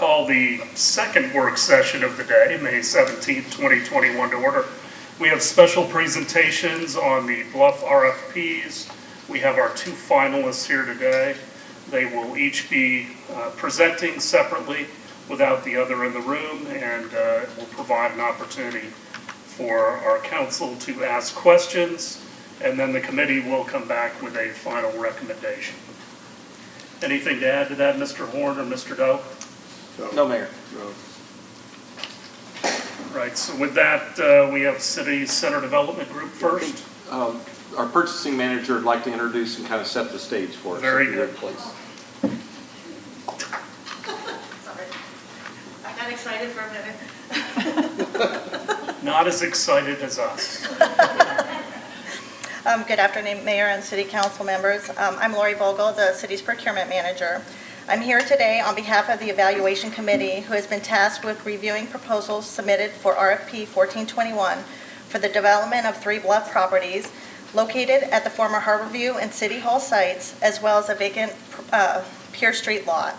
call the second work session of the day, May 17th, 2021 to order. We have special presentations on the Bluff RFPs. We have our two finalists here today. They will each be presenting separately without the other in the room, and will provide an opportunity for our council to ask questions, and then the committee will come back with a final recommendation. Anything to add to that, Mr. Horn or Mr. Doe? No, Mayor. No. Right, so with that, we have City Center Development Group first. Our purchasing manager would like to introduce and kind of set the stage for us. Very good. Please. Sorry. I got excited for a minute. Not as excited as us. Good afternoon, Mayor and City Council members. I'm Lori Vogel, the city's procurement manager. I'm here today on behalf of the Evaluation Committee, who has been tasked with reviewing proposals submitted for RFP 1421 for the development of 3 bluff properties located at the former Harborview and City Hall sites, as well as a vacant Pier Street lot.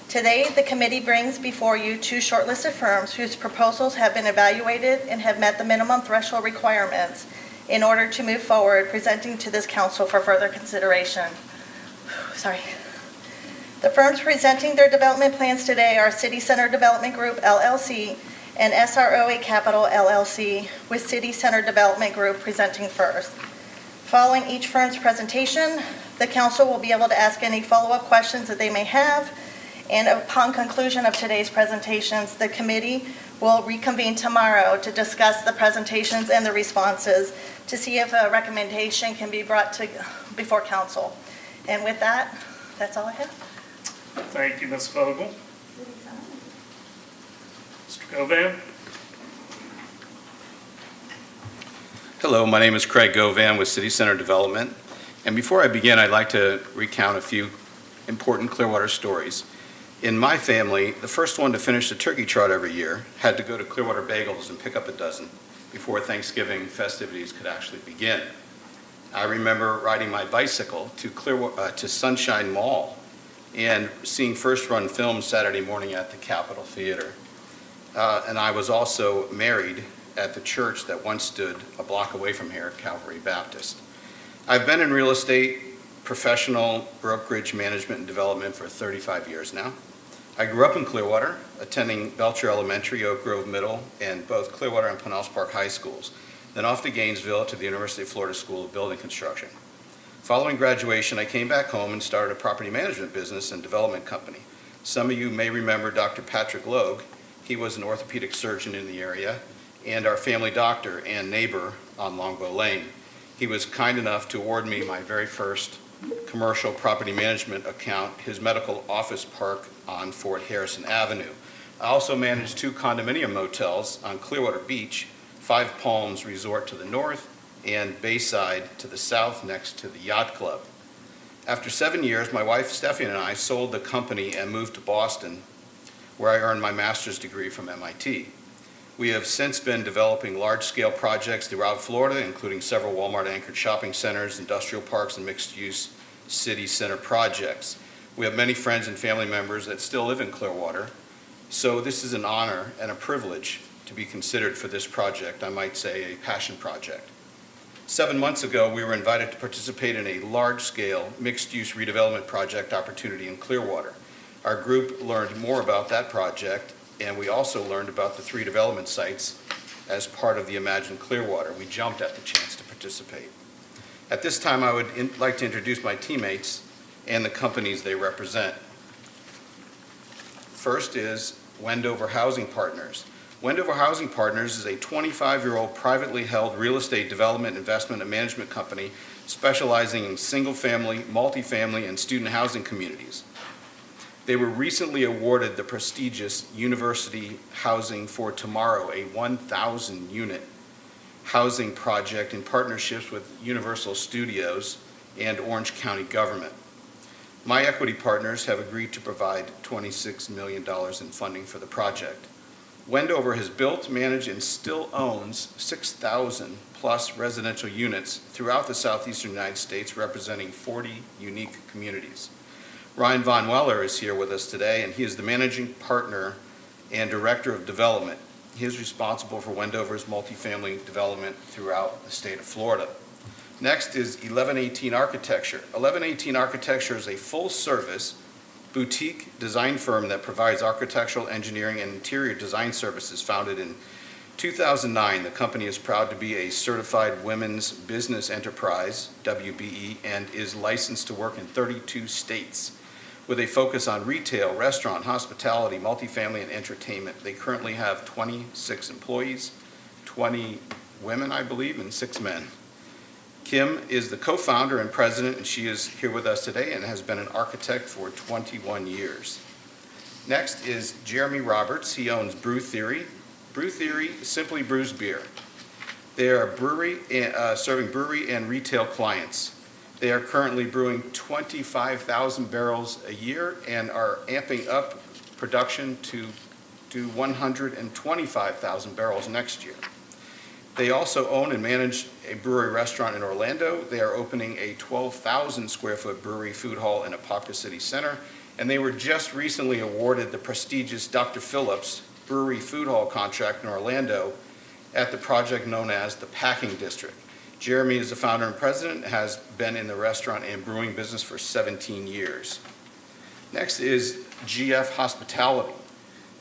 Today, the committee brings before you 2 shortlisted firms whose proposals have been evaluated and have met the minimum threshold requirements in order to move forward, presenting to this council for further consideration. Sorry. The firms presenting their development plans today are City Center Development Group, LLC, and SROA Capital, LLC, with City Center Development Group presenting first. Following each firm's presentation, the council will be able to ask any follow-up questions that they may have, and upon conclusion of today's presentations, the committee will reconvene tomorrow to discuss the presentations and the responses to see if a recommendation can be brought to before council. And with that, that's all I have. Thank you, Ms. Vogel. Mr. Govan? Hello, my name is Craig Govan with City Center Development. And before I begin, I'd like to recount a few important Clearwater stories. In my family, the first one to finish the turkey trot every year had to go to Clearwater Bagels and pick up a dozen before Thanksgiving festivities could actually begin. I remember riding my bicycle to Sunshine Mall and seeing first-run films Saturday morning at the Capitol Theater. And I was also married at the church that once stood a block away from here, Calvary Baptist. I've been in real estate, professional brokerage management and development for 35 years now. I grew up in Clearwater, attending Belcher Elementary, Oak Grove Middle, and both Clearwater and Pinellas Park High Schools, then off to Gainesville to the University of Florida School of Building Construction. Following graduation, I came back home and started a property management business and development company. Some of you may remember Dr. Patrick Logue. He was an orthopedic surgeon in the area and our family doctor and neighbor on Longbow Lane. He was kind enough to award me my very first commercial property management account, his medical office park on Fort Harrison Avenue. I also managed 2 condominium motels on Clearwater Beach, 5 Palms Resort to the north, and Bayside to the south next to the Yacht Club. After 7 years, my wife Stephanie and I sold the company and moved to Boston, where I earned my master's degree from MIT. We have since been developing large-scale projects throughout Florida, including several Walmart-anchored shopping centers, industrial parks, and mixed-use city center projects. We have many friends and family members that still live in Clearwater, so this is an honor and a privilege to be considered for this project, I might say a passion project. 7 months ago, we were invited to participate in a large-scale mixed-use redevelopment project opportunity in Clearwater. Our group learned more about that project, and we also learned about the 3 development sites as part of the Imagine Clearwater. We jumped at the chance to participate. At this time, I would like to introduce my teammates and the companies they represent. First is Wendover Housing Partners. Wendover Housing Partners is a 25-year-old privately held real estate development, investment, and management company specializing in single-family, multifamily, and student housing communities. They were recently awarded the prestigious University Housing for Tomorrow, a 1,000-unit housing project in partnerships with Universal Studios and Orange County government. My equity partners have agreed to provide $26 million in funding for the project. Wendover has built, managed, and still owns 6,000 plus residential units throughout the southeastern United States, representing 40 unique communities. Ryan Von Weller is here with us today, and he is the managing partner and director of development. He is responsible for Wendover's multifamily development throughout the state of Florida. Next is 1118 Architecture. 1118 Architecture is a full-service boutique design firm that provides architectural, engineering, and interior design services. Founded in 2009, the company is proud to be a certified women's business enterprise, WBE, and is licensed to work in 32 states with a focus on retail, restaurant, hospitality, multifamily, and entertainment. They currently have 26 employees, 20 women, I believe, and 6 men. Kim is the co-founder and president, and she is here with us today and has been an architect for 21 years. Next is Jeremy Roberts. He owns Brew Theory. Brew Theory simply brews beer. They are a brewery, serving brewery and retail clients. They are currently brewing 25,000 barrels a year and are amping up production to 125,000 barrels next year. They also own and manage a brewery restaurant in Orlando. They are opening a 12,000 square foot brewery food hall in Apopka City Center, and they were just recently awarded the prestigious Dr. Phillips Brewery Food Hall contract in Orlando at the project known as the Packing District. Jeremy is the founder and president, has been in the restaurant and brewing business for 17 years. Next is GF Hospitality.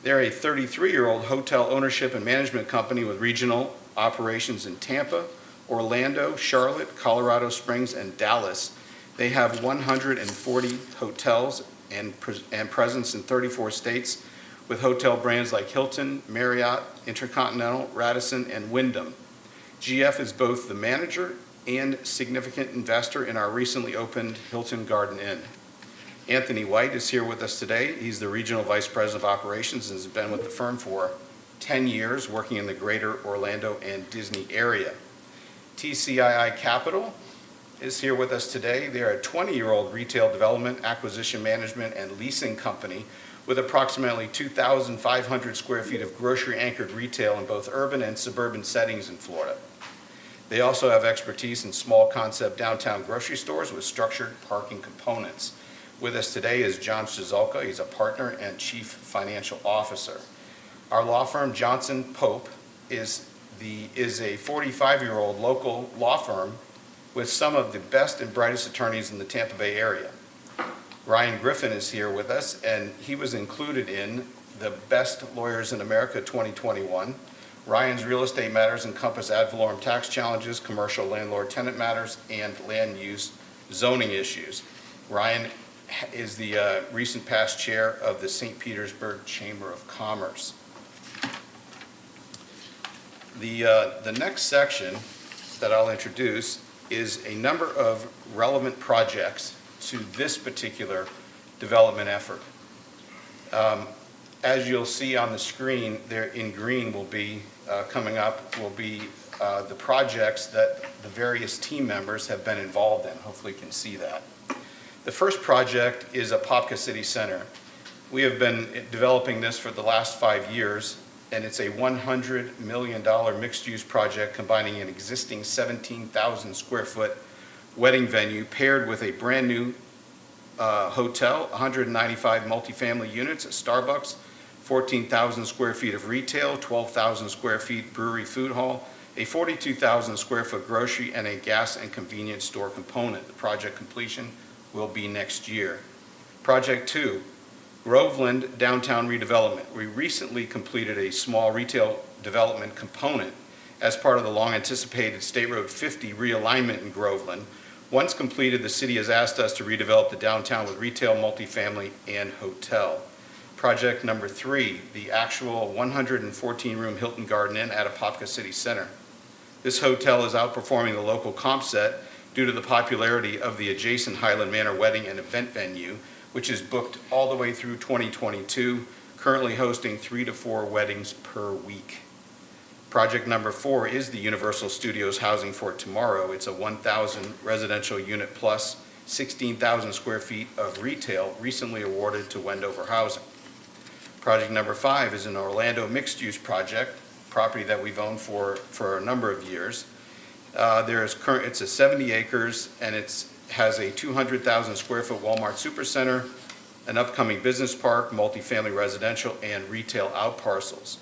They're a 33-year-old hotel ownership and management company with regional operations in Tampa, Orlando, Charlotte, Colorado Springs, and Dallas. They have 140 hotels and presence in 34 states with hotel brands like Hilton, Marriott, Intercontinental, Radisson, and Wyndham. GF is both the manager and significant investor in our recently opened Hilton Garden Inn. Anthony White is here with us today. He's the Regional Vice President of Operations and has been with the firm for 10 years, working in the greater Orlando and Disney area. TCII Capital is here with us today. They're a 20-year-old retail development, acquisition management, and leasing company with approximately 2,500 square feet of grocery-anchored retail in both urban and suburban settings in Florida. They also have expertise in small concept downtown grocery stores with structured parking components. With us today is John Szalka. He's a partner and chief financial officer. Our law firm, Johnson Pope, is a 45-year-old local law firm with some of the best and brightest attorneys in the Tampa Bay area. Ryan Griffin is here with us, and he was included in the Best Lawyers in America 2021. Ryan's real estate matters encompass ad valorem tax challenges, commercial landlord-tenant matters, and land use zoning issues. Ryan is the recent past chair of the St. Petersburg Chamber of Commerce. The next section that I'll introduce is a number of relevant projects to this particular development effort. As you'll see on the screen, there in green will be coming up will be the projects that the various team members have been involved in. Hopefully you can see that. The first project is Apopka City Center. We have been developing this for the last 5 years, and it's a $100 million mixed-use project combining an existing 17,000 square foot wedding venue paired with a brand new hotel, 195 multifamily units, a Starbucks, 14,000 square feet of retail, 12,000 square feet brewery food hall, a 42,000 square foot grocery, and a gas and convenience store component. The project completion will be next year. Project 2, Groveland Downtown Redevelopment. We recently completed a small retail development component as part of the long-anticipated State Road 50 realignment in Groveland. Once completed, the city has asked us to redevelop the downtown with retail, multifamily, and hotel. Project number 3, the actual 114-room Hilton Garden Inn at Apopka City Center. This hotel is outperforming the local comp set due to the popularity of the adjacent Highland Manor wedding and event venue, which is booked all the way through 2022, currently hosting 3 to 4 weddings per week. Project number 4 is the Universal Studios Housing for Tomorrow. It's a 1,000 residential unit plus 16,000 square feet of retail recently awarded to Wendover Housing. Project number 5 is an Orlando mixed-use project, property that we've owned for a number of years. It's a 70 acres and it has a 200,000 square foot Walmart supercenter, an upcoming business park, multifamily residential, and retail outparcels.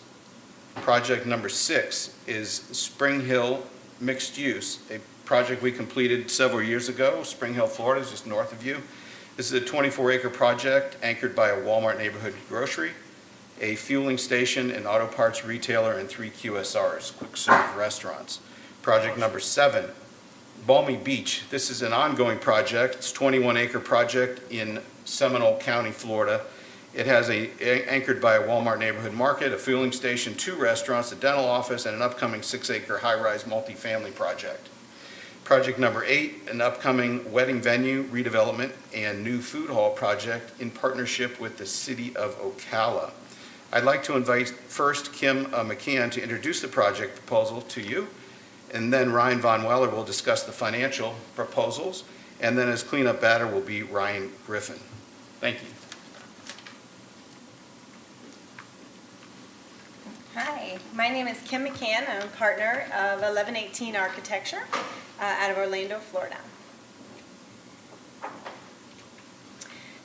Project number 6 is Spring Hill Mixed Use, a project we completed several years ago. Spring Hill, Florida is just north of you. This is a 24-acre project anchored by a Walmart neighborhood grocery, a fueling station, an auto parts retailer, and 3 QSRs, quick serve restaurants. Project number 7, Balmy Beach. This is an ongoing project. It's a 21-acre project in Seminole County, Florida. It has anchored by a Walmart neighborhood market, a fueling station, 2 restaurants, a dental office, and an upcoming 6-acre high-rise multifamily project. Project number 8, an upcoming wedding venue redevelopment and new food hall project in partnership with the City of Ocala. I'd like to invite first Kim McCann to introduce the project proposal to you, and then Ryan Von Weller will discuss the financial proposals, and then as cleanup batter will be Ryan Griffin. Thank you. Hi, my name is Kim McCann. I'm a partner of 1118 Architecture out of Orlando, Florida.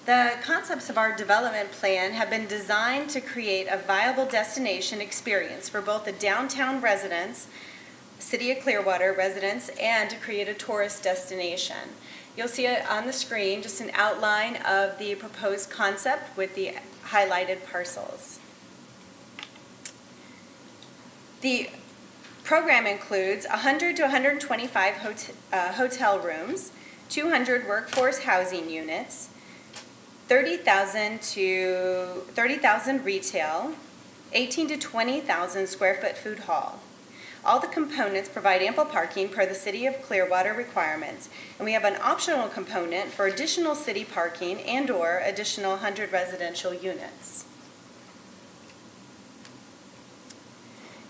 The concepts of our development plan have been designed to create a viable destination experience for both the downtown residents, City of Clearwater residents, and to create a tourist destination. You'll see it on the screen, just an outline of the proposed concept with the highlighted parcels. The program includes 100 to 125 hotel rooms, 200 workforce housing units, 30,000 retail, 18 to 20,000 square foot food hall. All the components provide ample parking per the City of Clearwater requirements, and we have an optional component for additional city parking and/or additional 100 residential units.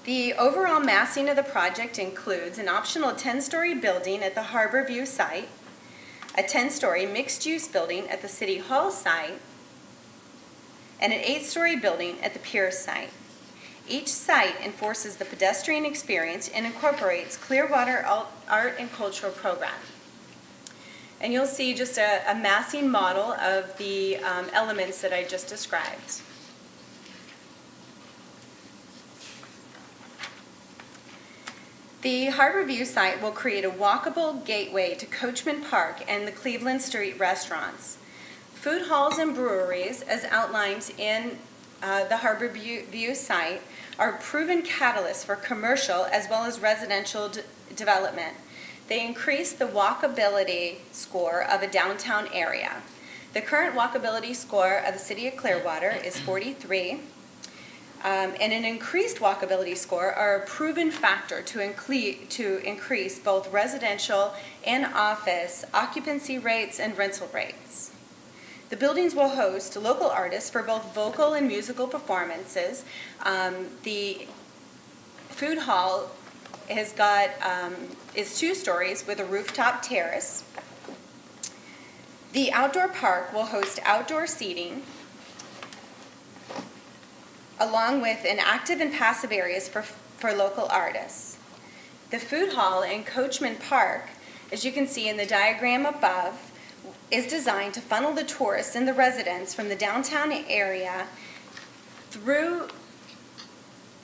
The overall massing of the project includes an optional 10-story building at the Harborview site, a 10-story mixed-use building at the City Hall site, and an 8-story building at the Pierce site. Each site enforces the pedestrian experience and incorporates Clearwater art and cultural program. And you'll see just a massing model of the elements that I just described. The Harborview site will create a walkable gateway to Coachman Park and the Cleveland Street restaurants. Food halls and breweries, as outlined in the Harborview site, are proven catalysts for commercial as well as residential development. They increase the walkability score of a downtown area. The current walkability score of the City of Clearwater is 43. And an increased walkability score are a proven factor to increase both residential and office occupancy rates and rental rates. The buildings will host local artists for both vocal and musical performances. The food hall has is 2 stories with a rooftop terrace. The outdoor park will host outdoor seating, along with an active and passive areas for local artists. The food hall in Coachman Park, as you can see in the diagram above, is designed to funnel the tourists and the residents from the downtown area through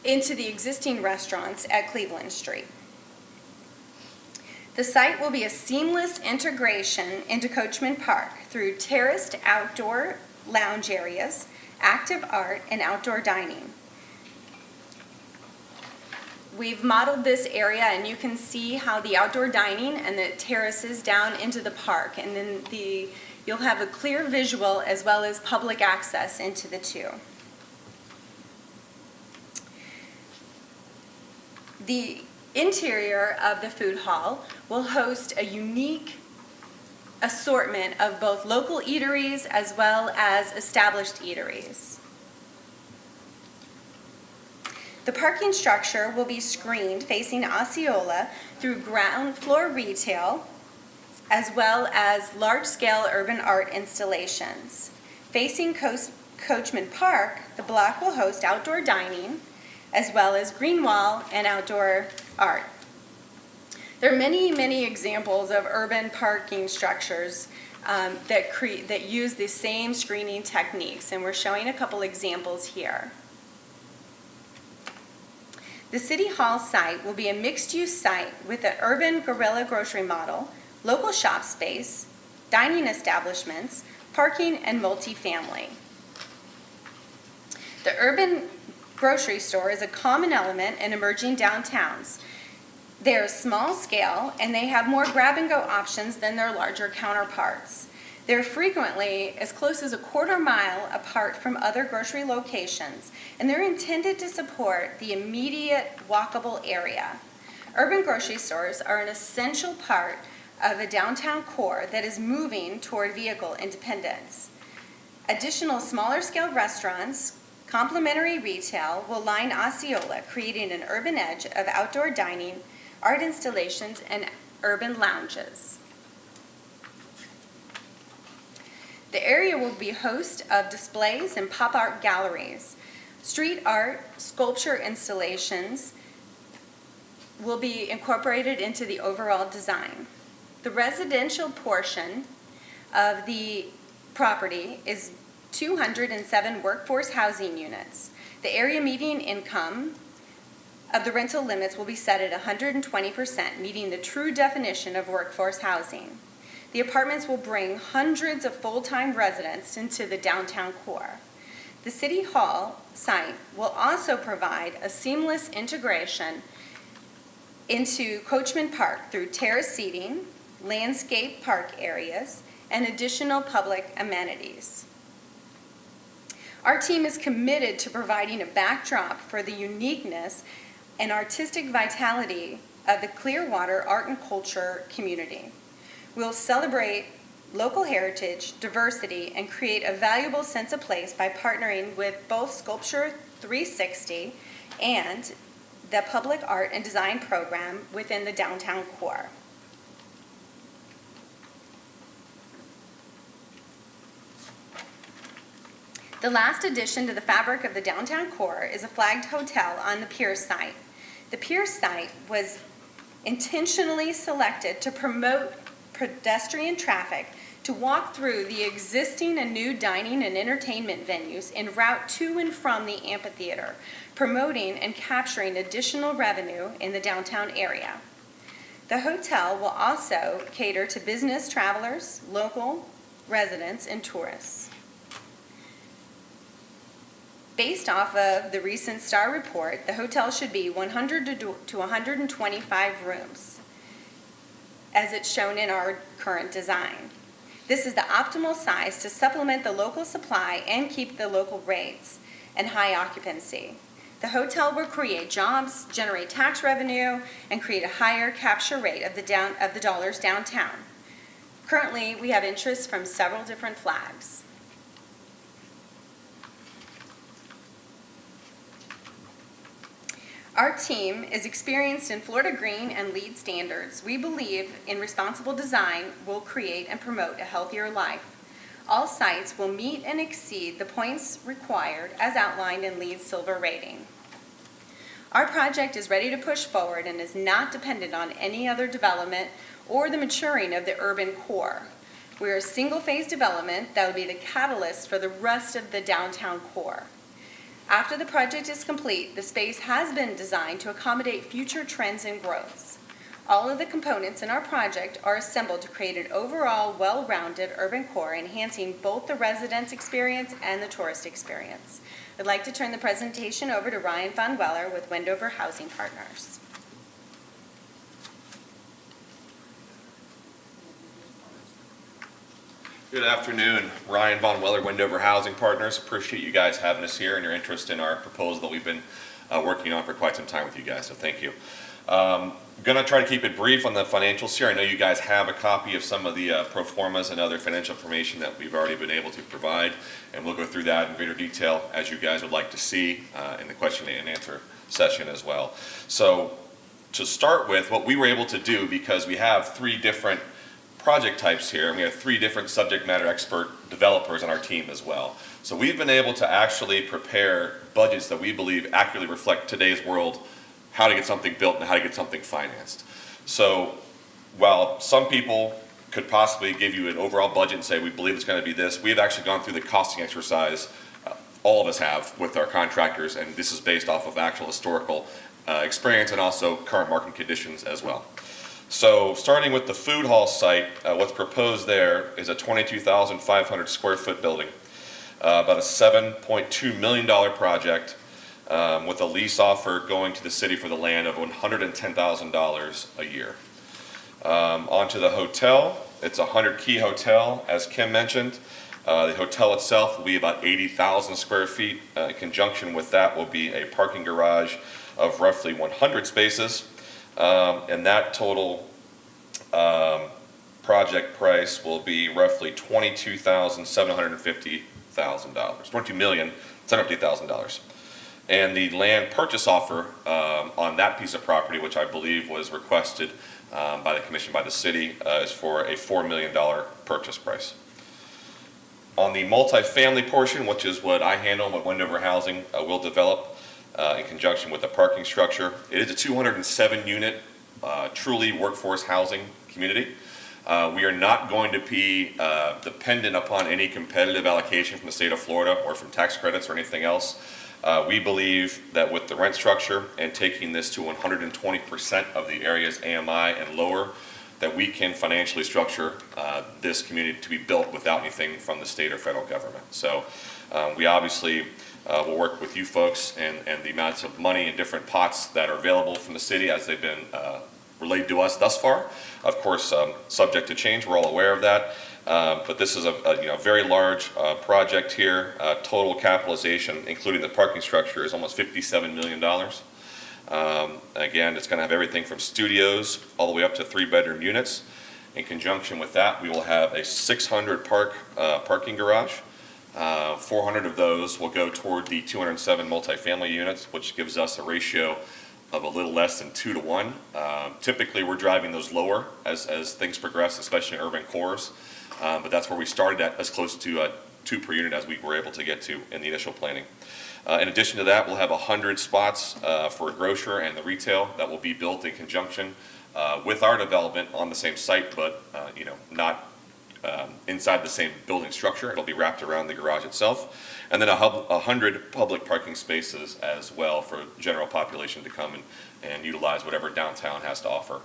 into the existing restaurants at Cleveland Street. The site will be a seamless integration into Coachman Park through terraced outdoor lounge areas, active art, and outdoor dining. We've modeled this area, and you can see how the outdoor dining and the terraces down into the park, and then you'll have a clear visual as well as public access into the 2. The interior of the food hall will host a unique assortment of both local eateries as well as established eateries. The parking structure will be screened facing Osceola through ground floor retail as well as large-scale urban art installations. Facing Coachman Park, the block will host outdoor dining as well as green wall and outdoor art. There are many, many examples of urban parking structures that use the same screening techniques, and we're showing a couple examples here. The City Hall site will be a mixed-use site with an urban guerrilla grocery model, local shop space, dining establishments, parking, and multifamily. The urban grocery store is a common element in emerging downtowns. They are small scale and they have more grab-and-go options than their larger counterparts. They're frequently as close as a quarter mile apart from other grocery locations, and they're intended to support the immediate walkable area. Urban grocery stores are an essential part of a downtown core that is moving toward vehicle independence. Additional smaller scale restaurants, complementary retail will line Osceola, creating an urban edge of outdoor dining, art installations, and urban lounges. The area will be host of displays and pop art galleries. Street art, sculpture installations will be incorporated into the overall design. The residential portion of the property is 207 workforce housing units. The area median income of the rental limits will be set at 120%, meeting the true definition of workforce housing. The apartments will bring hundreds of full-time residents into the downtown core. The City Hall site will also provide a seamless integration into Coachman Park through terrace seating, landscape park areas, and additional public amenities. Our team is committed to providing a backdrop for the uniqueness and artistic vitality of the Clearwater art and culture community. We'll celebrate local heritage, diversity, and create a valuable sense of place by partnering with both Sculpture 360 and the Public Art and Design program within the downtown core. The last addition to the fabric of the downtown core is a flagged hotel on the pier site. The pier site was intentionally selected to promote pedestrian traffic to walk through the existing and new dining and entertainment venues en route to and from the amphitheater, promoting and capturing additional revenue in the downtown area. The hotel will also cater to business travelers, local residents, and tourists. Based off of the recent STAR report, the hotel should be 100 to 125 rooms, as it's shown in our current design. This is the optimal size to supplement the local supply and keep the local rates and high occupancy. The hotel will create jobs, generate tax revenue, and create a higher capture rate of the dollars downtown. Currently, we have interest from several different flags. Our team is experienced in Florida Green and LEED standards. We believe in responsible design will create and promote a healthier life. All sites will meet and exceed the points required as outlined in LEED Silver rating. Our project is ready to push forward and is not dependent on any other development or the maturing of the urban core. We're a single-phase development that will be the catalyst for the rest of the downtown core. After the project is complete, the space has been designed to accommodate future trends and growths. All of the components in our project are assembled to create an overall well-rounded urban core, enhancing both the residents' experience and the tourist experience. I'd like to turn the presentation over to Ryan Von Weller with Wendover Housing Partners. Good afternoon. Ryan Von Weller, Wendover Housing Partners. Appreciate you guys having us here and your interest in our proposal that we've been working on for quite some time with you guys, so thank you. Going to try to keep it brief on the financials here. I know you guys have a copy of some of the pro formas and other financial information that we've already been able to provide, and we'll go through that in greater detail as you guys would like to see in the question and answer session as well. So to start with, what we were able to do, because we have three different project types here, and we have three different subject matter expert developers on our team as well. So we've been able to actually prepare budgets that we believe accurately reflect today's world, how to get something built and how to get something financed. So while some people could possibly give you an overall budget and say, we believe it's going to be this. We have actually gone through the costing exercise, all of us have, with our contractors, and this is based off of actual historical experience and also current market conditions as well. So starting with the food hall site, what's proposed there is a 22,500 square foot building, about a $7.2 million project, with a lease offer going to the city for the land of $110,000 a year. Onto the hotel, it's a 100-key hotel, as Kim mentioned. The hotel itself will be about 80,000 square feet. In conjunction with that will be a parking garage of roughly 100 spaces. And that total project price will be roughly $22,750,000. And the land purchase offer on that piece of property, which I believe was requested by the commission, by the city, is for a $4 million purchase price. On the multifamily portion, which is what I handle, what Wendover Housing will develop in conjunction with the parking structure, it is a 207 unit truly workforce housing community. We are not going to be dependent upon any competitive allocation from the state of Florida or from tax credits or anything else. We believe that with the rent structure and taking this to 120% of the area's AMI and lower, that we can financially structure this community to be built without anything from the state or federal government. So we obviously will work with you folks and the amounts of money in different pots that are available from the city as they've been relayed to us thus far. Of course, subject to change, we're all aware of that. But this is a very large project here. Total capitalization, including the parking structure, is almost $57 million. Again, it's going to have everything from studios all the way up to 3-bedroom units. In conjunction with that, we will have a 600 parking garage. 400 of those will go toward the 207 multifamily units, which gives us a ratio of a little less than 2 to 1. Typically, we're driving those lower as things progress, especially in urban cores. But that's where we started at, as close to 2 per unit as we were able to get to in the initial planning. In addition to that, we'll have 100 spots for a grocer and the retail that will be built in conjunction with our development on the same site, but not inside the same building structure. It'll be wrapped around the garage itself. And then 100 public parking spaces as well for general population to come and utilize whatever downtown has to offer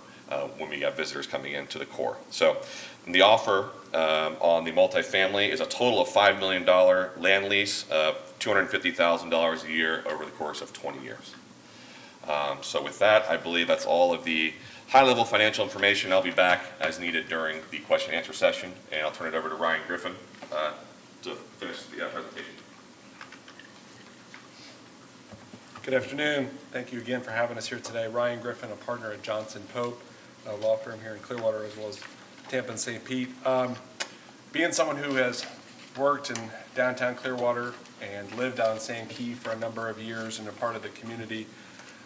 when we have visitors coming into the core. So the offer on the multifamily is a total of $5 million land lease, $250,000 a year over the course of 20 years. So with that, I believe that's all of the high-level financial information. I'll be back as needed during the question and answer session, and I'll turn it over to Ryan Griffin to finish the presentation. Good afternoon. Thank you again for having us here today. Ryan Griffin, a partner at Johnson Pope, a law firm here in Clearwater, as well as Tampa and St. Pete. Being someone who has worked in downtown Clearwater and lived on Sand Key for a number of years and a part of the community,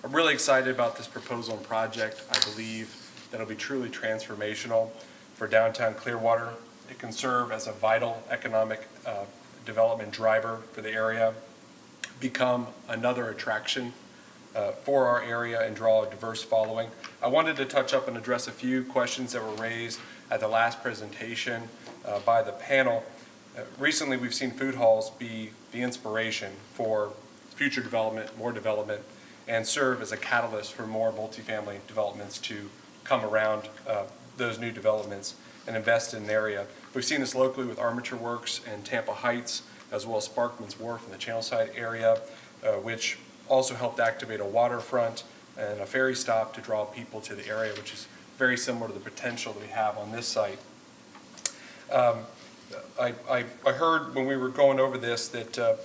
I'm really excited about this proposal and project. I believe that it'll be truly transformational for downtown Clearwater. It can serve as a vital economic development driver for the area, become another attraction for our area, and draw a diverse following. I wanted to touch up and address a few questions that were raised at the last presentation by the panel. Recently, we've seen food halls be the inspiration for future development, more development, and serve as a catalyst for more multifamily developments to come around those new developments and invest in an area. We've seen this locally with Armature Works and Tampa Heights, as well as Sparkman's Wharf in the Channelside area, which also helped activate a waterfront and a ferry stop to draw people to the area, which is very similar to the potential that we have on this site. I heard when we were going over this that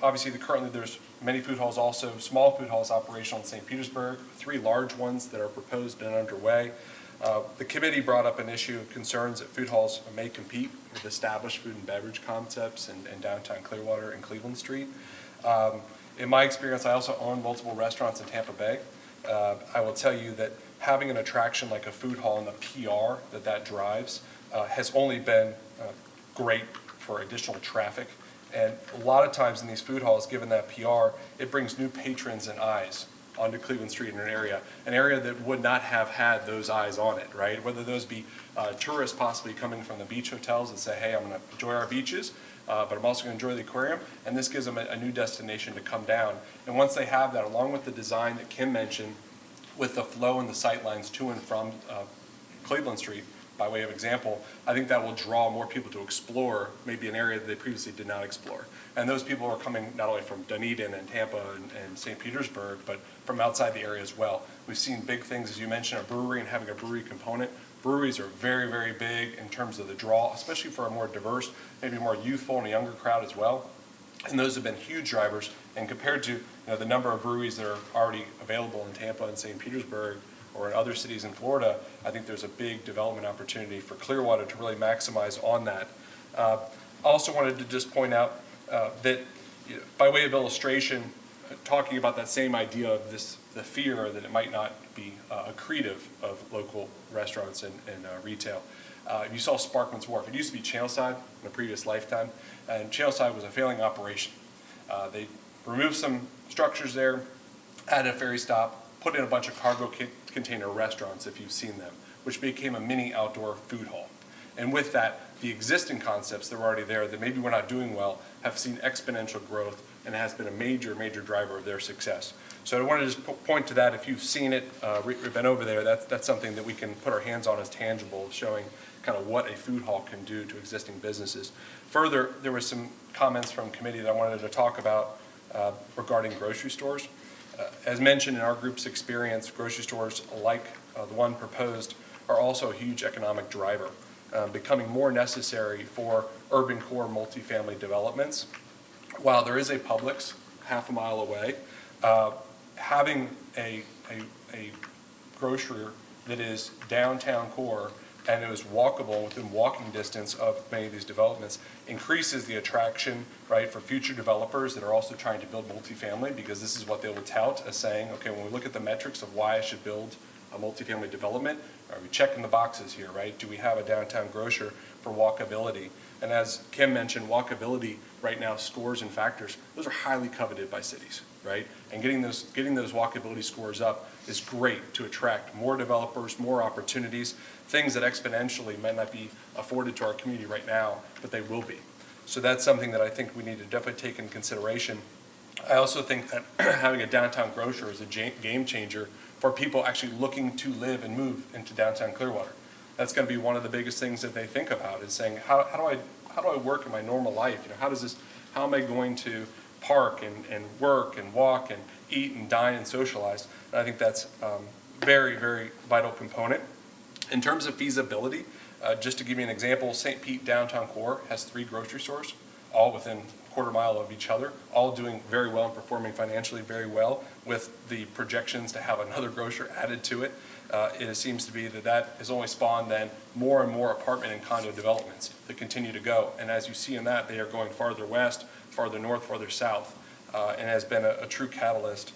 obviously currently there's many food halls, also small food halls operational in St. Petersburg, 3 large ones that are proposed and underway. The committee brought up an issue of concerns that food halls may compete with established food and beverage concepts in downtown Clearwater and Cleveland Street. In my experience, I also own multiple restaurants in Tampa Bay. I will tell you that having an attraction like a food hall and the PR that drives has only been great for additional traffic. And a lot of times in these food halls, given that PR, it brings new patrons and eyes onto Cleveland Street in an area that would not have had those eyes on it, right? Whether those be tourists possibly coming from the beach hotels that say, hey, I'm going to enjoy our beaches, but I'm also going to enjoy the aquarium, and this gives them a new destination to come down. And once they have that, along with the design that Kim mentioned, with the flow and the sight lines to and from Cleveland Street, by way of example, I think that will draw more people to explore maybe an area that they previously did not explore. And those people are coming not only from Dunedin and Tampa and St. Petersburg, but from outside the area as well. We've seen big things, as you mentioned, a brewery and having a brewery component. Breweries are very, very big in terms of the draw, especially for a more diverse, maybe more youthful and a younger crowd as well. And those have been huge drivers. And compared to the number of breweries that are already available in Tampa and St. Petersburg, or in other cities in Florida, I think there's a big development opportunity for Clearwater to really maximize on that. I also wanted to just point out that, by way of illustration, talking about that same idea of the fear that it might not be accretive of local restaurants and retail. You saw Sparkman's Wharf. It used to be Channelside in a previous lifetime, and Channelside was a failing operation. They removed some structures there, added a ferry stop, put in a bunch of cargo container restaurants, if you've seen them, which became a mini outdoor food hall. And with that, the existing concepts that were already there that maybe we're not doing well have seen exponential growth and has been a major, major driver of their success. So I want to just point to that. If you've seen it, been over there, that's something that we can put our hands on as tangible, showing kind of what a food hall can do to existing businesses. Further, there were some comments from committee that I wanted to talk about regarding grocery stores. As mentioned in our group's experience, grocery stores like the one proposed are also a huge economic driver, becoming more necessary for urban core multifamily developments. While there is a Publix half a mile away, having a grocery that is downtown core and it was walkable within walking distance of many of these developments increases the attraction, right, for future developers that are also trying to build multifamily, because this is what they will tout as saying, okay, when we look at the metrics of why I should build a multifamily development, are we checking the boxes here, right? Do we have a downtown grocer for walkability? And as Kim mentioned, walkability right now scores and factors, those are highly coveted by cities, right? And getting those walkability scores up is great to attract more developers, more opportunities, things that exponentially might not be afforded to our community right now, but they will be. So that's something that I think we need to definitely take into consideration. I also think that having a downtown grocer is a game changer for people actually looking to live and move into downtown Clearwater. That's going to be one of the biggest things that they think about, is saying, how do I work in my normal life? How am I going to park and work and walk and eat and dine and socialize? And I think that's very, very vital component. In terms of feasibility, just to give you an example, St. Pete Downtown Core has 3 grocery stores, all within a quarter mile of each other, all doing very well and performing financially very well, with the projections to have another grocer added to it. It seems to be that has only spawned then more and more apartment and condo developments that continue to go. And as you see in that, they are going farther west, farther north, farther south, and has been a true catalyst.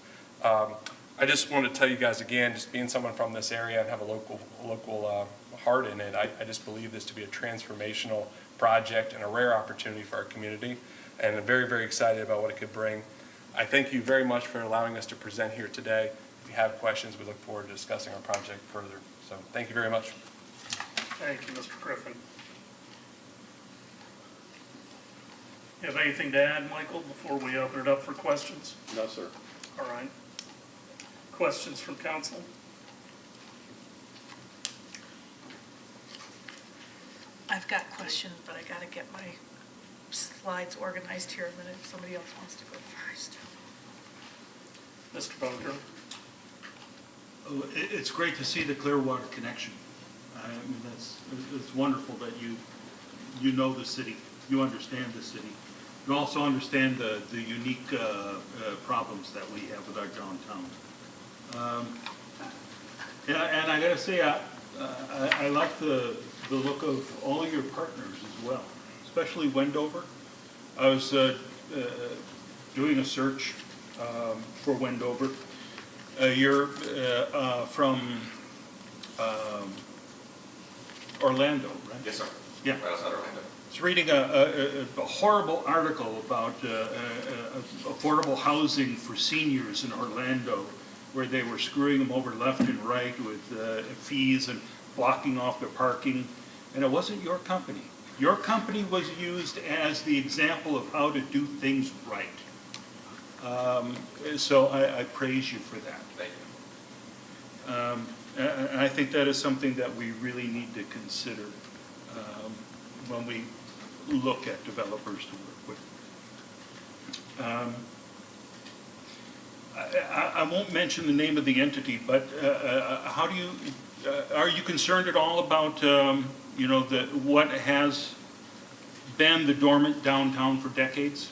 I just want to tell you guys again, just being someone from this area and have a local heart in it, I just believe this to be a transformational project and a rare opportunity for our community, and I'm very, very excited about what it could bring. I thank you very much for allowing us to present here today. If you have questions, we look forward to discussing our project further. So thank you very much. Thank you, Mr. Griffin. You have anything to add, Michael, before we open it up for questions? No, sir. All right. Questions from council? I've got questions, but I got to get my slides organized here a minute if somebody else wants to go first. Mr. Bunker? Oh, it's great to see the Clearwater connection. I mean, it's wonderful that you know the city, you understand the city. You also understand the unique problems that we have with our downtown. And I got to say, I like the look of all your partners as well, especially Wendover. I was doing a search for Wendover. You're from Orlando, right? Yes, sir. Yeah. Right outside Orlando. I was reading a horrible article about affordable housing for seniors in Orlando, where they were screwing them over left and right with fees and blocking off their parking, and it wasn't your company. Your company was used as the example of how to do things right. So I praise you for that. Thank you. And I think that is something that we really need to consider when we look at developers to work with. I won't mention the name of the entity, but how do you, are you concerned at all about, what has been the dormant downtown for decades?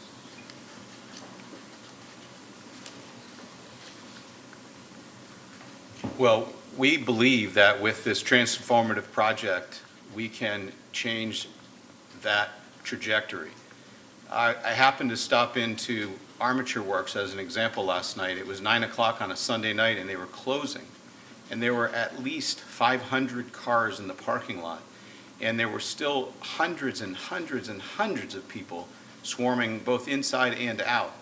Well, we believe that with this transformative project, we can change that trajectory. I happened to stop into Armature Works as an example last night. It was 9 o'clock on a Sunday night and they were closing. And there were at least 500 cars in the parking lot. And there were still hundreds and hundreds and hundreds of people swarming both inside and out.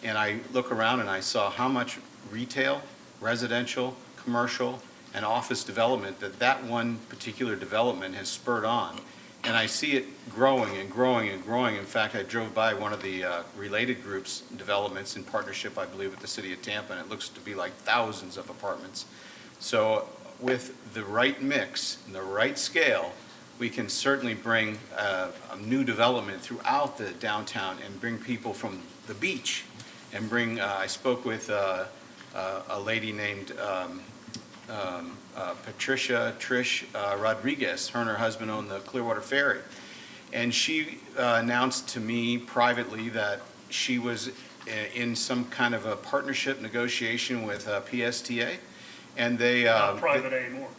And I look around and I saw how much retail, residential, commercial, and office development that one particular development has spurred on. And I see it growing and growing and growing. In fact, I drove by one of the related groups developments in partnership, I believe, with the city of Tampa, and it looks to be like thousands of apartments. So with the right mix and the right scale, we can certainly bring a new development throughout the downtown and bring people from the beach and bring, I spoke with a lady named Patricia Trish Rodriguez. Her and her husband own the Clearwater Ferry. And she announced to me privately that she was in some kind of a partnership negotiation with PSTA. And they... Not private anymore.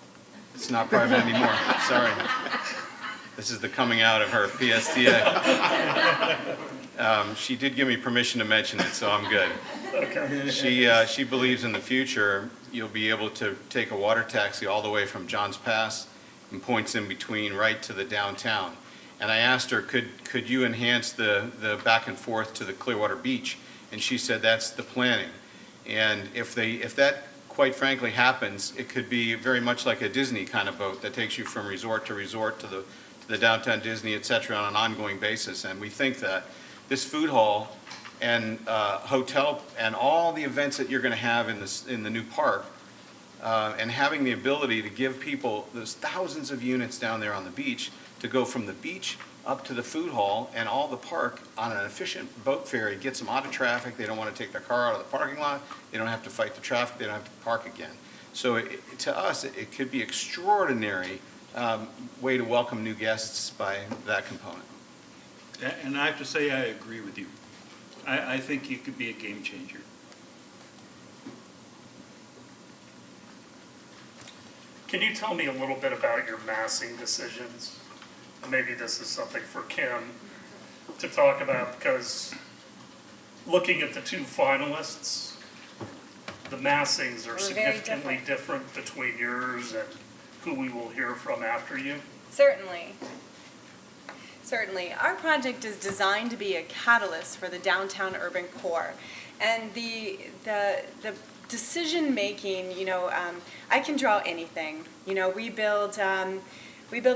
It's not private anymore, sorry. This is the coming out of her PSTA. She did give me permission to mention it, so I'm good. Okay. She believes in the future you'll be able to take a water taxi all the way from Johns Pass and points in between right to the downtown. And I asked her, could you enhance the back and forth to the Clearwater Beach? And she said that's the planning. And if that quite frankly happens, it could be very much like a Disney kind of boat that takes you from resort to the downtown Disney, et cetera, on an ongoing basis. And we think that this food hall and hotel and all the events that you're going to have in the new park, and having the ability to give people those thousands of units down there on the beach to go from the beach up to the food hall and all the park on an efficient boat ferry, gets them out of traffic. They don't want to take their car out of the parking lot. They don't have to fight the traffic. They don't have to park again. So to us, it could be extraordinary way to welcome new guests by that component. And I have to say, I agree with you. I think it could be a game changer. Can you tell me a little bit about your massing decisions? Maybe this is something for Kim to talk about, because looking at the two finalists, the massings are We're very significantly different between yours and who we will hear from after you. Certainly. Certainly. Our project is designed to be a catalyst for the downtown urban core. And the decision-making, I can draw anything. We build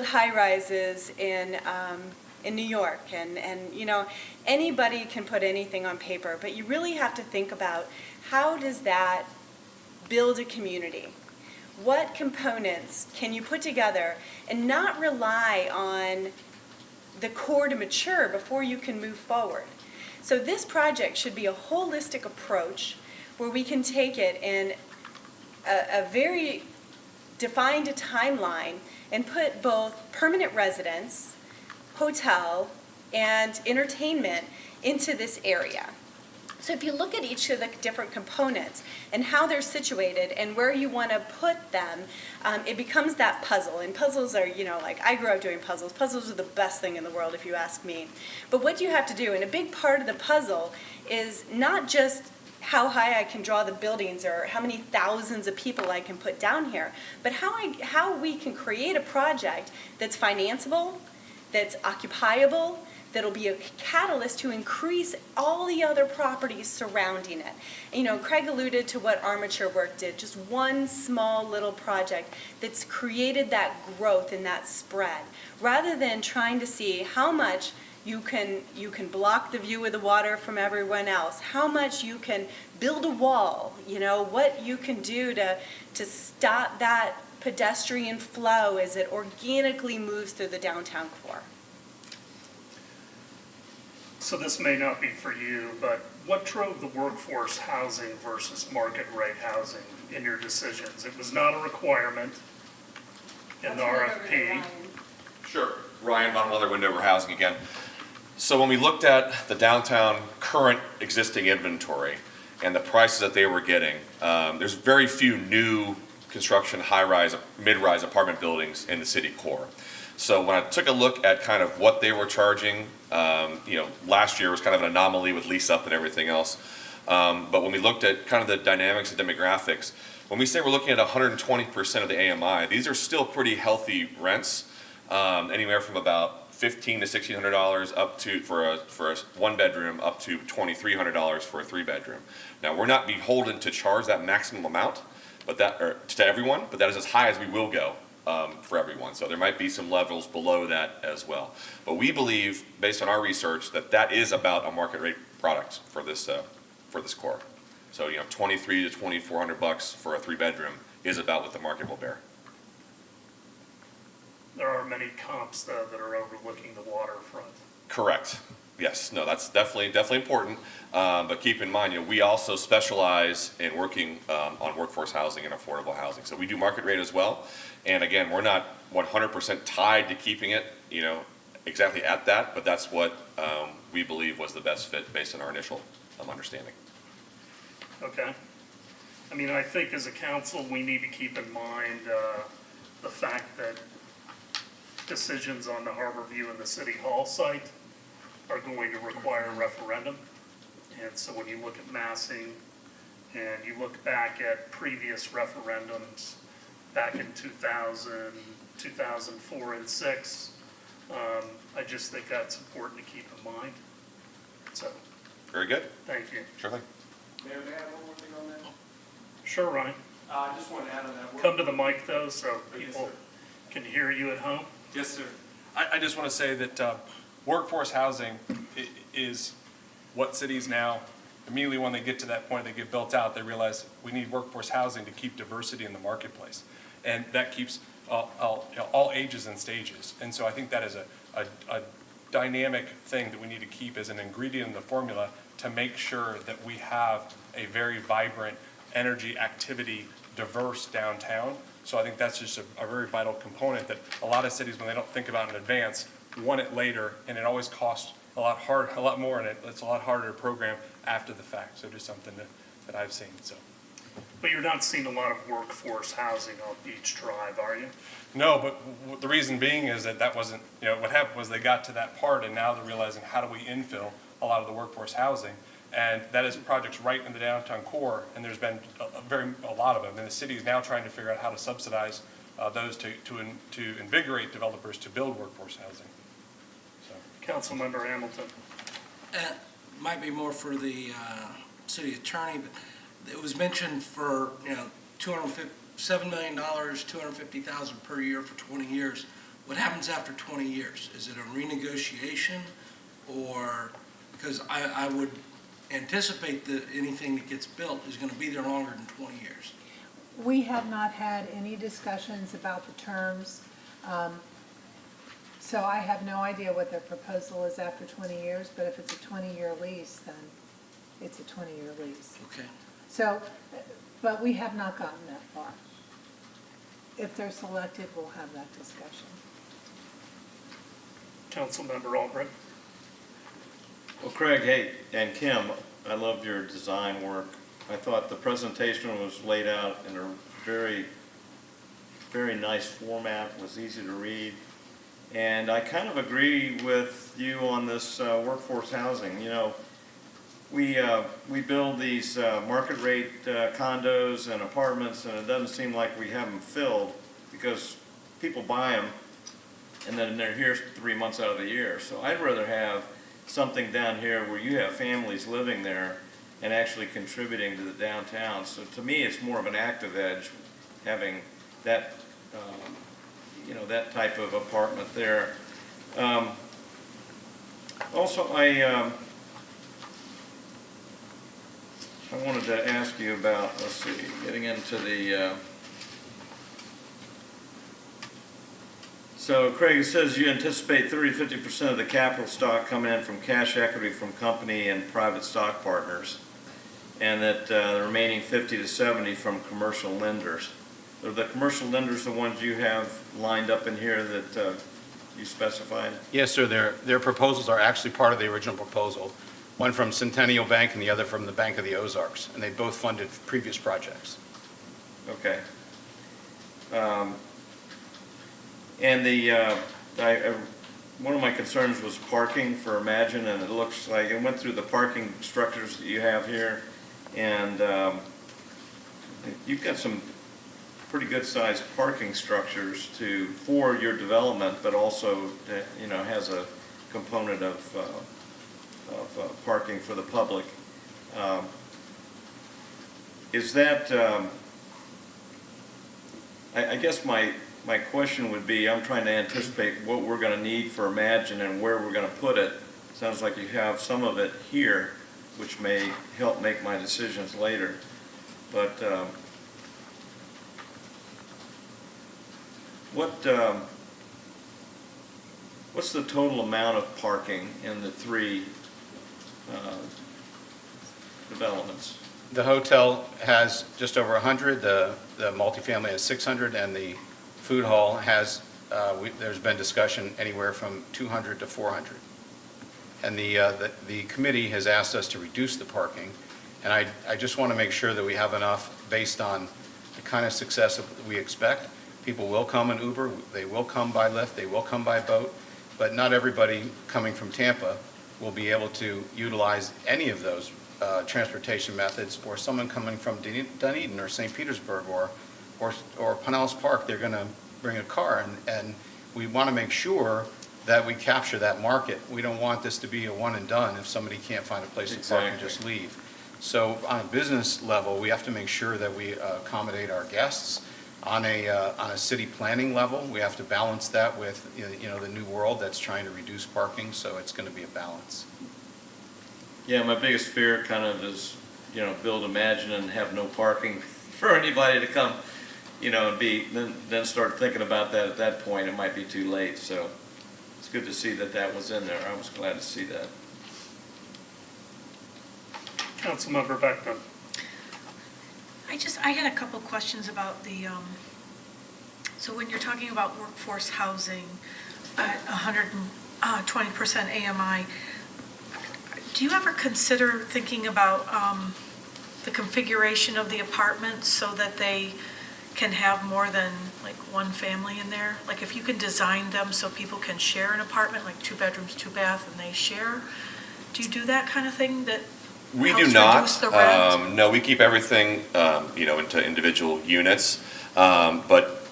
high-rises in New York, and anybody can put anything on paper, but you really have to think about how does that build a community? What components can you put together and not rely on the core to mature before you can move forward? So this project should be a holistic approach where we can take it in a very defined timeline and put both permanent residence, hotel, and entertainment into this area. So if you look at each of the different components and how they're situated and where you want to put them, it becomes that puzzle. And puzzles are, I grew up doing puzzles. Puzzles are the best thing in the world, if you ask me. But what you have to do, and a big part of the puzzle, is not just how high I can draw the buildings or how many thousands of people I can put down here, but how we can create a project that's financeable, that's occupiable, that'll be a catalyst to increase all the other properties surrounding it. And, you know, Craig alluded to what Armature Work did, just one small little project that's created that growth and that spread. Rather than trying to see how much you can block the view of the water from everyone else, how much you can build a wall, you know, what you can do to stop that pedestrian flow as it organically moves through the downtown core. So this may not be for you, but what drove the workforce housing versus market rate housing in your decisions? It was not a requirement in the RFP. Sure. Ryan Von Weller, Wendover Housing again. So when we looked at the downtown current existing inventory and the prices that they were getting, there's very few new construction high-rise, mid-rise apartment buildings in the city core. So when I took a look at kind of what they were charging, last year was kind of an anomaly with lease up and everything else. But when we looked at kind of the dynamics and demographics, when we say we're looking at 120% of the AMI, these are still pretty healthy rents, anywhere from about $1,500 to $1,600 up to for a one bedroom, up to $2,300 for a 3-bedroom. Now we're not beholden to charge that maximum amount, but to everyone, but that is as high as we will go for everyone. So there might be some levels below that as well. But we believe, based on our research, that is about a market rate product for this core. So $2,300 to $2,400 for a 3-bedroom is about what the market will bear. There are many comps, though, that are overlooking the waterfront. Correct. Yes. No, that's definitely important. But keep in mind, we also specialize in working on workforce housing and affordable housing. So we do market rate as well. And again, we're not 100% tied to keeping it, exactly at that. But that's what we believe was the best fit based on our initial understanding. Okay. I mean, I think as a council, we need to keep in mind the fact that decisions on the Harborview and the City Hall site are going to require a referendum. And so when you look at massing and you look back at previous referendums back in 2000, 2004 and 6, I just think that's important to keep in mind. So, Very good. thank you. Sure thing. Mayor, may I have one more thing on that? Sure, Ryan. I just want to add on that. Come to the mic though, so Yes, people sir. can hear you at home. Yes, sir. I just want to say that workforce housing is what cities now, immediately when they get to that point, they get built out, they realize we need workforce housing to keep diversity in the marketplace. And that keeps all ages and stages. And so I think that is a dynamic thing that we need to keep as an ingredient in the formula to make sure that we have a very vibrant, energy, activity, diverse downtown. So I think that's just a very vital component that a lot of cities, when they don't think about in advance, want it later, and it always costs a lot more, and it's a lot harder to program after the fact. So just something that I've seen. So. But you're not seeing a lot of workforce housing on Beach Drive, are you? No, but the reason being is that wasn't, what happened was they got to that part, and now they're realizing how do we infill a lot of the workforce housing. And that is projects right in the downtown core, and there's been a lot of them. And the city is now trying to figure out how to subsidize those to invigorate developers to build workforce housing. So. Councilmember Hamilton. Might be more for the city attorney, but it was mentioned for, $7 million, $250,000 per year for 20 years. What happens after 20 years? Is it a renegotiation, or, because I would anticipate that anything that gets built is going to be there longer than 20 years. We have not had any discussions about the terms, so I have no idea what their proposal is after 20 years, but if it's a 20-year lease, then it's a 20-year lease. Okay. So, but we have not gotten that far. If they're selected, we'll have that discussion. Councilmember Albrecht. Well, Craig, hey, and Kim, I loved your design work. I thought the presentation was laid out in a very, very nice format, was easy to read. And I kind of agree with you on this workforce housing. We build these market rate condos and apartments, and it doesn't seem like we have them filled because people buy them and then they're here 3 months out of the year. So I'd rather have something down here where you have families living there and actually contributing to the downtown. So to me, it's more of an active edge, having that, that type of apartment there. Also, I wanted to ask you about, let's see, getting into the, so Craig, it says you anticipate 30 to 50% of the capital stock coming in from cash equity from company and private stock partners, and that the remaining 50 to 70 from commercial lenders. Are the commercial lenders the ones you have lined up in here that you specified? Yes, sir. Their proposals are actually part of the original proposal. One from Centennial Bank and the other from the Bank of the Ozarks, and they both funded previous projects. Okay. And one of my concerns was parking for Imagine, and it looks like, I went through the parking structures that you have here, and you've got some pretty good sized parking structures for your development, but also, has a component of parking for the public. Is that, I guess my question would be, I'm trying to anticipate what we're going to need for Imagine and where we're going to put it. Sounds like you have some of it here, which may help make my decisions later. But what's the total amount of parking in the three developments? The hotel has just over 100, the multifamily has 600, and the food hall has, there's been discussion anywhere from 200 to 400. And the committee has asked us to reduce the parking, and I just want to make sure that we have enough based on the kind of success that we expect. People will come in Uber, they will come by Lyft, they will come by boat, but not everybody coming from Tampa will be able to utilize any of those transportation methods, or someone coming from Dunedin or St. Petersburg or Pinellas Park, they're going to bring a car, and we want to make sure that we capture that market. We don't want this to be a one and done if somebody can't find a place to park and just leave. So on a business level, we have to make sure that we accommodate our guests. On a city planning level, we have to balance that with the new world that's trying to reduce parking, so it's going to be a balance. Yeah, my biggest fear kind of is, build Imagine and have no parking for anybody to come, and then start thinking about that at that point. It might be too late, so it's good to see that was in there. I was glad to see that. Councilmember Beckman. I had a couple questions about the, so when you're talking about workforce housing at 120% AMI, do you ever consider thinking about the configuration of the apartments so that they can have more than like one family in there? Like if you can design them so people can share an apartment, like 2 bedrooms, 2 bath, and they share? Do you do that kind of thing that We helps do not. reduce the rent? No, we keep everything, into individual units. But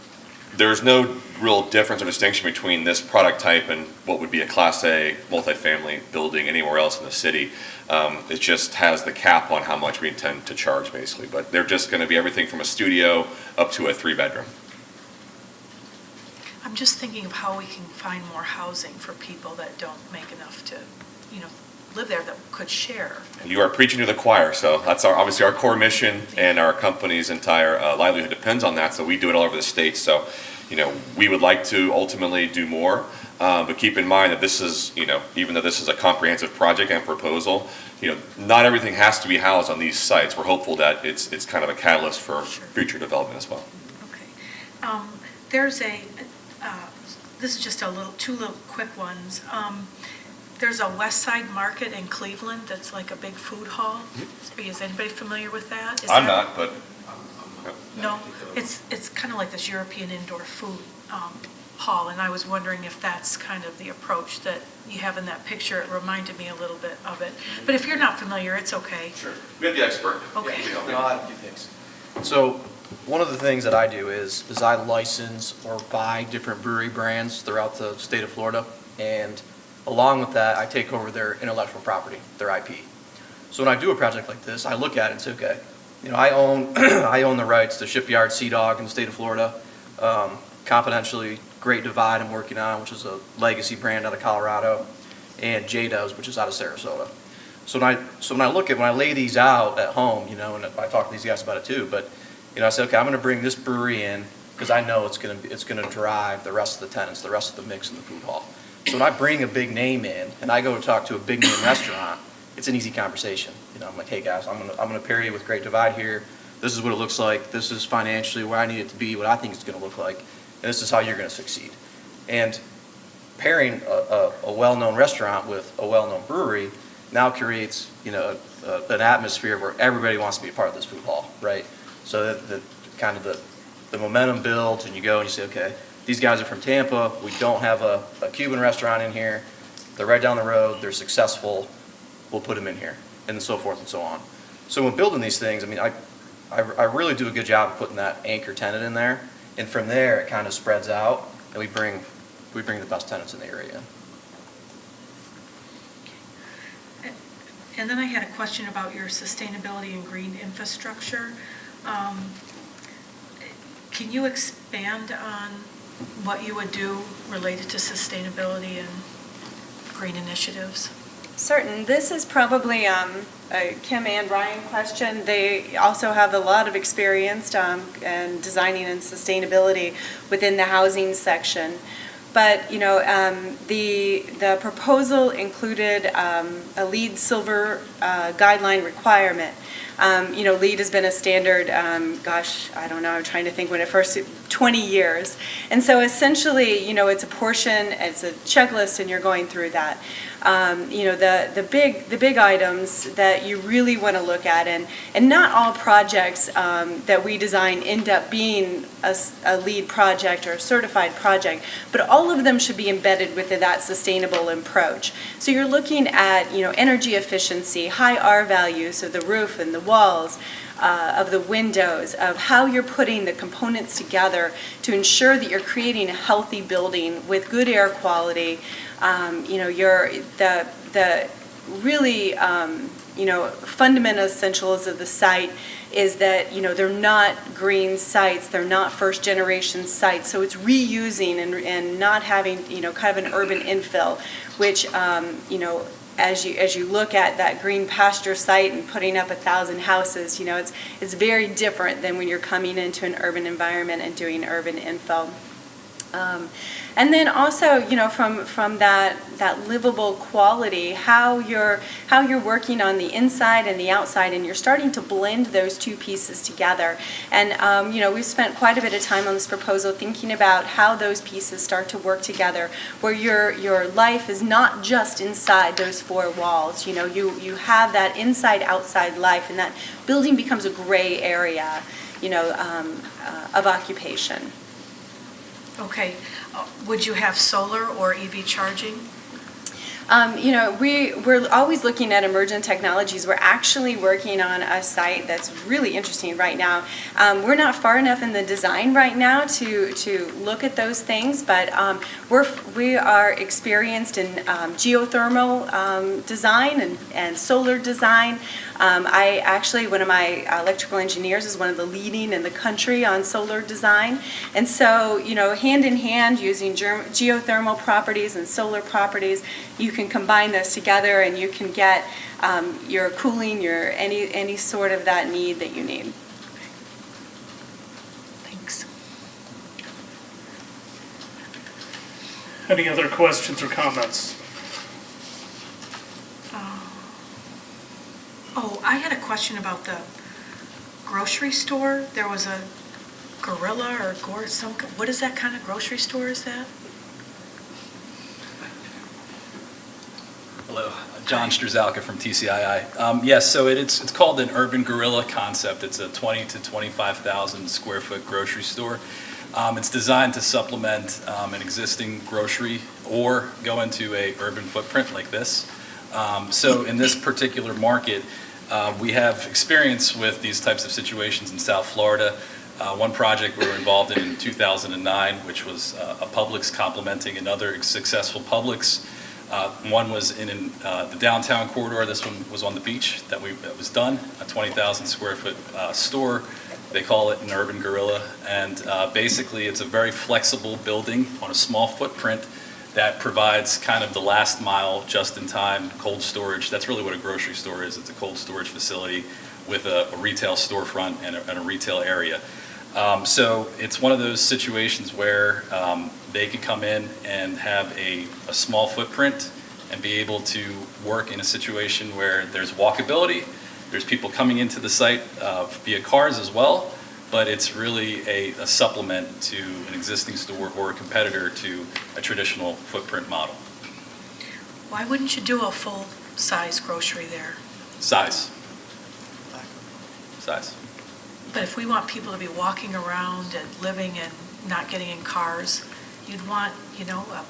there's no real difference or distinction between this product type and what would be a Class A multifamily building anywhere else in the city. It just has the cap on how much we intend to charge, basically. But they're just going to be everything from a studio up to a 3-bedroom. I'm just thinking of how we can find more housing for people that don't make enough to, live there, that could share. You are preaching to the choir, so that's obviously our core mission, and our company's entire livelihood depends on that, so we do it all over the state. So, we would like to ultimately do more, but keep in mind that this is, even though this is a comprehensive project and proposal, not everything has to be housed on these sites. We're hopeful that it's kind of a catalyst for future development as well. Okay. There's this is just two little quick ones. There's a West Side Market in Cleveland that's like a big food hall. Is anybody familiar with that? I'm not, but. No, it's kind of like this European indoor food hall, and I was wondering if that's kind of the approach that you have in that picture. It reminded me a little bit of it. But if you're not familiar, it's okay. Sure. We have the expert. Okay. So one of the things that I do is I license or buy different brewery brands throughout the state of Florida, and along with that, I take over their intellectual property, their IP. So when I do a project like this, I look at it and say, okay, I own I own the rights to Shipyard Sea Dog in the state of Florida. Confidentially, Great Divide I'm working on, which is a legacy brand out of Colorado, and J-Doves, which is out of Sarasota. So when I lay these out at home, and I talk to these guys about it too, but I say, okay, I'm going to bring this brewery in because I know it's going to drive the rest of the tenants, the rest of the mix in the food hall. So when I bring a big name in and I go to talk to a big name restaurant, it's an easy conversation. I'm like, hey guys, I'm going to pair you with Great Divide here. This is what it looks like. This is financially where I need it to be, what I think it's going to look like, and this is how you're going to succeed. And pairing a well-known restaurant with a well-known brewery now creates, an atmosphere where everybody wants to be a part of this food hall, right? So that kind of the momentum builds, and you go and you say, okay, these guys are from Tampa. We don't have a Cuban restaurant in here. They're right down the road. They're successful. We'll put them in here, and so forth and so on. So when building these things, I really do a good job of putting that anchor tenant in there, and from there it kind of spreads out, and we bring the best tenants in the area. And then I had a question about your sustainability and green infrastructure. Can you expand on what you would do related to sustainability and green initiatives? Certain. This is probably a Kim and Ryan question. They also have a lot of experience in designing and sustainability within the housing section. But, the proposal included a LEED Silver guideline requirement. LEED has been a standard, I don't know, I'm trying to think when it first, 20 years. And so essentially, it's a portion, it's a checklist, and you're going through that. The big items that you really want to look at, and not all projects that we design end up being a LEED project or a certified project, but all of them should be embedded within that sustainable approach. So you're looking at, energy efficiency, high R values of the roof and the walls, of the windows, of how you're putting the components together to ensure that you're creating a healthy building with good air quality. The really fundamental essentials of the site is that they're not green sites, they're not first generation sites, so it's reusing and not having kind of an urban infill, which as you look at that green pasture site and putting up 1,000 houses, it's very different than when you're coming into an urban environment and doing urban infill. And then also, from that livable quality, how you're working on the inside and the outside, and you're starting to blend those two pieces together. And we've spent quite a bit of time on this proposal thinking about how those pieces start to work together, where your life is not just inside those four walls. You have that inside-outside life, and that building becomes a gray area, of occupation. Okay. Would you have solar or EV charging? We're always looking at emergent technologies. We're actually working on a site that's really interesting right now. We're not far enough in the design right now to look at those things, but we are experienced in geothermal design and solar design. One of my electrical engineers is one of the leading in the country on solar design. And so, hand in hand, using geothermal properties and solar properties, you can combine those together and you can get your cooling, your any sort of that need that you need. Thanks. Any other questions or comments? I had a question about the grocery store. There was a gorilla or what is that kind of grocery store is that? Hello, John Strzelka from TCII. Yes, so it's called an urban gorilla concept. It's a 20 to 25,000 square foot grocery store. It's designed to supplement an existing grocery or go into a urban footprint like this. So in this particular market, we have experience with these types of situations in South Florida. One project we were involved in 2009, which was a Publix complementing another successful Publix. One was in the downtown corridor. This one was on the beach that was done, a 20,000 square foot store. They call it an urban gorilla. And basically, it's a very flexible building on a small footprint that provides kind of the last mile, just-in-time cold storage. That's really what a grocery store is. It's a cold storage facility with a retail storefront and a retail area. So it's one of those situations where they could come in and have a small footprint and be able to work in a situation where there's walkability, there's people coming into the site via cars as well, but it's really a supplement to an existing store or a competitor to a traditional footprint model. Why wouldn't you do a full-size grocery there? Size. But if we want people to be walking around and living and not getting in cars, you'd want, a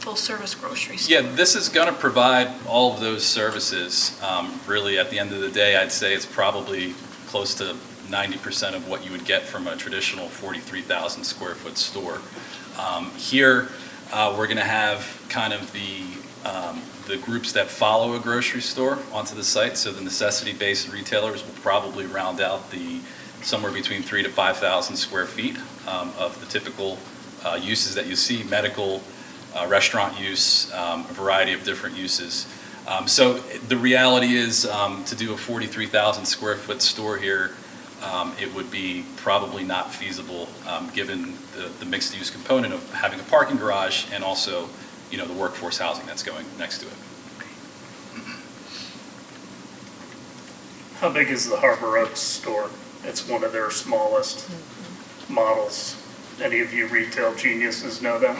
full-service grocery store. Yeah, this is going to provide all of those services. Really, at the end of the day, I'd say it's probably close to 90% of what you would get from a traditional 43,000 square foot store. Here, we're going to have kind of the groups that follow a grocery store onto the site. So the necessity-based retailers will probably round out somewhere between 3,000 to 5,000 square feet of the typical uses that you see: medical, restaurant use, a variety of different uses. So the reality is, to do a 43,000 square foot store here, it would be probably not feasible, given the mixed use component of having a parking garage and also, the workforce housing that's going next to it. How big is the Harbor Oaks store? It's one of their smallest models. Any of you retail geniuses know that?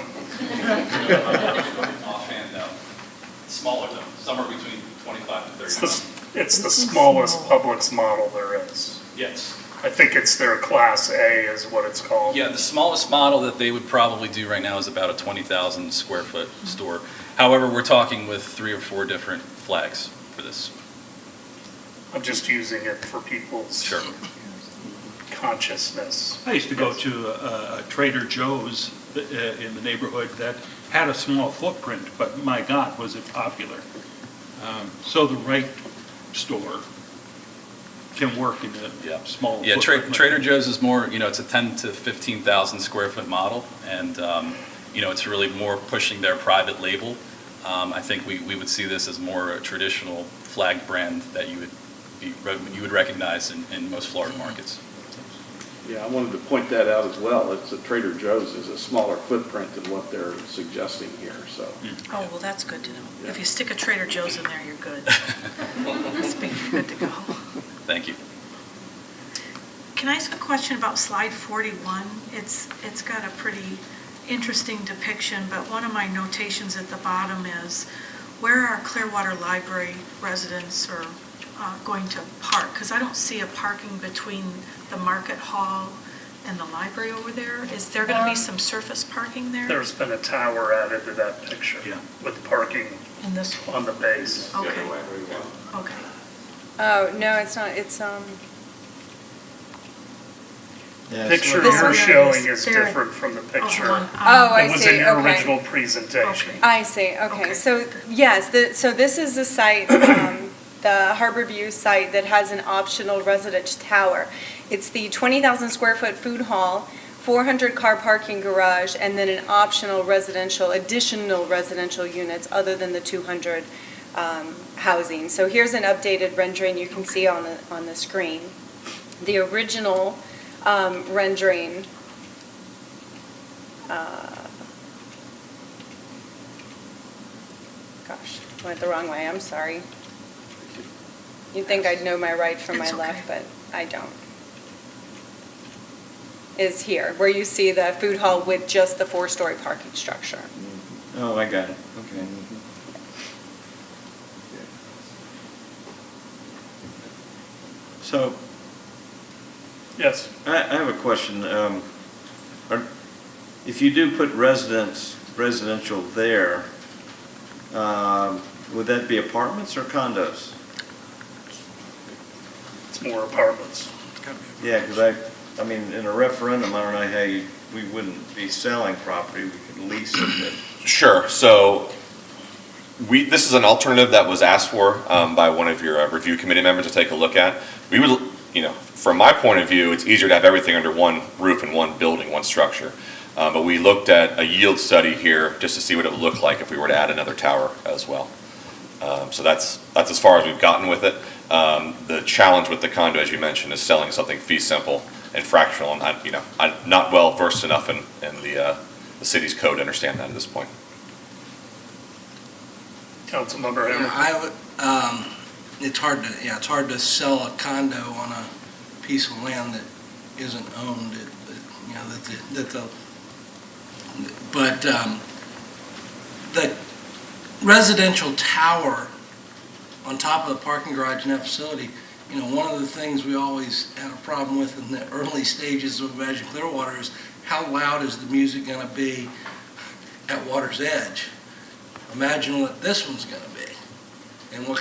Offhand, no. Smaller though, somewhere between 25 to 30. It's the smallest Publix model there is. Yes. I think it's their Class A is what it's called. Yeah, the smallest model that they would probably do right now is about a 20,000 square foot store. However, we're talking with 3 or 4 different flags for this. I'm just using it for people's consciousness. I used to go to a Trader Joe's in the neighborhood that had a small footprint, but my God, was it popular. So the right store can work in a small Yeah, footprint. Trader Joe's is more, it's a 10 to 15,000 square foot model, and it's really more pushing their private label. I think we would see this as more a traditional flag brand that you would recognize in most Florida markets. Yeah, I wanted to point that out as well. It's a Trader Joe's is a smaller footprint than what they're suggesting here, so. Oh, well, that's good to know. If you stick a Trader Joe's in there, you're good. Must be good to go. Thank you. Can I ask a question about slide 41? It's got a pretty interesting depiction, but one of my notations at the bottom is, where are Clearwater Library residents or going to park? Because I don't see a parking between the market hall and the library over there. Is there going to be some surface parking there? There's been a tower added to that picture with parking In this on the base. Okay. Okay. Oh, no, it's not, it's, Picture This you're one showing there is is. different from the picture. one. I That was see, in your okay. original presentation. I see, okay. Okay. So, yes, so this is the site, the Harborview site that has an optional residence tower. It's the 20,000 square foot food hall, 400 car parking garage, and then an optional additional residential units other than the 200 housing. So here's an updated rendering you can see on the screen. The original rendering gosh, went the wrong way, I'm sorry. You'd think I'd know my right from my It's okay. left, but I don't. Is here, where you see the food hall with just the 4-story parking structure. Oh, I got it, okay. So, Yes. I have a question. If you do put residential there, would that be apartments or condos? It's more apartments. Yeah, because I mean, in a referendum, I don't know how we wouldn't be selling property, we could lease it. Sure. So this is an alternative that was asked for by one of your review committee members to take a look at. We would, from my point of view, it's easier to have everything under one roof and one building, one structure. But we looked at a yield study here just to see what it would look like if we were to add another tower as well. So that's as far as we've gotten with it. The challenge with the condo, as you mentioned, is selling something fee simple and fractional, and I'm not well versed enough in the city's code to understand that at this point. Councilmember Yeah, Hammer. I would, it's hard to sell a condo on a piece of land that isn't owned, but the residential tower on top of the parking garage in that facility, one of the things we always had a problem with in the early stages of Imagine Clearwater is how loud is the music gonna be at Water's Edge? Imagine what this one's gonna be, and what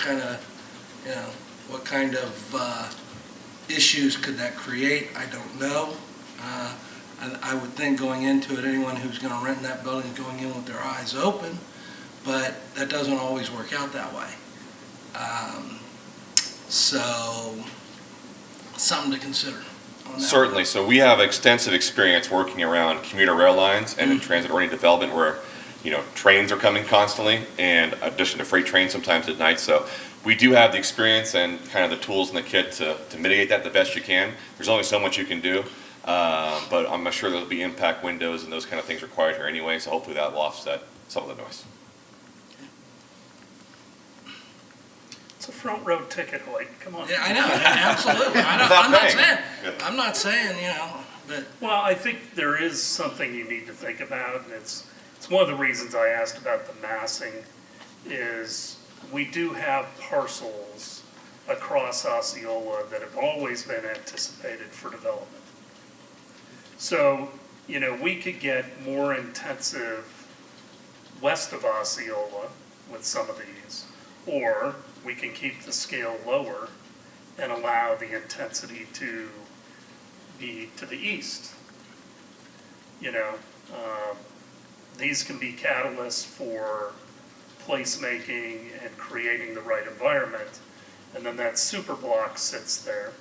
kind of issues could that create? I don't know. I would think going into it, anyone who's gonna rent in that building is going in with their eyes open, but that doesn't always work out that way. So, something to consider on that. Certainly. So we have extensive experience working around commuter rail lines and in transit-oriented development where trains are coming constantly, and addition to freight trains sometimes at night. So we do have the experience and kind of the tools in the kit to mitigate that the best you can. There's only so much you can do, but I'm not sure there'll be impact windows and those kind of things required here anyway, so hopefully that will offset some of the noise. It's a front row ticket, Hoyt, come on. Yeah, I know, absolutely. I'm not saying, but. Well, I think there is something you need to think about, and it's one of the reasons I asked about the massing, is we do have parcels across Osceola that have always been anticipated for development. So, we could get more intensive west of Osceola with some of these, or we can keep the scale lower and allow the intensity to be to the east. These can be catalysts for placemaking and creating the right environment. And then that super block sits there,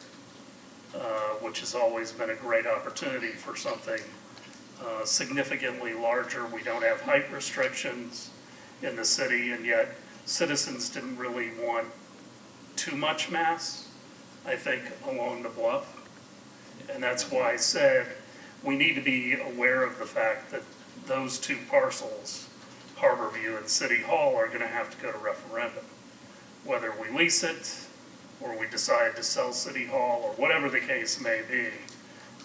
which has always been a great opportunity for something significantly larger. We don't have height restrictions in the city, and yet citizens didn't really want too much mass, I think, along the bluff. And that's why I said we need to be aware of the fact that those two parcels, Harborview and City Hall, are going to have to go to referendum. Whether we lease it, or we decide to sell City Hall, or whatever the case may be.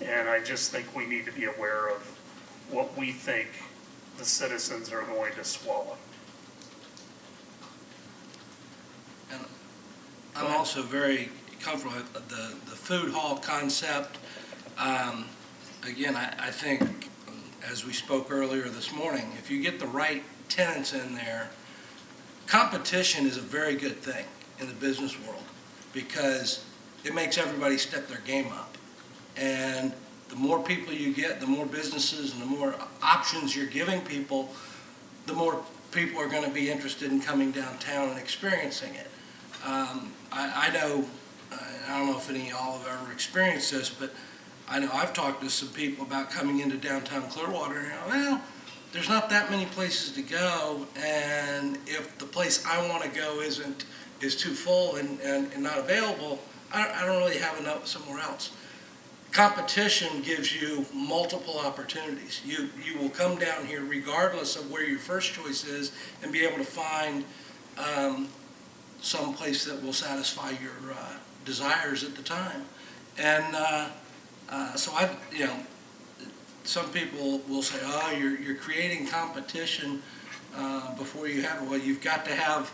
And I just think we need to be aware of what we think the citizens are going to swallow. And I'm also very comfortable with the food hall concept. Again, I think, as we spoke earlier this morning, if you get the right tenants in there, competition is a very good thing in the business world because it makes everybody step their game up. And the more people you get, the more businesses and the more options you're giving people, the more people are going to be interested in coming downtown and experiencing it. I know, I don't know if any of y'all have ever experienced this, but I know I've talked to some people about coming into downtown Clearwater and, well, there's not that many places to go, and if the place I want to go is too full and not available, I don't really have enough somewhere else. Competition gives you multiple opportunities. You will come down here regardless of where your first choice is and be able to find some place that will satisfy your desires at the time. And so some people will say, oh, you're creating competition before you have it. Well, you've got to have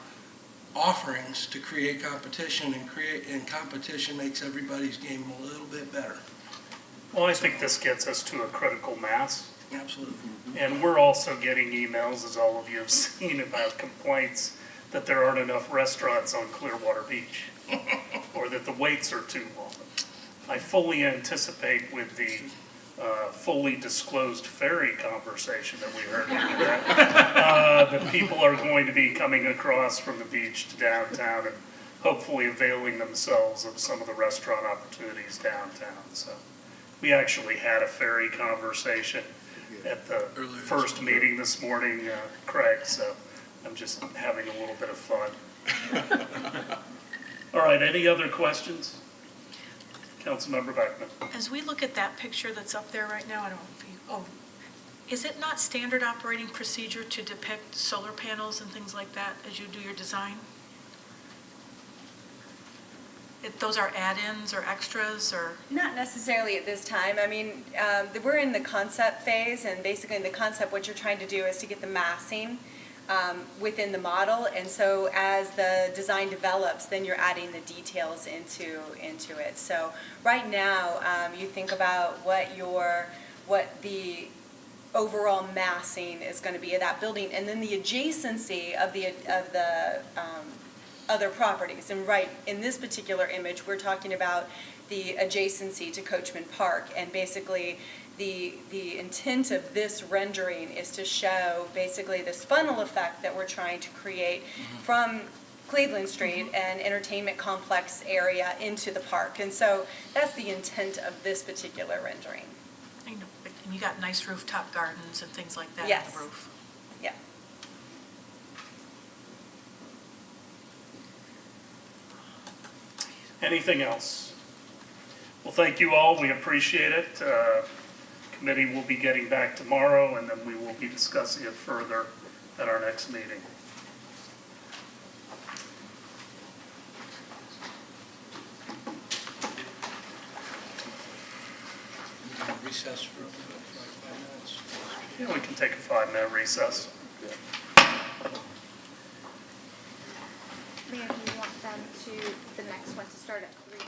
offerings to create competition, and competition makes everybody's game a little bit better. Well, I think this gets us to a critical mass. Absolutely. And we're also getting emails, as all of you have seen, about complaints that there aren't enough restaurants on Clearwater Beach, or that the waits are too long. I fully anticipate with the fully disclosed ferry conversation that we heard today, that people are going to be coming across from the beach to downtown and hopefully availing themselves of some of the restaurant opportunities downtown. So we actually had a ferry conversation at the first meeting this morning, Craig, so I'm just having a little bit of fun. All right, any other questions? Councilmember Beckman. As we look at that picture that's up there right now, I don't know if you, is it not standard operating procedure to depict solar panels and things like that as you do your design? Those are add-ins or extras or? Not necessarily at this time. I mean, we're in the concept phase, and basically in the concept, what you're trying to do is to get the massing within the model, and so as the design develops, then you're adding the details into it. So right now, you think about what the overall massing is going to be of that building, and then the adjacency of the other properties. And right in this particular image, we're talking about the adjacency to Coachman Park, and basically the intent of this rendering is to show basically this funnel effect that we're trying to create from Cleveland Street and entertainment complex area into the park. And so that's the intent of this particular rendering. I know, and you got nice rooftop gardens and things like that on Yes. the roof. Yeah. Anything else? Well, thank you all. We appreciate it. Committee will be getting back tomorrow, and then we will be discussing it further at our next meeting. Recess for 5 minutes. Yeah, we can take a 5-minute recess. Mayor, do you want them the next one to start at 3:20?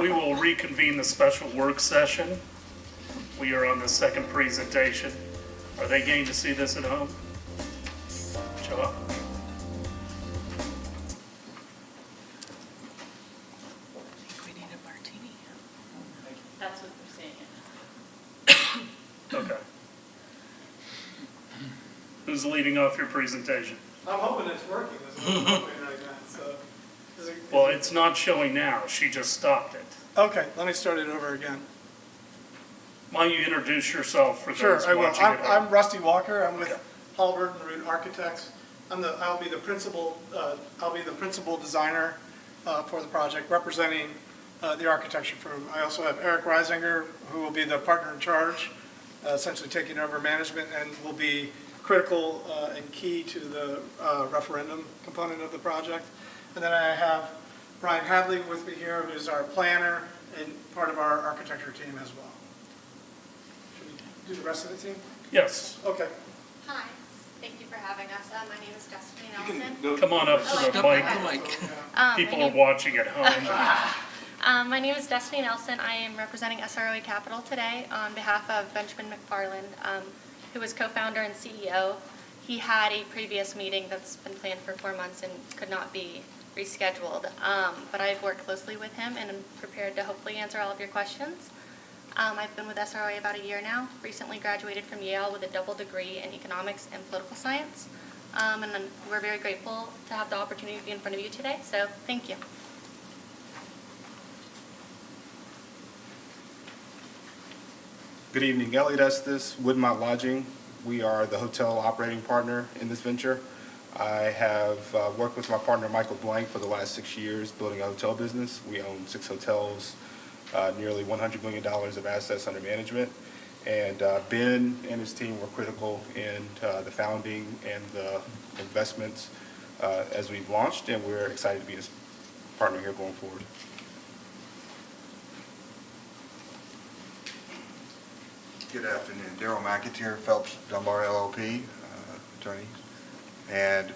We will reconvene the special work session. We are on the second presentation. Are they going to see this at home? John? I think we need a martini. That's what they're saying. Okay. Who's leading off your presentation? I'm hoping it's working. That's what I'm hoping right now. So, Well, it's not showing now. She just stopped it. okay, let me start it over again. Why don't you introduce yourself for Sure, those I will. watching at home? I'm Rusty Walker. I'm with Harborview and Root Architects. I'll be the principal designer for the project, representing the architecture firm. I also have Eric Reisinger, who will be the partner in charge, essentially taking over management, and will be critical and key to the referendum component of the project. And then I have Brian Hadley with me here, who's our planner and part of our architecture team as well. Should we do the rest of the team? Yes. Okay. Hi, thank you for having us. My name is Destiny Nelson. Come on up to the mic. My People name- are watching at home. My name is Destiny Nelson. I am representing SROE Capital today on behalf of Benjamin McFarland, who was co-founder and CEO. He had a previous meeting that's been planned for 4 months and could not be rescheduled. But I've worked closely with him and I'm prepared to hopefully answer all of your questions. I've been with SROE about a year now, recently graduated from Yale with a double degree in economics and political science. And we're very grateful to have the opportunity to be in front of you today, so thank you. Good evening, Elliot Estes, Woodmont Lodging. We are the hotel operating partner in this venture. I have worked with my partner Michael Blank for the last 6 years building a hotel business. We own 6 hotels, nearly $100 million of assets under management. And Ben and his team were critical in the founding and the investments as we've launched, and we're excited to be his partner here going forward. Good afternoon. Daryl McAteer, Phelps Dunbar LLP, attorney. And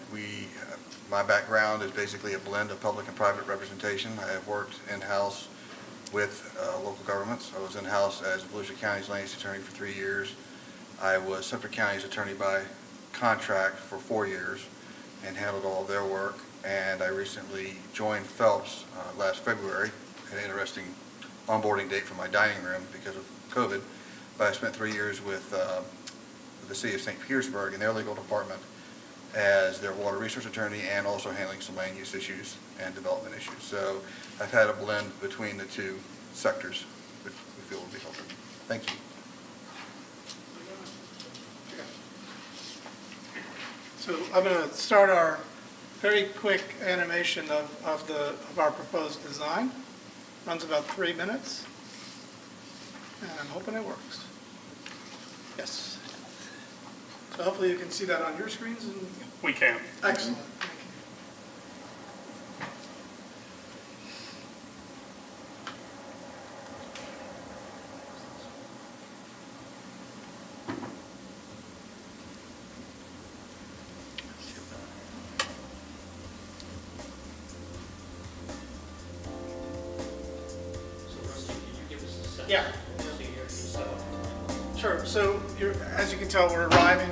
my background is basically a blend of public and private representation. I have worked in-house with local governments. I was in-house as Volusia County's land use attorney for 3 years. I was Sumter County's attorney by contract for 4 years and handled all of their work. And I recently joined Phelps last February, an interesting onboarding date for my dining room because of COVID. But I spent 3 years with the city of St. Petersburg in their legal department as their water resource attorney and also handling some land use issues and development issues. So I've had a blend between the two sectors, which we feel will be helpful. Thank you. So I'm going to start our very quick animation of our proposed design. Runs about 3 minutes. And I'm hoping it works. Yes. So hopefully you can see that on your screens. And We can. excellent. Yeah. Sure. So as you can tell, we're arriving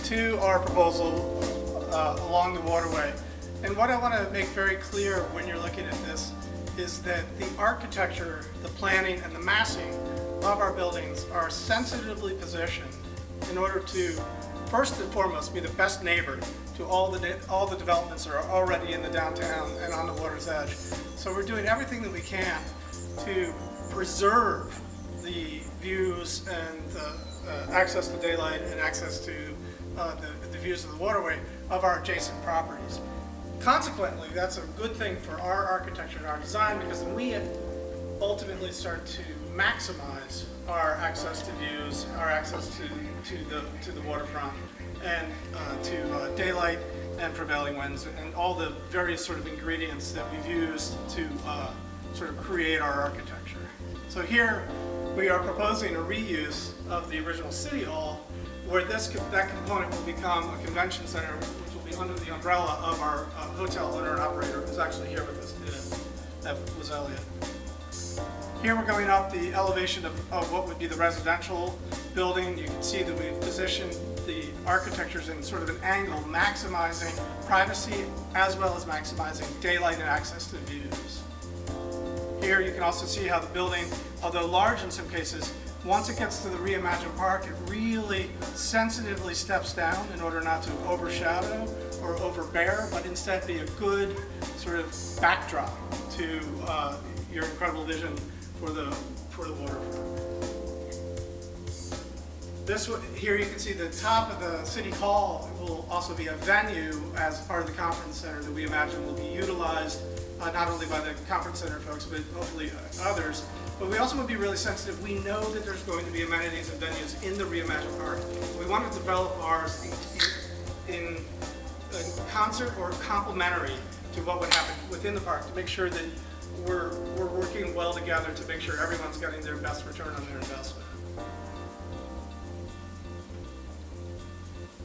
to our proposal along the waterway. And what I want to make very clear when you're looking at this is that the architecture, the planning, and the massing of our buildings are sensitively positioned in order to, first and foremost, be the best neighbor to all the developments that are already in the downtown and on the water's edge. So we're doing everything that we can to preserve the views and access to daylight and access to the views of the waterway of our adjacent properties. Consequently, that's a good thing for our architecture and our design because then we ultimately start to maximize our access to views, our access to the waterfront, and to daylight and prevailing winds and all the various sort of ingredients that we've used to sort of create our architecture. So here we are proposing a reuse of the original City Hall where that component will become a convention center which will be under the umbrella of our hotel owner and operator who's actually here with us today. That was Elliot. Here we're going up the elevation of what would be the residential building. You can see that we've positioned the architectures in sort of an angle, maximizing privacy as well as maximizing daylight and access to views. Here you can also see how the building, although large in some cases, once it gets to the Reimagine Park, it really sensitively steps down in order not to overshadow or overbear, but instead be a good sort of backdrop to your incredible vision for the waterfront. Here you can see the top of the City Hall will also be a venue as part of the conference center that we imagine will be utilized not only by the conference center folks, but hopefully others. But we also want to be really sensitive. We know that there's going to be amenities and venues in the Reimagine Park. We want to develop ours in concert or complementary to what would happen within the park to make sure that we're working well together to make sure everyone's getting their best return on their investment.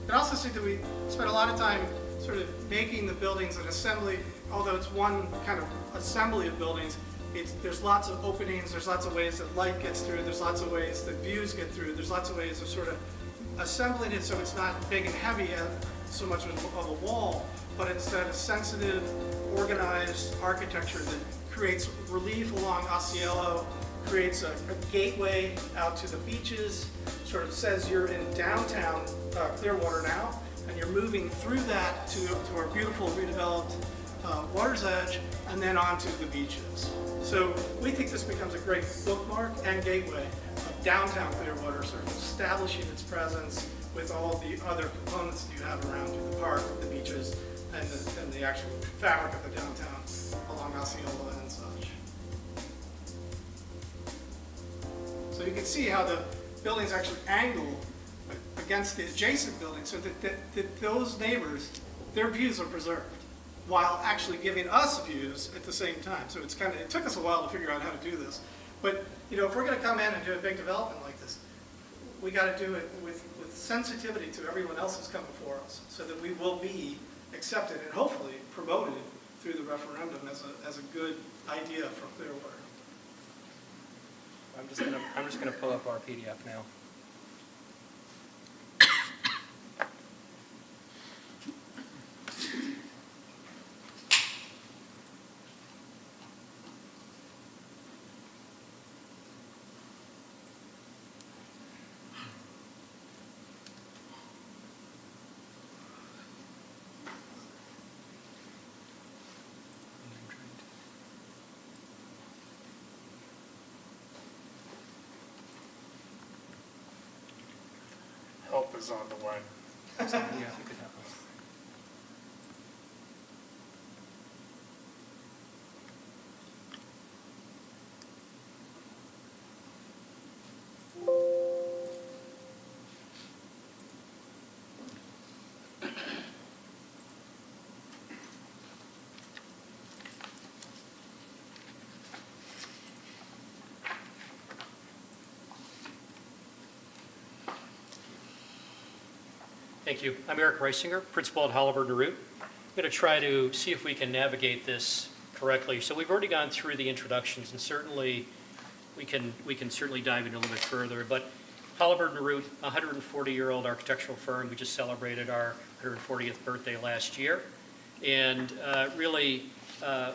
You can also see that we spent a lot of time sort of making the buildings an assembly, although it's one kind of assembly of buildings. There's lots of openings, there's lots of ways that light gets through, there's lots of ways that views get through, there's lots of ways of sort of assembling it so it's not big and heavy so much of a wall, but instead a sensitive, organized architecture that creates relief along Osceola, creates a gateway out to the beaches, sort of says you're in downtown Clearwater now, and you're moving through that to our beautiful redeveloped water's edge, and then onto the beaches. So we think this becomes a great bookmark and gateway of downtown Clearwater, sort of establishing its presence with all the other components that you have around you, the park, the beaches, and the actual fabric of the downtown along Osceola and such. So you can see how the buildings actually angle against the adjacent buildings so that those neighbors, their views are preserved, while actually giving us views at the same time. So it's it took us a while to figure out how to do this. But if we're going to come in and do a big development like this, we got to do it with sensitivity to everyone else who's come before us, so that we will be accepted and hopefully promoted through the referendum as a good idea for Clearwater. I'm just gonna pull up our PDF now. Help is on the way. Yeah, if you could help us. Thank you. I'm Eric Reisinger, principal at Halliburton Root. I'm going to try to see if we can navigate this correctly. So we've already gone through the introductions, and certainly we can certainly dive into a little bit further. But Halliburton Root, a 140-year-old architectural firm, we just celebrated our 140th birthday last year. And really, I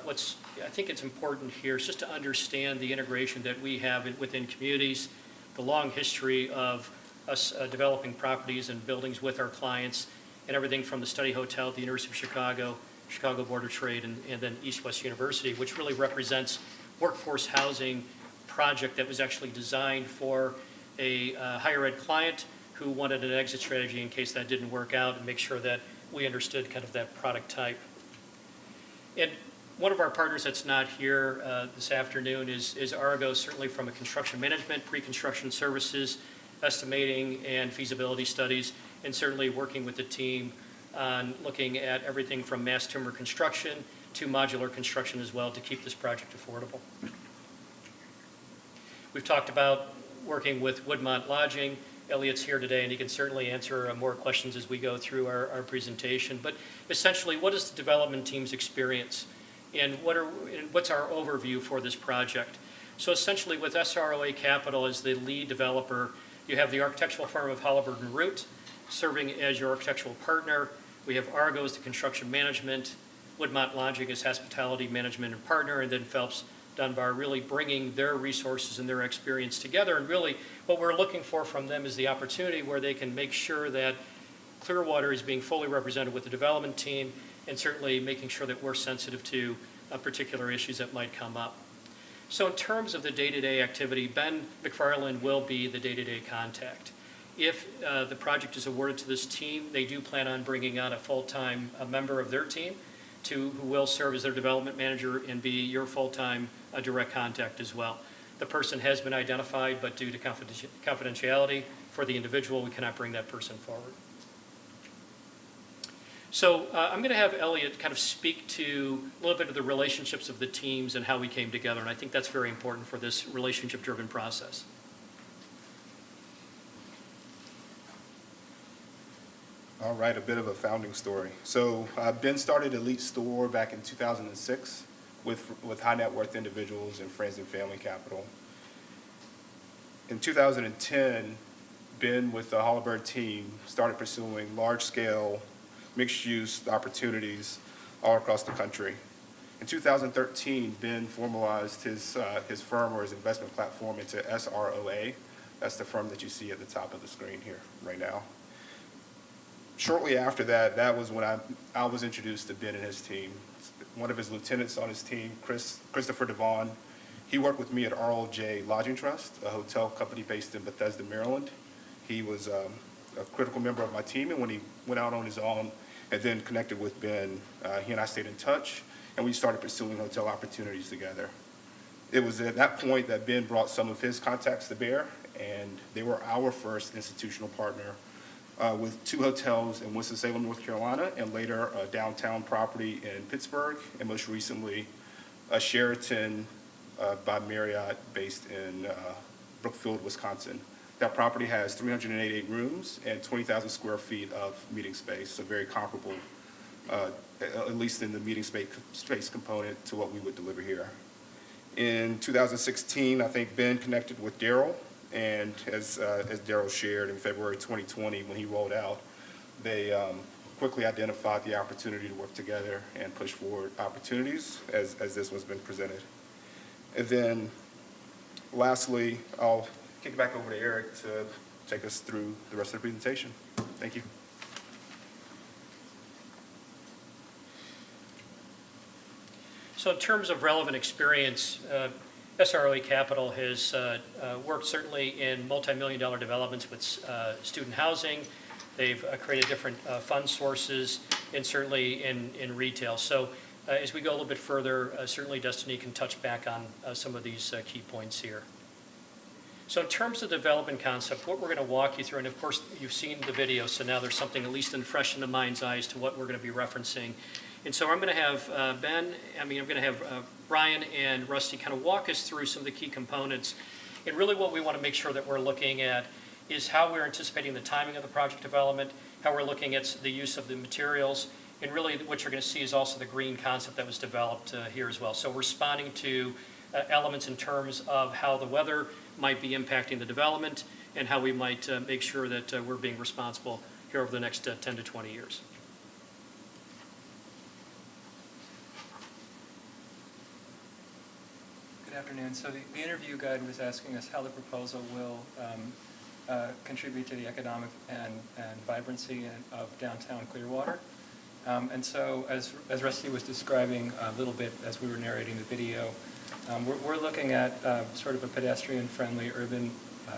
think it's important here is just to understand the integration that we have within communities, the long history of us developing properties and buildings with our clients, and everything from the study hotel at the University of Chicago, Chicago Board of Trade, and then East West University, which really represents workforce housing project that was actually designed for a higher ed client who wanted an exit strategy in case that didn't work out, and make sure that we understood kind of that product type. And one of our partners that's not here this afternoon is Argo, certainly from a construction management, pre-construction services, estimating and feasibility studies, and certainly working with the team on looking at everything from mass timber construction to modular construction as well to keep this project affordable. We've talked about working with Woodmont Lodging. Elliot's here today, and he can certainly answer more questions as we go through our presentation. But essentially, what is the development team's experience, and what's our overview for this project? So essentially, with SROA Capital as the lead developer, you have the architectural firm of Halliburton Root serving as your architectural partner. We have Argo as the construction management, Woodmont Lodging as hospitality management and partner, and then Phelps Dunbar really bringing their resources and their experience together. And really, what we're looking for from them is the opportunity where they can make sure that Clearwater is being fully represented with the development team, and certainly making sure that we're sensitive to particular issues that might come up. So in terms of the day-to-day activity, Ben McFarland will be the day-to-day contact. If the project is awarded to this team, they do plan on bringing on a full-time member of their team who will serve as their development manager and be your full-time direct contact as well. The person has been identified, but due to confidentiality for the individual, we cannot bring that person forward. So I'm going to have Elliot kind of speak to a little bit of the relationships of the teams and how we came together, and I think that's very important for this relationship-driven process. All right, a bit of a founding story. So Ben started Elite Store back in 2006 with high net worth individuals and friends and family capital. In 2010, Ben with the Halliburton team started pursuing large-scale mixed-use opportunities all across the country. In 2013, Ben formalized his firm or his investment platform into SROA. That's the firm that you see at the top of the screen here right now. Shortly after that, that was when I was introduced to Ben and his team. One of his lieutenants on his team, Christopher Devon, he worked with me at RLJ Lodging Trust, a hotel company based in Bethesda, Maryland. He was a critical member of my team, and when he went out on his own and then connected with Ben, he and I stayed in touch, and we started pursuing hotel opportunities together. It was at that point that Ben brought some of his contacts to bear, and they were our first institutional partner with 2 hotels in Winston-Salem, North Carolina, and later a downtown property in Pittsburgh, and most recently a Sheraton by Marriott based in Brookfield, Wisconsin. That property has 388 rooms and 20,000 square feet of meeting space, so very comparable, at least in the meeting space component, to what we would deliver here. In 2016, I think Ben connected with Daryl, and as Daryl shared in February 2020 when he rolled out, they quickly identified the opportunity to work together and push forward opportunities as this one's been presented. And then lastly, I'll kick it back over to Eric to take us through the rest of the presentation. Thank you. So in terms of relevant experience, SROA Capital has worked certainly in multi-million-dollar developments with student housing. They've created different fund sources, and certainly in retail. So as we go a little bit further, certainly Destiny can touch back on some of these key points here. So in terms of the development concept, what we're going to walk you through, and of course you've seen the video, so now there's something at least fresh in the mind's eye as to what we're going to be referencing. And so I'm going to have I'm going to have Brian and Rusty kind of walk us through some of the key components. And really what we want to make sure that we're looking at is how we're anticipating the timing of the project development, how we're looking at the use of the materials, and really what you're going to see is also the green concept that was developed here as well. So we're responding to elements in terms of how the weather might be impacting the development and how we might make sure that we're being responsible here over the next 10 to 20 years. Good afternoon. So the interview guide was asking us how the proposal will contribute to the economic and vibrancy of downtown Clearwater. And so as Rusty was describing a little bit as we were narrating the video, we're looking at sort of a pedestrian-friendly urban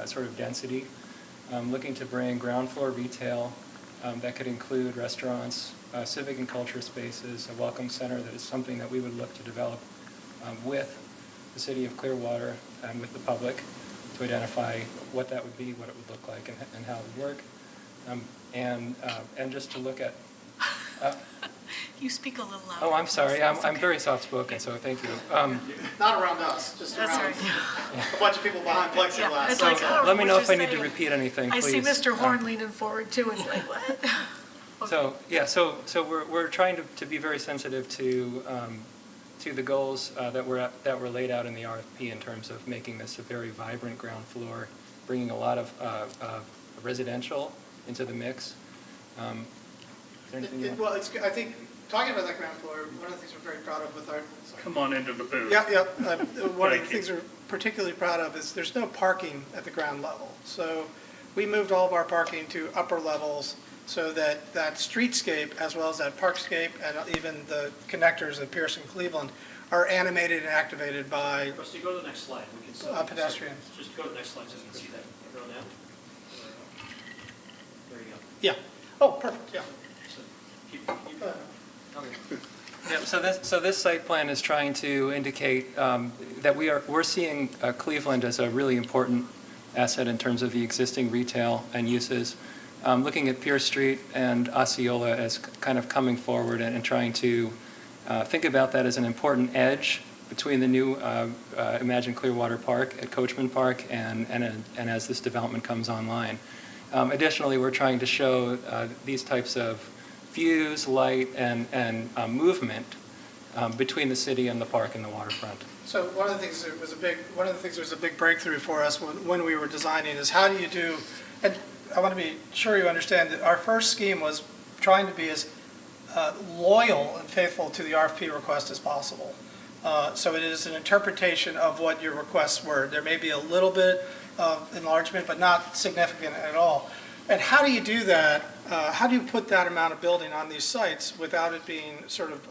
sort of density, looking to bring ground floor retail that could include restaurants, civic and culture spaces, a welcome center that is something that we would look to develop with the city of Clearwater and with the public to identify what that would be, what it would look like, and how it would work. And just to look at... You speak a little louder. Oh, I'm sorry. I'm okay. very soft-spoken, so thank you. Not around us, just That's around right. a bunch of people behind plexiglass. Yeah, it's So like, oh, let me know what if I you're need to saying. repeat anything, I please. see Mr. Horn leaning forward too. It's like, what? So yeah, so we're trying to be very sensitive to to the goals that were laid out in the RFP in terms of making this a very vibrant ground floor, bringing a lot of residential into the mix. Is there anything you want? Well, I think, talking about that ground floor, one of the things we're very proud of with our... Come on into the booth. Yeah. One of the Thank you. things we're particularly proud of is there's no parking at the ground level. So we moved all of our parking to upper levels so that that streetscape, as well as that parkscape, and even the connectors at Pierce and Cleveland, are animated and activated by Rusty, go to the next slide. We can see pedestrians. Just go to the next slide so you can see that. Go down. There you go. Yeah. Oh, perfect, yeah. So keep going. Okay. Yeah, so this site plan is trying to indicate that we're seeing Cleveland as a really important asset in terms of the existing retail and uses. Looking at Pierce Street and Osceola as kind of coming forward and trying to think about that as an important edge between the new Imagine Clearwater Park at Coachman Park and as this development comes online. Additionally, we're trying to show these types of views, light, and movement between the city and the park and the waterfront. So one of the things that was a big breakthrough for us when we were designing is how do you do, and I want to be sure you understand that our first scheme was trying to be as loyal and faithful to the RFP request as possible. So it is an interpretation of what your requests were. There may be a little bit of enlargement, but not significant at all. And how do you do that? How do you put that amount of building on these sites without it being sort of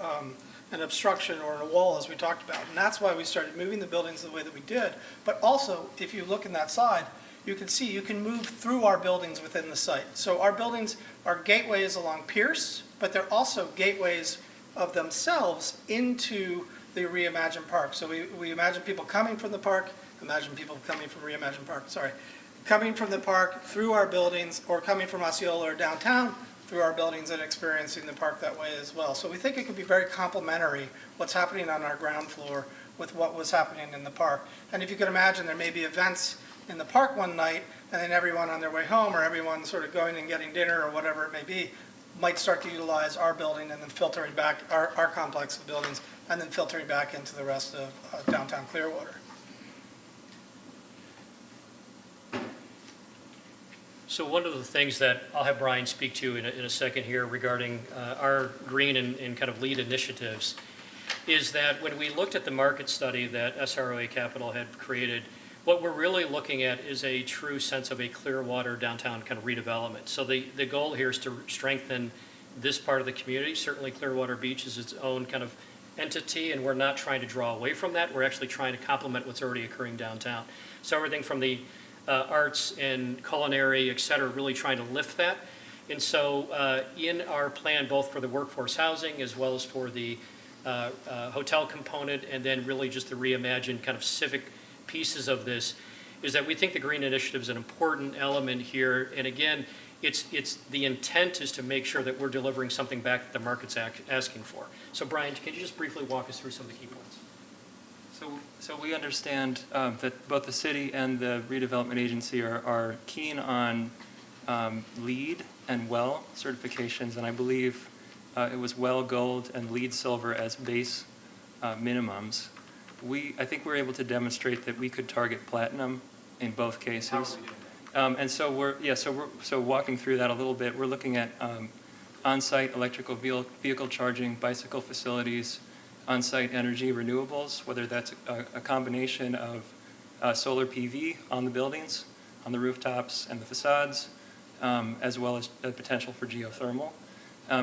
an obstruction or a wall, as we talked about? And that's why we started moving the buildings the way that we did. But also, if you look in that side, you can see you can move through our buildings within the site. So our buildings are gateways along Pierce, but they're also gateways of themselves into the Reimagine Park. So we imagine people coming from the park, imagine people coming from Reimagine Park, sorry, coming from the park through our buildings, or coming from Osceola or downtown through our buildings and experiencing the park that way as well. So we think it could be very complementary, what's happening on our ground floor with what was happening in the park. And if you could imagine, there may be events in the park one night, and then everyone on their way home, or everyone sort of going and getting dinner, or whatever it may be, might start to utilize our building and then filtering back our complex of buildings, and then filtering back into the rest of downtown Clearwater. So one of the things that I'll have Brian speak to in a second here regarding our green and kind of lead initiatives is that when we looked at the market study that SROA Capital had created, what we're really looking at is a true sense of a Clearwater downtown kind of redevelopment. So the goal here is to strengthen this part of the community. Certainly Clearwater Beach is its own kind of entity, and we're not trying to draw away from that. We're actually trying to complement what's already occurring downtown. So everything from the arts and culinary, et cetera, really trying to lift that. And so in our plan, both for the workforce housing as well as for the hotel component, and then really just the reimagined kind of civic pieces of this, is that we think the green initiative is an important element here. And again, it's the intent is to make sure that we're delivering something back that the market's asking for. So Brian, can you just briefly walk us through some of the key points? So we understand that both the city and the redevelopment agency are keen on LEED and WELL certifications, and I believe it was WELL Gold and LEED Silver as base minimums. I think we're able to demonstrate that we could target platinum in both cases. How are we doing that? And so we're walking through that a little bit. We're looking at on-site electrical vehicle charging, bicycle facilities, on-site energy renewables, whether that's a combination of solar PV on the buildings, on the rooftops and the facades, as well as the potential for geothermal.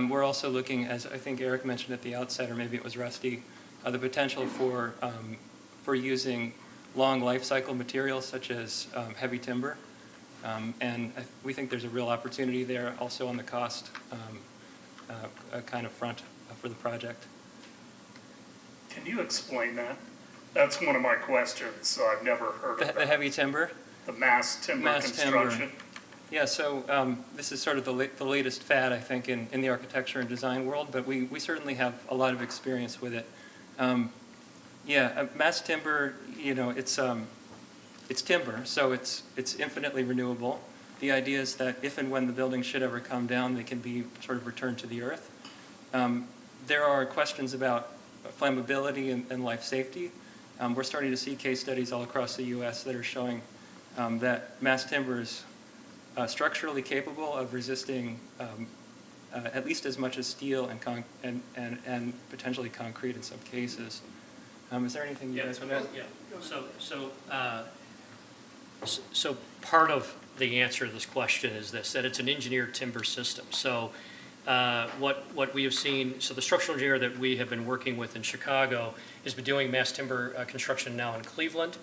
We're also looking, as I think Eric mentioned at the outset, or maybe it was Rusty, the potential for using long life cycle materials such as heavy timber. And we think there's a real opportunity there also on the cost kind of front for the project. Can you explain that? That's one of my questions, so I've never heard of that. The heavy timber? The mass timber construction. Timber. Yeah, so this is sort of the latest fad, I think, in the architecture and design world, but we certainly have a lot of experience with it. Mass timber, it's timber, so it's infinitely renewable. The idea is that if and when the building should ever come down, they can be sort of returned to the earth. There are questions about flammability and life safety. We're starting to see case studies all across the U.S. that are showing that mass timber is structurally capable of resisting at least as much as steel and potentially concrete in some cases. Is there anything you guys want to add? Yeah, so part of the answer to this question is this, that it's an engineered timber system. So what we have seen, so the structural engineer that we have been working with in Chicago has been doing mass timber construction now in Cleveland,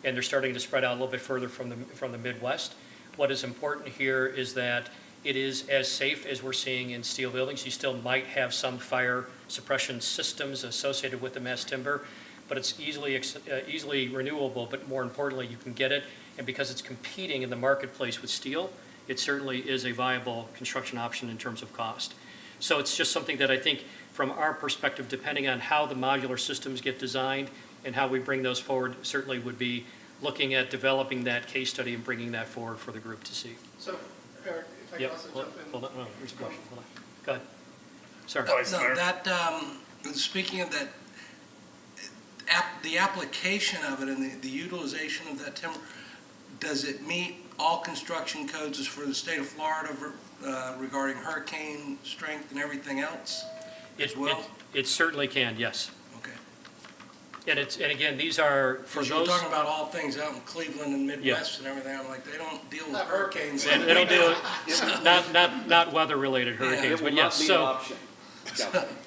and they're starting to spread out a little bit further from the Midwest. What is important here is that it is as safe as we're seeing in steel buildings. You still might have some fire suppression systems associated with the mass timber, but it's easily renewable, but more importantly, you can get it, and because it's competing in the marketplace with steel, it certainly is a viable construction option in terms of cost. So it's just something that I think, from our perspective, depending on how the modular systems get designed and how we bring those forward, certainly would be looking at developing that case study and bringing that forward for the group to see. So, Eric, if I can also jump in. Hold on, no, here's a question, hold on. Go ahead. Sorry. No, that, speaking of that, the application of it and the utilization of that timber, does it meet all construction codes as for the state of Florida regarding hurricane strength and everything else as well? It certainly can, yes. Okay. And again, these are for those. You're talking about all things out in Cleveland and Midwest and everything. I'm like, they don't deal with hurricanes. They don't deal with, not weather-related hurricanes, but yes, so.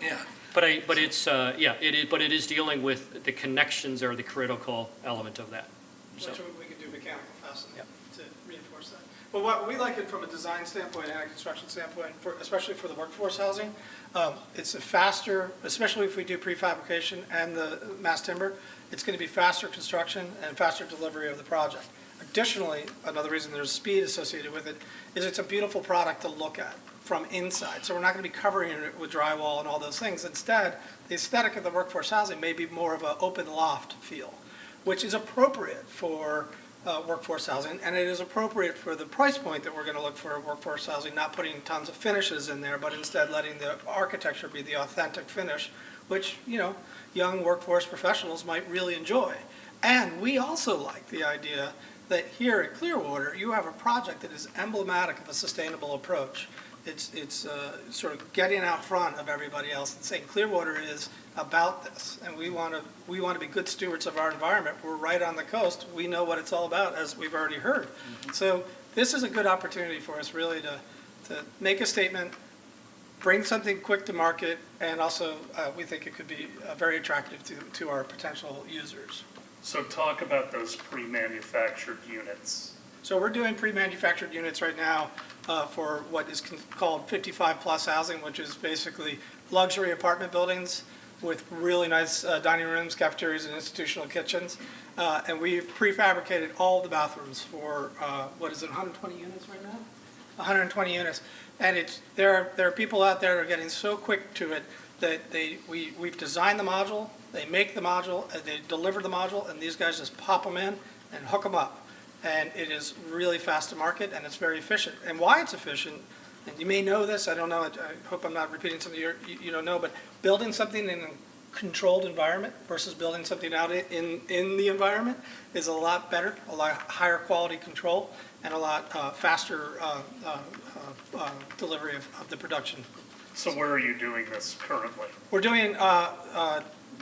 Yeah. But it is dealing with the connections are the critical element of that. So. Which we can do mechanical fastening to reinforce that. But what we like it from a design standpoint and a construction standpoint, especially for the workforce housing, it's a faster, especially if we do prefabrication and the mass timber, it's going to be faster construction and faster delivery of the project. Additionally, another reason there's speed associated with it is it's a beautiful product to look at from inside. So we're not going to be covering it with drywall and all those things. Instead, the aesthetic of the workforce housing may be more of an open loft feel, which is appropriate for workforce housing, and it is appropriate for the price point that we're going to look for workforce housing, not putting tons of finishes in there, but instead letting the architecture be the authentic finish, which, you know, young workforce professionals might really enjoy. And we also like the idea that here at Clearwater, you have a project that is emblematic of a sustainable approach. It's sort of getting out front of everybody else and saying Clearwater is about this, and we want to be good stewards of our environment. We're right on the coast. We know what it's all about, as we've already heard. So this is a good opportunity for us really to make a statement, bring something quick to market, and also we think it could be very attractive to our potential users. So talk about those pre-manufactured units. So we're doing pre-manufactured units right now for what is called 55-plus housing, which is basically luxury apartment buildings with really nice dining rooms, cafeterias, and institutional kitchens. And we've prefabricated all the bathrooms for, 120 units right now? 120 units. And there are people out there that are getting so quick to it that we've designed the module, they make the module, they deliver the module, and these guys just pop them in and hook them up. And it is really fast to market, and it's very efficient. And why it's efficient, and you may know this, I don't know, I hope I'm not repeating something you don't know, but building something in a controlled environment versus building something out in the environment is a lot better, a lot higher quality control, and a lot faster delivery of the production. So where are you doing this currently? We're doing,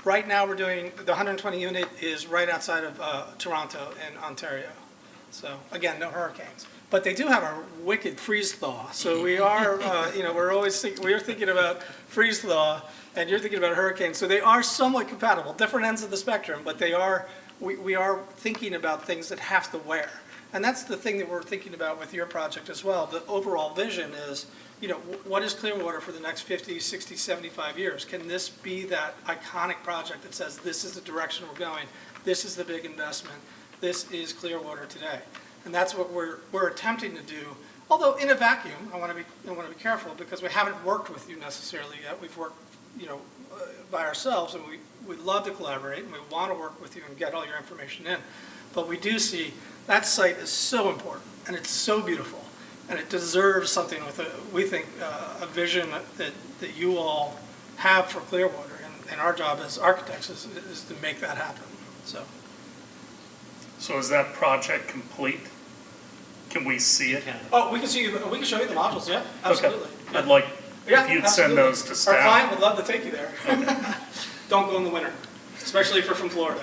right now we're doing, the 120 unit is right outside of Toronto in Ontario. So again, no hurricanes, but they do have a wicked freeze thaw. So we are, we're thinking about freeze thaw, and you're thinking about hurricanes. So they are somewhat compatible, different ends of the spectrum, but they are. We are thinking about things that have to wear, and that's the thing that we're thinking about with your project as well. The overall vision is, what is Clearwater for the next 50, 60, 75 years? Can this be that iconic project that says this is the direction we're going? This is the big investment. This is Clearwater today, and that's what we're attempting to do. Although in a vacuum, I want to be careful because we haven't worked with you necessarily yet. We've worked, by ourselves, and we love to collaborate, and we want to work with you and get all your information in. But we do see that site is so important, and it's so beautiful, and it deserves something with we think a vision that you all have for Clearwater. and our job as architects is to make that happen, so. So is that project complete? Can we see it? Oh, we can show you the modules, yeah, absolutely. Okay. I'd like, Yeah, if you'd absolutely. send those to Our staff. client would love to take you there. Don't go in the winter, especially if you're from Florida.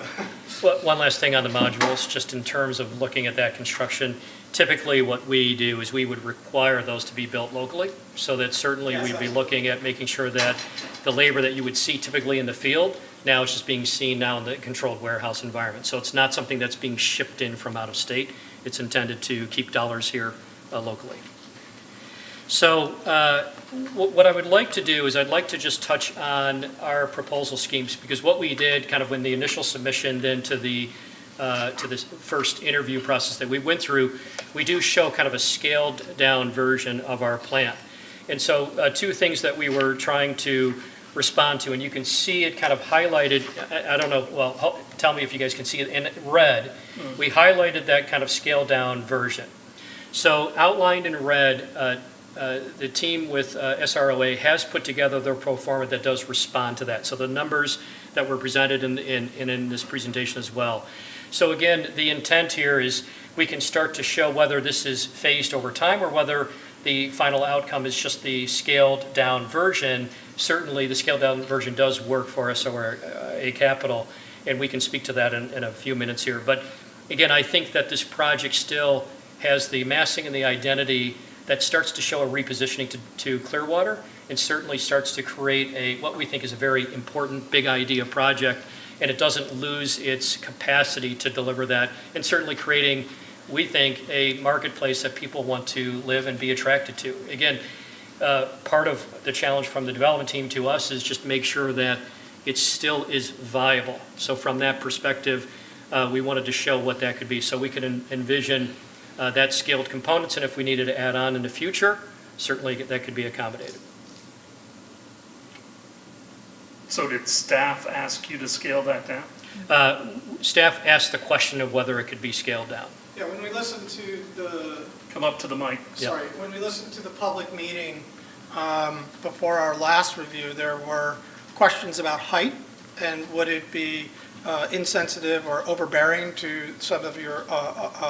Well, one last thing on the modules, just in terms of looking at that construction, typically what we do is we would require those to be built locally, so that certainly Yes, we'd be looking at making sure that the labor that you would see typically in the field, now it's just being seen now in the controlled warehouse environment. So it's not something that's being shipped in from out of state. It's intended to keep dollars here locally. So what I would like to do is I'd like to just touch on our proposal schemes, because what we did kind of when the initial submission then to this first interview process that we went through, we do show kind of a scaled down version of our plan. And so two things that we were trying to respond to, and you can see it kind of highlighted, I don't know, well, tell me if you guys can see it in red. We highlighted that kind of scaled down version. So outlined in red, the team with SROA has put together their pro forma that does respond to that. So the numbers that were presented in this presentation as well. So again, the intent here is we can start to show whether this is phased over time or whether the final outcome is just the scaled down version. Certainly the scaled down version does work for SROA Capital, and we can speak to that in a few minutes here. But again, I think that this project still has the massing and the identity that starts to show a repositioning to Clearwater, and certainly starts to create what we think is a very important big idea project, and it doesn't lose its capacity to deliver that, and certainly creating, we think, a marketplace that people want to live and be attracted to. Again, part of the challenge from the development team to us is just make sure that it still is viable. So from that perspective, we wanted to show what that could be, so we could envision that scaled components, and if we needed to add on in the future, certainly that could be accommodated. So did staff ask you to scale that down? Staff asked the question of whether it could be scaled down. Yeah, when we listened to the, Come up to the mic. sorry, when we listened to the public meeting before our last review, there were questions about height, and would it be insensitive or overbearing to some of your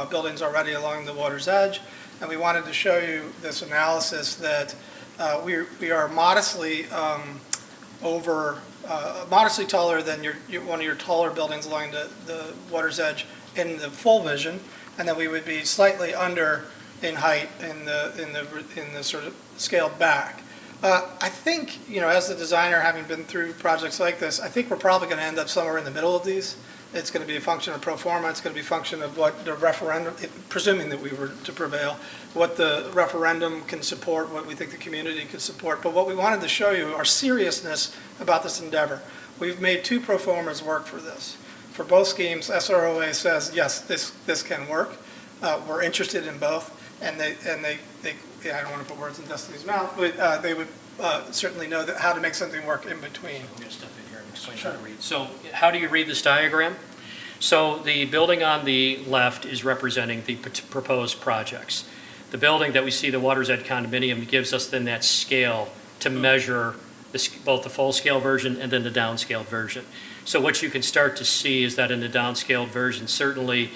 buildings already along the water's edge. And we wanted to show you this analysis that we are modestly modestly taller than one of your taller buildings along the water's edge in the full vision, and then we would be slightly under in height in the sort of scaled back. I think, as the designer, having been through projects like this, I think we're probably going to end up somewhere in the middle of these. It's going to be a function of pro forma. It's going to be a function of what the referendum, presuming that we were to prevail, what the referendum can support, what we think the community could support. But what we wanted to show you, our seriousness about this endeavor. We've made two pro formas work for this. For both schemes, SROA says, yes, this can work. We're interested in both. And they I don't want to put words in Destiny's mouth, but they would certainly know how to make something work in between. I'm going to step in here and explain how to read. So how do you read this diagram? So the building on the left is representing the proposed projects. The building that we see, the Water's Edge condominium, gives us then that scale to measure both the full scale version and then the downscaled version. So what you can start to see is that in the downscaled version, certainly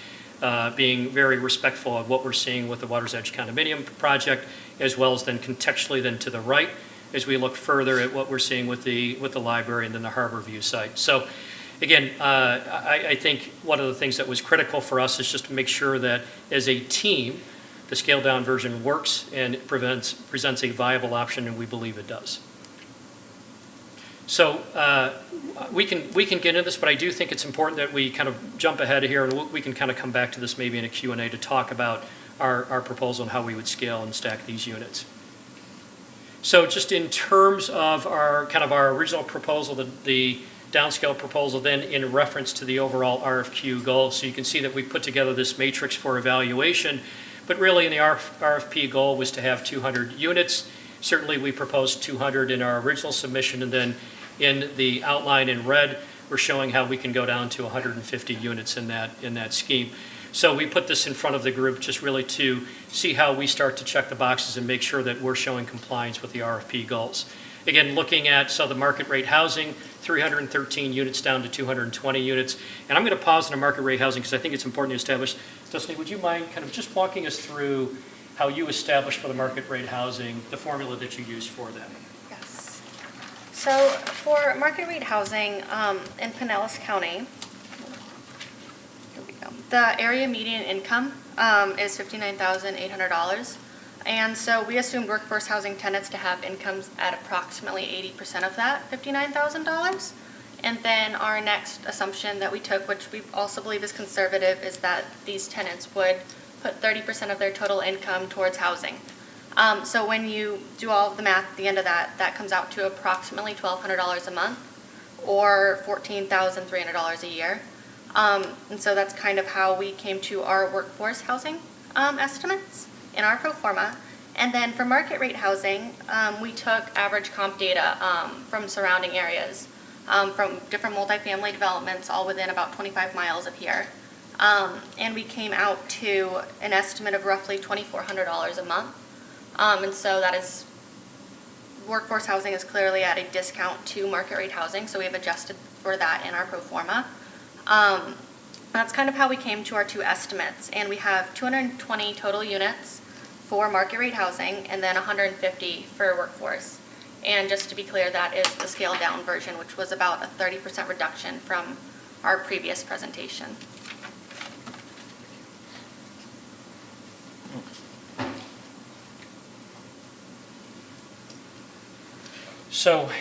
being very respectful of what we're seeing with the Water's Edge condominium project, as well as then contextually then to the right, as we look further at what we're seeing with the library and then the Harborview site. So again, I think one of the things that was critical for us is just to make sure that as a team, the scaled down version works and presents a viable option, and we believe it does. So we can get into this, but I do think it's important that we kind of jump ahead of here, and we can kind of come back to this maybe in a Q&A to talk about our proposal and how we would scale and stack these units. So just in terms of our original proposal, the downscale proposal, then in reference to the overall RFQ goal, so you can see that we put together this matrix for evaluation, but really in the RFP goal was to have 200 units. Certainly we proposed 200 in our original submission, and then in the outline in red, we're showing how we can go down to 150 units in that scheme. So we put this in front of the group just really to see how we start to check the boxes and make sure that we're showing compliance with the RFP goals. Again, looking at the market rate housing, 313 units down to 220 units. And I'm going to pause on the market rate housing because I think it's important to establish. Destiny, would you mind kind of just walking us through how you established for the market rate housing, the formula that you used for that? Yes. So for market rate housing in Pinellas County, here we go. The area median income is $59,800. And so we assumed workforce housing tenants to have incomes at approximately 80% of that, $59,000. And then our next assumption that we took, which we also believe is conservative, is that these tenants would put 30% of their total income towards housing. So when you do all of the math at the end of that, that comes out to approximately $1,200 a month or $14,300 a year. And so that's kind of how we came to our workforce housing estimates in our pro forma. And then for market rate housing, we took average comp data from surrounding areas, from different multifamily developments, all within about 25 miles of here. And we came out to an estimate of roughly $2,400 a month. And so that is, workforce housing is clearly at a discount to market rate housing, so we have adjusted for that in our pro forma. That's kind of how we came to our two estimates, and we have 220 total units for market rate housing and then 150 for workforce. And just to be clear, that is the scaled down version, which was about a 30% reduction from our previous presentation. So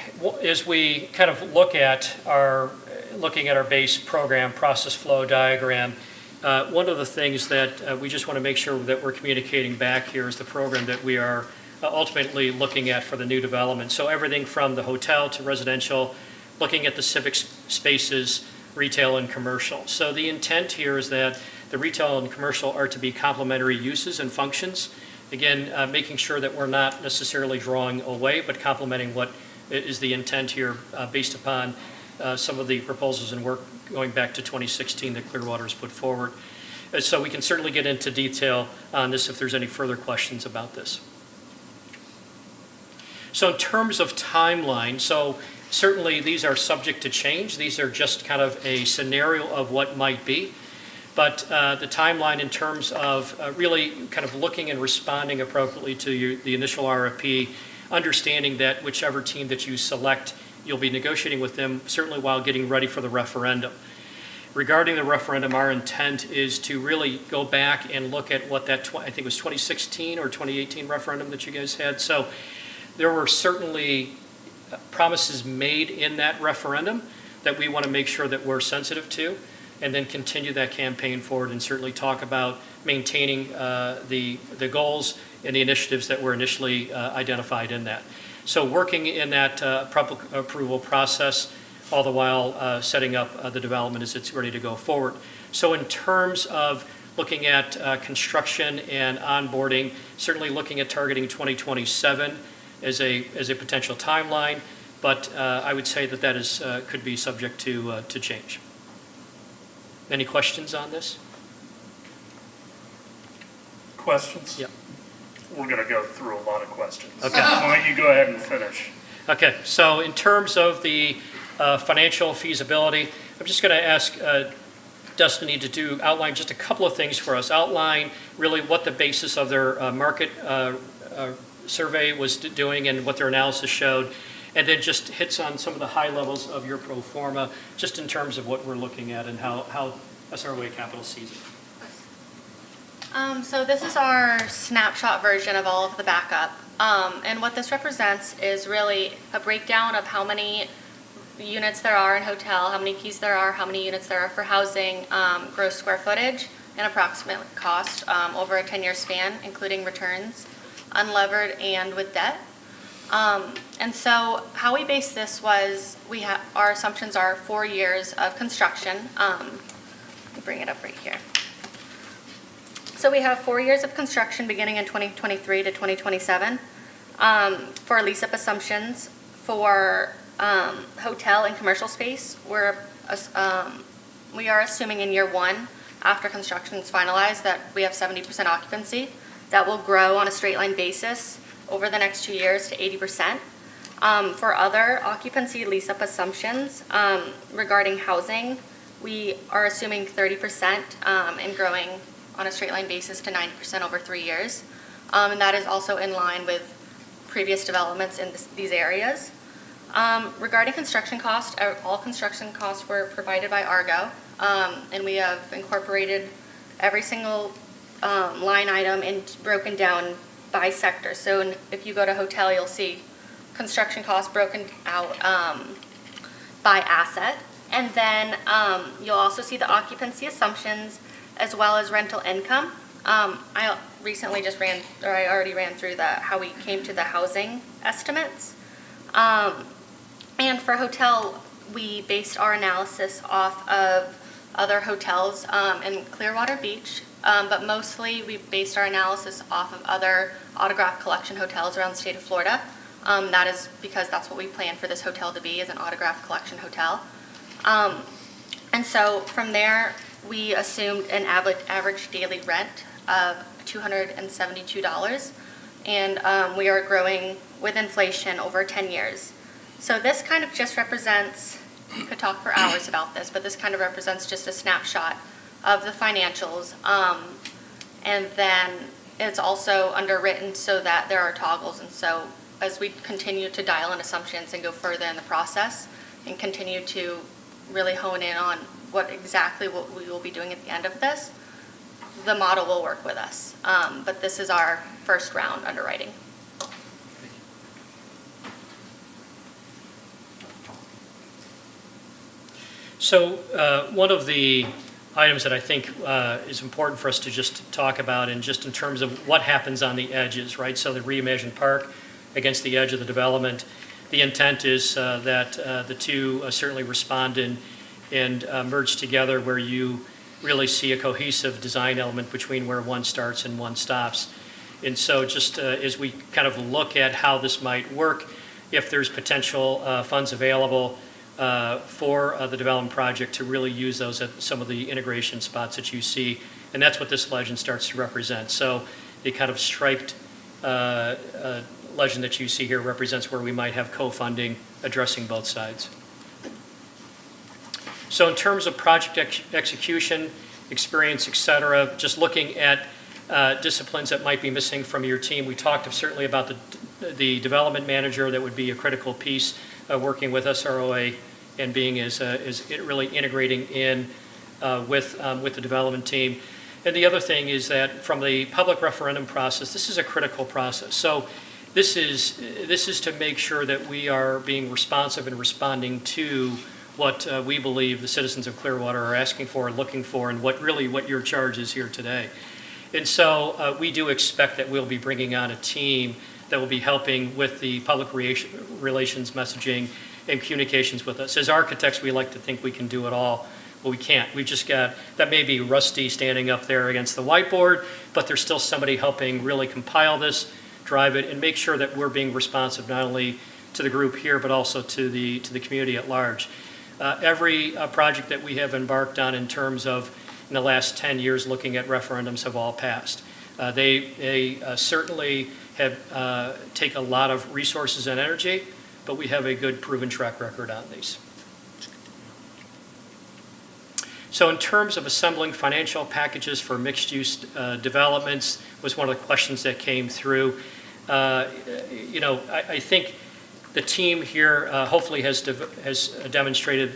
as we kind of looking at our base program process flow diagram, one of the things that we just want to make sure that we're communicating back here is the program that we are ultimately looking at for the new development. So everything from the hotel to residential, looking at the civic spaces, retail and commercial. So the intent here is that the retail and commercial are to be complementary uses and functions. Again, making sure that we're not necessarily drawing away, but complementing what is the intent here based upon some of the proposals and work going back to 2016 that Clearwater has put forward. So we can certainly get into detail on this if there's any further questions about this. So in terms of timeline, so certainly these are subject to change. These are just kind of a scenario of what might be. But the timeline in terms of really kind of looking and responding appropriately to the initial RFP, understanding that whichever team that you select, you'll be negotiating with them, certainly while getting ready for the referendum. Regarding the referendum, our intent is to really go back and look at what that, I think it was 2016 or 2018 referendum that you guys had. So there were certainly promises made in that referendum that we want to make sure that we're sensitive to, and then continue that campaign forward and certainly talk about maintaining the goals and the initiatives that were initially identified in that. So working in that public approval process, all the while setting up the development as it's ready to go forward. So in terms of looking at construction and onboarding, certainly looking at targeting 2027 as a potential timeline, but I would say that that is could be subject to change. Any questions on this? Questions? Yep. We're going to go through a lot of questions. Okay. Why don't you go ahead and finish? Okay, so in terms of the financial feasibility, I'm just going to ask Destiny to outline just a couple of things for us. Outline really what the basis of their market survey was doing and what their analysis showed, and then just hits on some of the high levels of your pro forma, just in terms of what we're looking at and how SROA Capital sees it. So this is our snapshot version of all of the backup. And what this represents is really a breakdown of how many units there are in hotel, how many keys there are, how many units there are for housing, gross square footage, and approximate cost over a 10-year span, including returns, unlevered and with debt. And so how we based this was our assumptions are 4 years of construction. Let me bring it up right here. So we have 4 years of construction beginning in 2023 to 2027 for lease-up assumptions. For hotel and commercial space, we are assuming in year one, after construction is finalized, that we have 70% occupancy. That will grow on a straight line basis over the next 2 years to 80%. For other occupancy lease-up assumptions regarding housing, we are assuming 30% and growing on a straight-line basis to 90% over 3 years. And that is also in line with previous developments in these areas. Regarding construction costs, all construction costs were provided by Argo, and we have incorporated every single line item and broken down by sector. So if you go to hotel, you'll see construction costs broken out by asset. And then you'll also see the occupancy assumptions as well as rental income. I recently I already ran through how we came to the housing estimates. And for hotel, we based our analysis off of other hotels in Clearwater Beach, but mostly we based our analysis off of other autograph collection hotels around the state of Florida. That is because that's what we plan for this hotel to be, is an autograph collection hotel. And so from there, we assumed an average daily rent of $272, and we are growing with inflation over 10 years. So this kind of just represents, you could talk for hours about this, but this kind of represents just a snapshot of the financials. And then it's also underwritten so that there are toggles. And so as we continue to dial in assumptions and go further in the process and continue to really hone in on what we will be doing at the end of this, the model will work with us. But this is our first round underwriting. So one of the items that I think is important for us to just talk about, and just in terms of what happens on the edges, right? So the reimagined park against the edge of the development, the intent is that the two certainly respond and merge together, where you really see a cohesive design element between where one starts and one stops. And so just as we kind of look at how this might work, if there's potential funds available for the development project, to really use those at some of the integration spots that you see. And that's what this legend starts to represent. So the kind of striped legend that you see here represents where we might have co-funding addressing both sides. So in terms of project execution, experience, et cetera, just looking at disciplines that might be missing from your team, we talked certainly about the development manager. That would be a critical piece, working with SROA and being is really integrating in with the development team. And the other thing is that from the public referendum process, this is a critical process. So this is to make sure that we are being responsive and responding to what we believe the citizens of Clearwater are asking for and looking for, and what your charge is here today. And so we do expect that we'll be bringing on a team that will be helping with the public relations messaging and communications with us. As architects, we like to think we can do it all, but we can't. We've just got, that may be Rusty standing up there against the whiteboard, but there's still somebody helping really compile this, drive it, and make sure that we're being responsive not only to the group here, but also to the community at large. Every project that we have embarked on in terms of in the last 10 years looking at referendums have all passed. They certainly have take a lot of resources and energy, but we have a good proven track record on these. So in terms of assembling financial packages for mixed-use developments was one of the questions that came through. I think the team here hopefully has demonstrated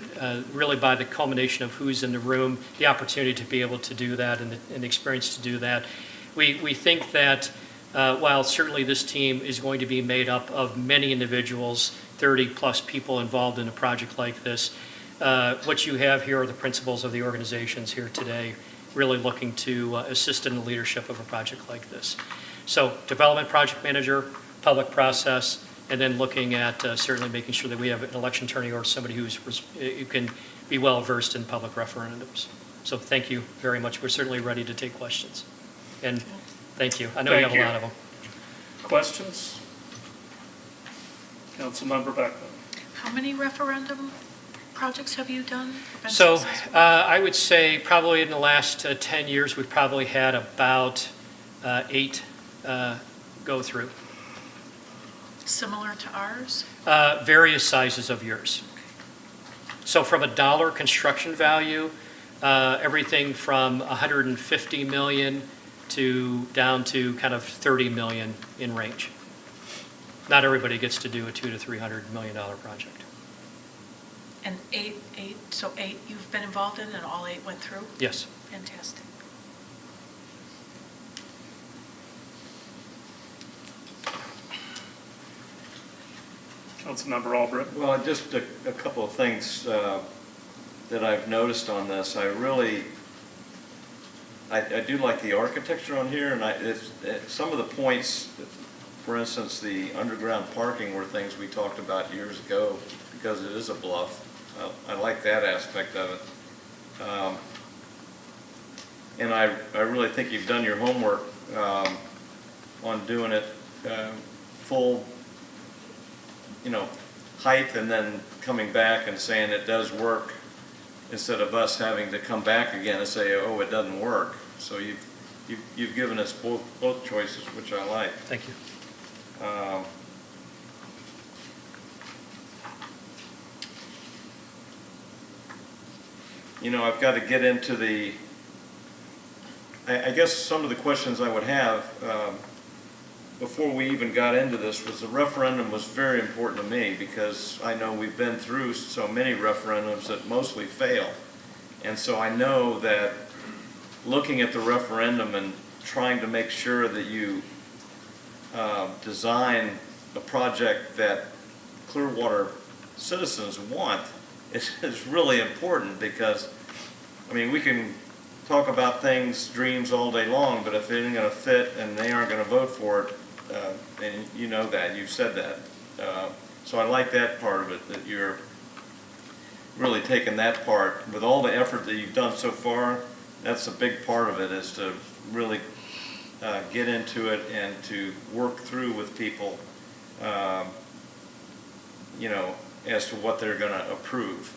really by the culmination of who's in the room, the opportunity to be able to do that and the experience to do that. We think that while certainly this team is going to be made up of many individuals, 30 plus people involved in a project like this, what you have here are the principals of the organizations here today, really looking to assist in the leadership of a project like this. So development project manager, public process, and then looking at certainly making sure that we have an election attorney or somebody who can be well versed in public referendums. So thank you very much. We're certainly ready to take questions. And thank you. I know you have a lot of them. Questions? Councilmember Beckman. How many referendum projects have you done? So I would say probably in the last 10 years, we've probably had about 8 go through. similar to ours? Various sizes of yours. So from a dollar construction value, everything from 150 million to down to kind of 30 million in range. Not everybody gets to do a $200 to $300 million project. And so eight you've been involved in and all 8 went through? Yes. Fantastic. Councilmember Albrecht. Well, just a couple of things that I've noticed on this. I do like the architecture on here, and some of the points, for instance, the underground parking were things we talked about years ago because it is a bluff. I like that aspect of it. And I really think you've done your homework on doing it full, height and then coming back and saying it does work instead of us having to come back again and say, oh, it doesn't work. So you've given us both choices, which I like. Thank you. I've got to get into I guess some of the questions I would have before we even got into this was the referendum was very important to me because I know we've been through so many referendums that mostly fail. And so I know that looking at the referendum and trying to make sure that you design a project that Clearwater citizens want is really important because, we can talk about things, dreams all day long, but if it ain't going to fit and they aren't going to vote for it, and you know that, you've said that. So I like that part of it, that you're really taking that part. With all the effort that you've done so far, that's a big part of it, is to really get into it and to work through with people, as to what they're going to approve.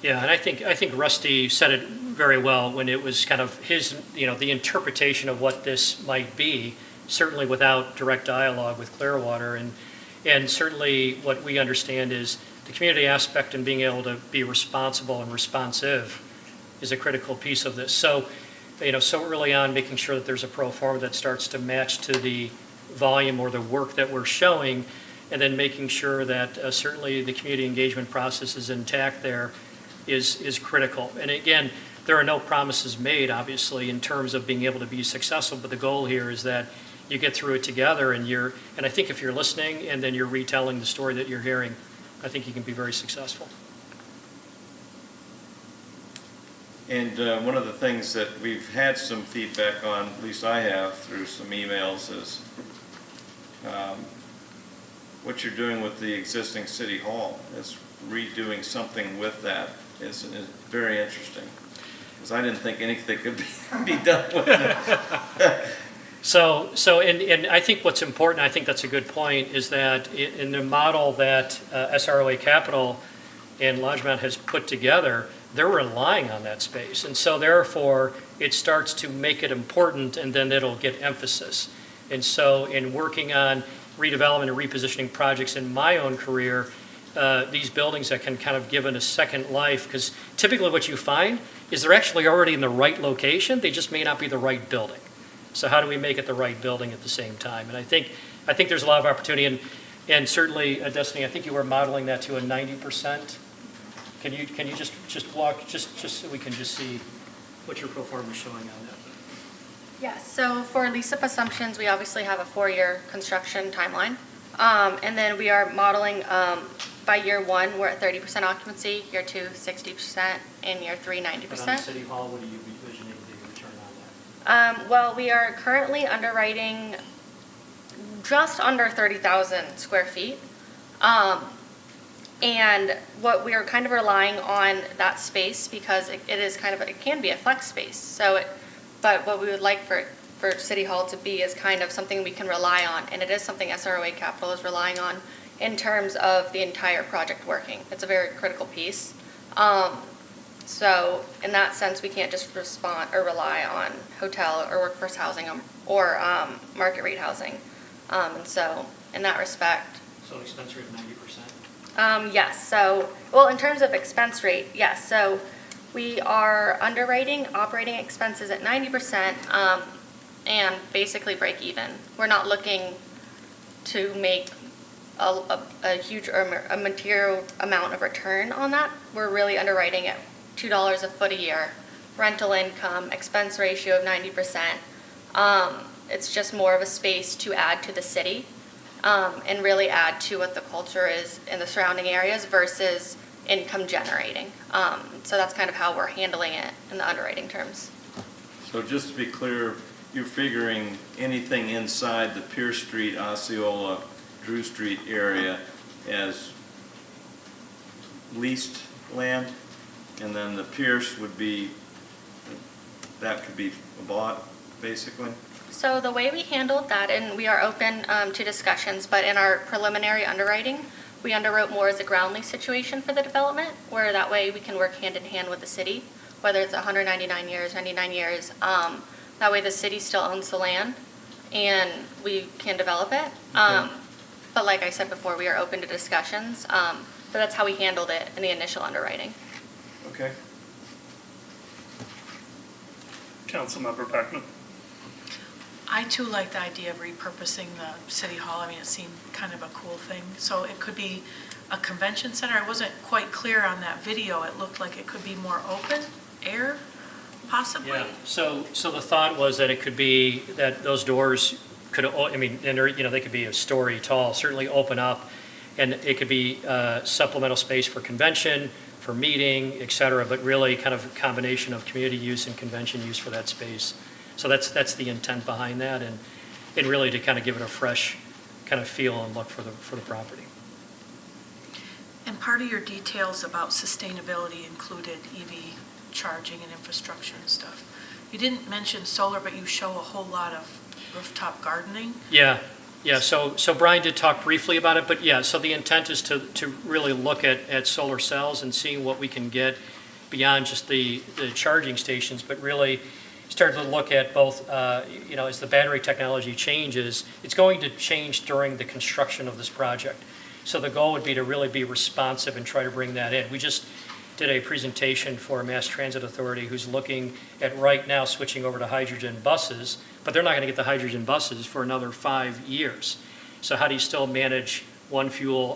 Yeah, and I think Rusty said it very well when it was kind of his, the interpretation of what this might be, certainly without direct dialogue with Clearwater. And certainly what we understand is the community aspect and being able to be responsible and responsive is a critical piece of this. So, so early on, making sure that there's a pro forma that starts to match to the volume or the work that we're showing, and then making sure that certainly the community engagement process is intact there is critical. And again, there are no promises made, obviously, in terms of being able to be successful, but the goal here is that you get through it together, and I think if you're listening and then you're retelling the story that you're hearing, I think you can be very successful. And one of the things that we've had some feedback on, at least I have through some emails, is what you're doing with the existing city hall. Is redoing something with that is very interesting, because I didn't think anything could be done with it. And I think what's important, I think that's a good point, is that in the model that SROA Capital and Lodgemount has put together, they're relying on that space. And so therefore, it starts to make it important, and then it'll get emphasis. And so in working on redevelopment and repositioning projects in my own career, these buildings that can kind of give it a second life, because typically what you find is they're actually already in the right location, they just may not be the right building. So how do we make it the right building at the same time? And I think there's a lot of opportunity, and certainly, Destiny, I think you were modeling that to a 90%. Can you just walk, just so we can just see what your pro forma is showing on that? Yes, so for lease-up assumptions, we obviously have a 4-year construction timeline. And then we are modeling by year 1, we're at 30% occupancy, year 2, 60%, and year 3, 90%. But on City Hall, what are you envisioning the return on that? Well, we are currently underwriting just under 30,000 square feet. And what we are kind of relying on that space because it can be a flex space. But what we would like for City Hall to be is kind of something we can rely on, and it is something SROA Capital is relying on in terms of the entire project working. It's a very critical piece. So in that sense, we can't just respond or rely on hotel or workforce housing or market rate housing. And so in that respect. So expense rate of 90%? Yes, so, well, in terms of expense rate, yes, so we are underwriting operating expenses at 90%, and basically break even. We're not looking to make a huge or a material amount of return on that. We're really underwriting at $2 a foot a year, rental income, expense ratio of 90%. It's just more of a space to add to the city, and really add to what the culture is in the surrounding areas versus income generating. So that's kind of how we're handling it in the underwriting terms. So just to be clear, you're figuring anything inside the Pierce Street, Osceola, Drew Street area as leased land, and then the Pierce would be, that could be bought, basically? So the way we handled that, and we are open to discussions, but in our preliminary underwriting, we underwrote more as a ground lease situation for the development, where that way we can work hand in hand with the city, whether it's 199 years, 99 years. That way the city still owns the land and we can develop it. But like I said before, we are open to discussions, but that's how we handled it in the initial underwriting. Okay. Councilmember Beckman. I too like the idea of repurposing the city hall. I mean, it seemed kind of a cool thing. So it could be a convention center. I wasn't quite clear on that video. It looked like it could be more open air, possibly. Yeah, so the thought was that it could be that those doors could, I mean, and they could be a story tall, certainly open up, and it could be supplemental space for convention, for meeting, et cetera, but really kind of a combination of community use and convention use for that space. So that's the intent behind that, and really to kind of give it a fresh kind of feel and look for the property. And part of your details about sustainability included EV charging and infrastructure and stuff. You didn't mention solar, but you show a whole lot of rooftop gardening. Yeah. So Brian did talk briefly about it, but yeah, so the intent is to really look at solar cells and seeing what we can get beyond just the charging stations, but really start to look at both, as the battery technology changes, it's going to change during the construction of this project. So the goal would be to really be responsive and try to bring that in. We just did a presentation for a mass transit authority who's looking at right now switching over to hydrogen buses, but they're not going to get the hydrogen buses for another 5 years. So how do you still manage one fuel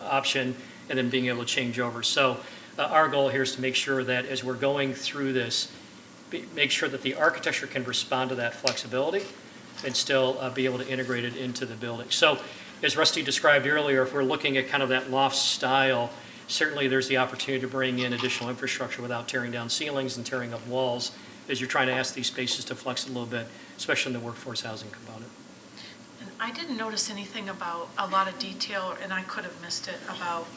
option and then being able to change over? So our goal here is to make sure that as we're going through this, make sure that the architecture can respond to that flexibility and still be able to integrate it into the building. So as Rusty described earlier, if we're looking at kind of that loft style, certainly there's the opportunity to bring in additional infrastructure without tearing down ceilings and tearing up walls as you're trying to ask these spaces to flex a little bit, especially in the workforce housing component. And I didn't notice anything about a lot of detail, and I could have missed it, about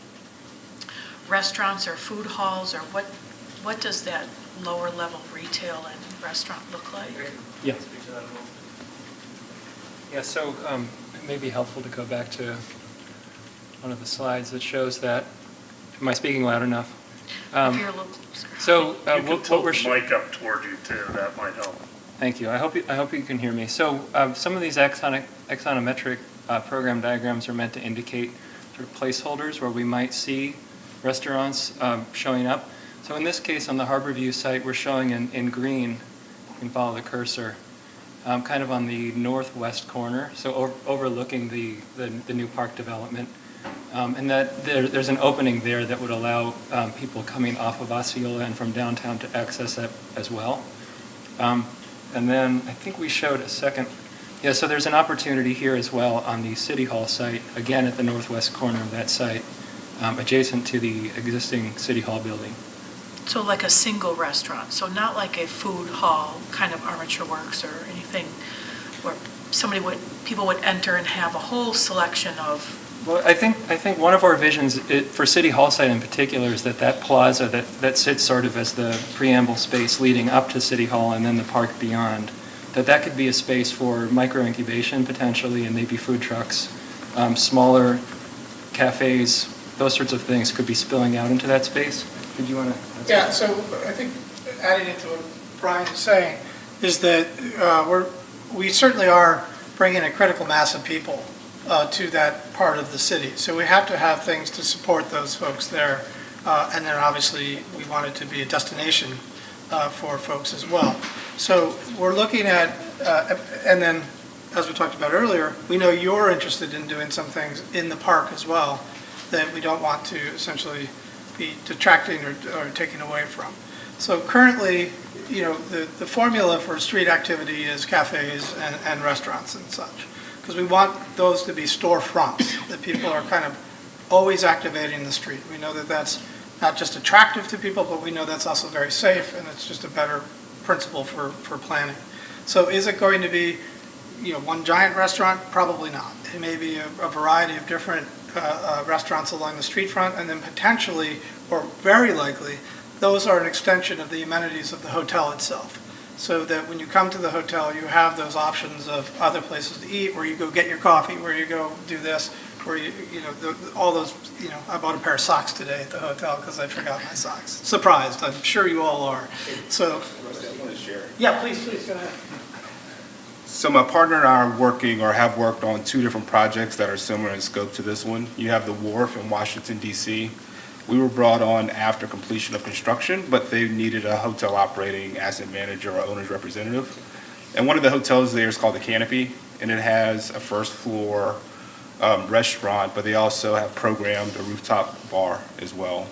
restaurants or food halls, or what does that lower level retail and restaurant look like? Yeah. Yeah, so it may be helpful to go back to one of the slides that shows that. Am I speaking loud enough? If you're a little closer. So You can what tilt we're the mic up toward you too, that might help. Thank you. I hope you can hear me. So some of these axonometric program diagrams are meant to indicate sort of placeholders where we might see restaurants showing up. So in this case, on the Harborview site, we're showing in green, you can follow the cursor, kind of on the northwest corner, so overlooking the new park development. And that there's an opening there that would allow people coming off of Osceola and from downtown to access that as well. And then I think we showed a second. Yeah, so there's an opportunity here as well on the City Hall site, again at the northwest corner of that site, adjacent to the existing City Hall building. So like a single restaurant, so not like a food hall, kind of Armature Works or anything where people would enter and have a whole selection of. Well, I think one of our visions for City Hall site in particular is that plaza that sits sort of as the preamble space leading up to City Hall and then the park beyond, that could be a space for micro incubation potentially, and maybe food trucks, smaller cafes, those sorts of things could be spilling out into that space. Did you want to? Yeah, so I think adding it to what Brian is saying is that we certainly are bringing a critical mass of people to that part of the city. So we have to have things to support those folks there. And then obviously, we want it to be a destination for folks as well. So we're looking at, and then, as we talked about earlier, we know you're interested in doing some things in the park as well that we don't want to essentially be detracting or taking away from. So currently, the formula for street activity is cafes and restaurants and such, because we want those to be storefronts, that people are kind of always activating the street. We know that that's not just attractive to people, but we know that's also very safe, and it's just a better principle for planning. So is it going to be, one giant restaurant? Probably not. It may be a variety of different restaurants along the street front, and then potentially, or very likely, those are an extension of the amenities of the hotel itself. So that when you come to the hotel, you have those options of other places to eat, where you go get your coffee, where you go do this, where all those, I bought a pair of socks today at the hotel because I forgot my socks. Surprised, I'm sure you all are. So, yeah, please, go ahead. So my partner and I are working or have worked on two different projects that are similar in scope to this one. You have the wharf in Washington, D.C. We were brought on after completion of construction, but they needed a hotel operating asset manager or owner's representative. And one of the hotels there is called the Canopy, and it has a first floor restaurant, but they also have programmed a rooftop bar as well.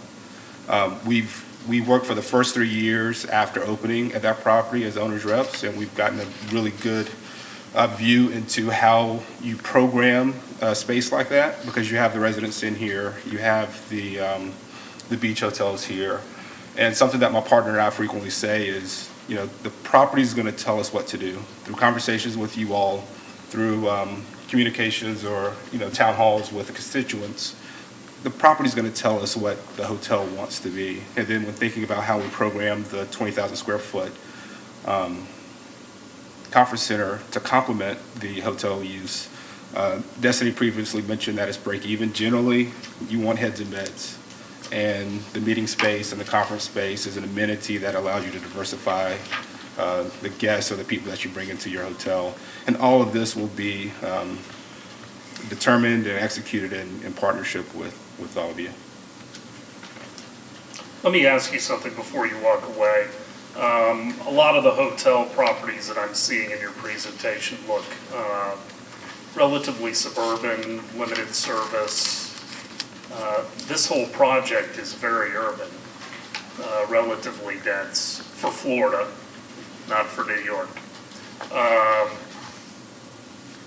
We worked for the first 3 years after opening at that property as owner's reps, and we've gotten a really good view into how you program a space like that, because you have the residents in here, you have the beach hotels here, and something that my partner and I frequently say is, the property is going to tell us what to do through conversations with you all, through communications or town halls with the constituents. The property is going to tell us what the hotel wants to be, and then when thinking about how we program the 20,000 square foot conference center to complement the hotel use. Destiny previously mentioned that it's break even. Generally, you want heads and beds, and the meeting space and the conference space is an amenity that allows you to diversify the guests or the people that you bring into your hotel. And all of this will be determined and executed in partnership with all of you. Let me ask you something before you walk away. A lot of the hotel properties that I'm seeing in your presentation look relatively suburban, limited service. This whole project is very urban, relatively dense for Florida, not for New York.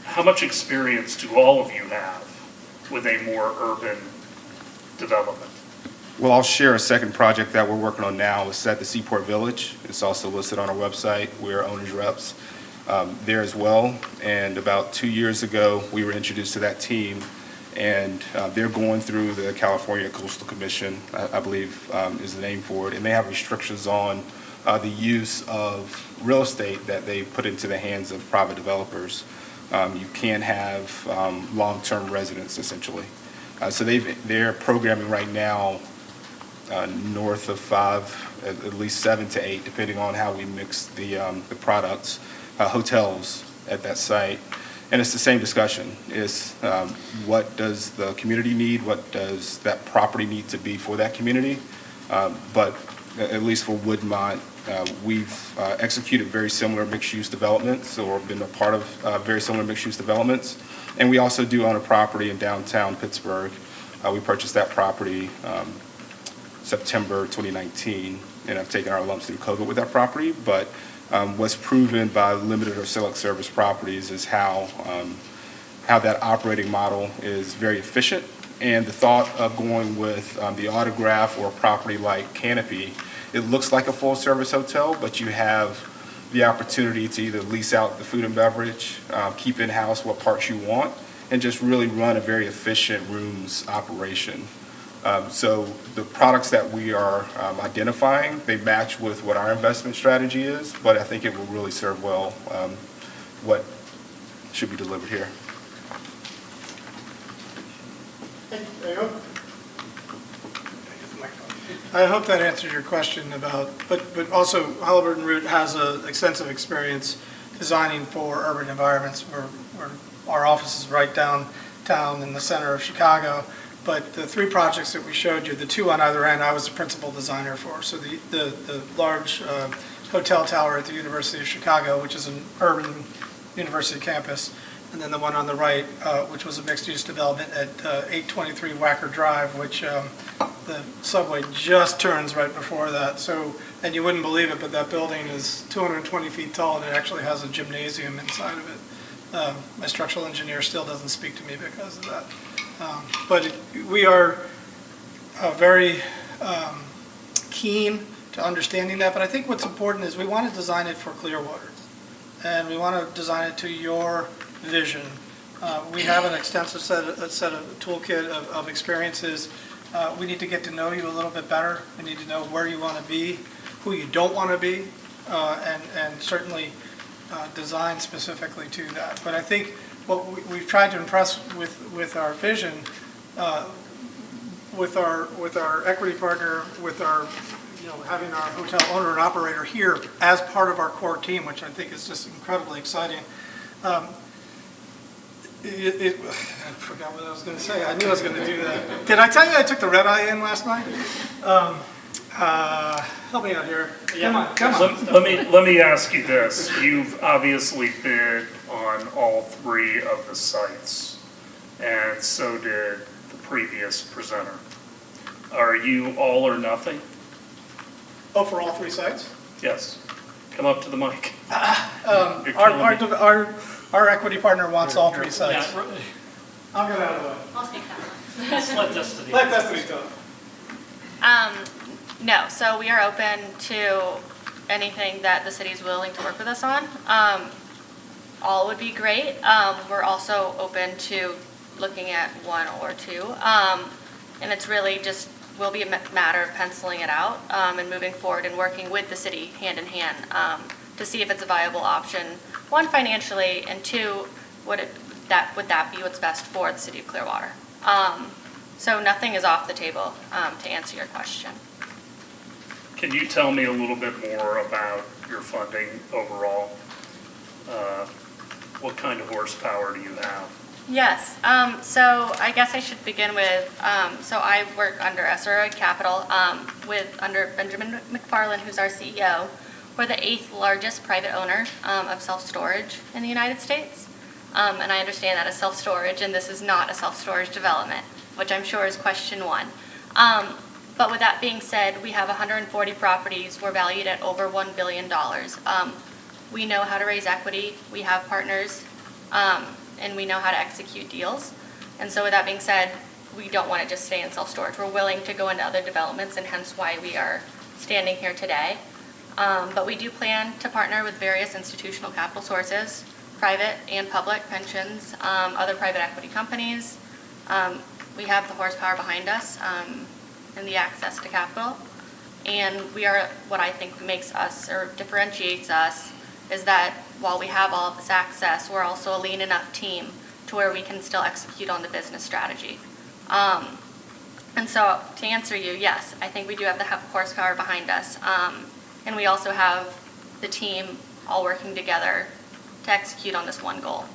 How much experience do all of you have with a more urban development? Well, I'll share a second project that we're working on now. It's at the Seaport Village. It's also listed on our website. We're owners reps there as well. And about 2 years ago, we were introduced to that team, and they're going through the California Coastal Commission, I believe is the name for it, and they have restrictions on the use of real estate that they put into the hands of private developers. You can't have long-term residents, essentially. So they're programming right now north of 5, at least 7 to 8, depending on how we mix the products, hotels at that site. And it's the same discussion. It's what does the community need? What does that property need to be for that community? But at least for Woodmont, we've executed very similar mixed-use developments, or been a part of very similar mixed-use developments. And we also do own a property in downtown Pittsburgh. We purchased that property September 2019, and I've taken our lumps through COVID with that property. But what's proven by limited or select service properties is how that operating model is very efficient. And the thought of going with the Autograph or a property like Canopy, it looks like a full-service hotel, but you have the opportunity to either lease out the food and beverage, keep in-house what parts you want, and just really run a very efficient rooms operation. So the products that we are identifying, they match with what our investment strategy is, but I think it will really serve well what should be delivered here. I hope that answered your question about, but also Halliburton Root has extensive experience designing for urban environments where our office is right downtown town in the center of Chicago. But the 3 projects that we showed you, the 2 on either end, I was the principal designer for. So the large hotel tower at the University of Chicago, which is an urban university campus, and then the one on the right, which was a mixed-use development at 823 Wacker Drive, which the subway just turns right before that. So, and you wouldn't believe it, but that building is 220 feet tall, and it actually has a gymnasium inside of it. My structural engineer still doesn't speak to me because of that. But we are very keen to understanding that. But I think what's important is we want to design it for Clearwater, and we want to design it to your vision. We have an extensive set of toolkit of experiences. We need to get to know you a little bit better. We need to know where you want to be, who you don't want to be, and certainly design specifically to that. But I think what we've tried to impress with our vision, with our equity partner, with our having our hotel owner and operator here as part of our core team, which I think is just incredibly exciting. I forgot what I was going to say. I knew I was going to do that. Did I tell you I took the red eye in last night? Help me out here. Come on. Let me ask you this. You've obviously bid on all 3 of the sites, and so did the previous presenter. Are you all or nothing? Oh, for all 3 sites? Yes. Come up to the mic. Our equity partner wants all 3 sites. I'll get out of the way. I'll speak that one. Let's let Destiny. Let Destiny talk. No, so we are open to anything that the city's willing to work with us on. All would be great. We're also open to looking at 1 or 2. And it's really just will be a matter of penciling it out and moving forward and working with the city hand in hand to see if it's a viable option. 1, financially, and 2, would that be what's best for the city of Clearwater? So nothing is off the table to answer your question. Can you tell me a little bit more about your funding overall? What kind of horsepower do you have? Yes, so I guess I should begin with, so I work under SRO Capital under Benjamin McFarland, who's our CEO. We're the 8th largest private owner of self-storage in the United States. And I understand that as self-storage, and this is not a self-storage development, which I'm sure is question 1. But with that being said, we have 140 properties. We're valued at over $1 billion. We know how to raise equity. We have partners, and we know how to execute deals. And so with that being said, we don't want to just stay in self-storage. We're willing to go into other developments, and hence why we are standing here today. But we do plan to partner with various institutional capital sources, private and public pensions, other private equity companies. We have the horsepower behind us and the access to capital. And we are, what I think makes us or differentiates us is that while we have all of this access, we're also a lean enough team to where we can still execute on the business strategy. And so to answer you, yes, I think we do have the horsepower behind us. And we also have the team all working together to execute on this one goal.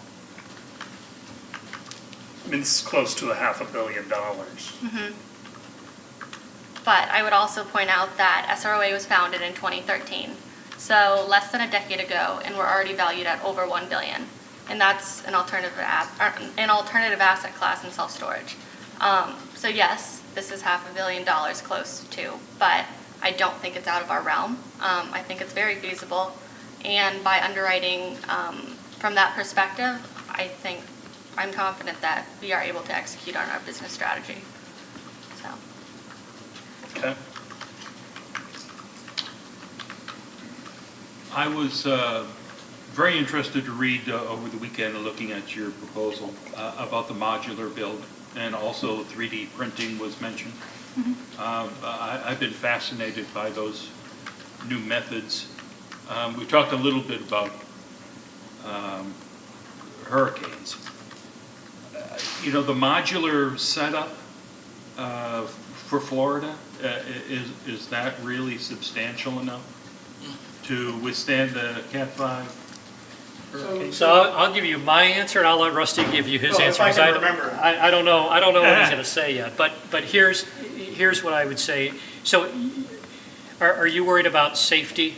I mean, this is close to $500 million. Mm-hmm. But I would also point out that SROA was founded in 2013, so less than a decade ago, and we're already valued at over $1 billion. And that's an alternative asset class in self-storage. So yes, this is $500 million close to, but I don't think it's out of our realm. I think it's very feasible. And by underwriting from that perspective, I'm confident that we are able to execute on our business strategy. So. Okay. I was very interested to read over the weekend looking at your proposal about the modular build, and also 3D printing was mentioned. Mm-hmm. I've been fascinated by those new methods. We talked a little bit about hurricanes. The modular setup for Florida, is that really substantial enough to withstand the Cat 5? So I'll give you my answer, and I'll let Rusty give you his Well, if answer. I 'cause can remember. I don't know what he's going to say yet, but here's what I would say. So are you worried about safety?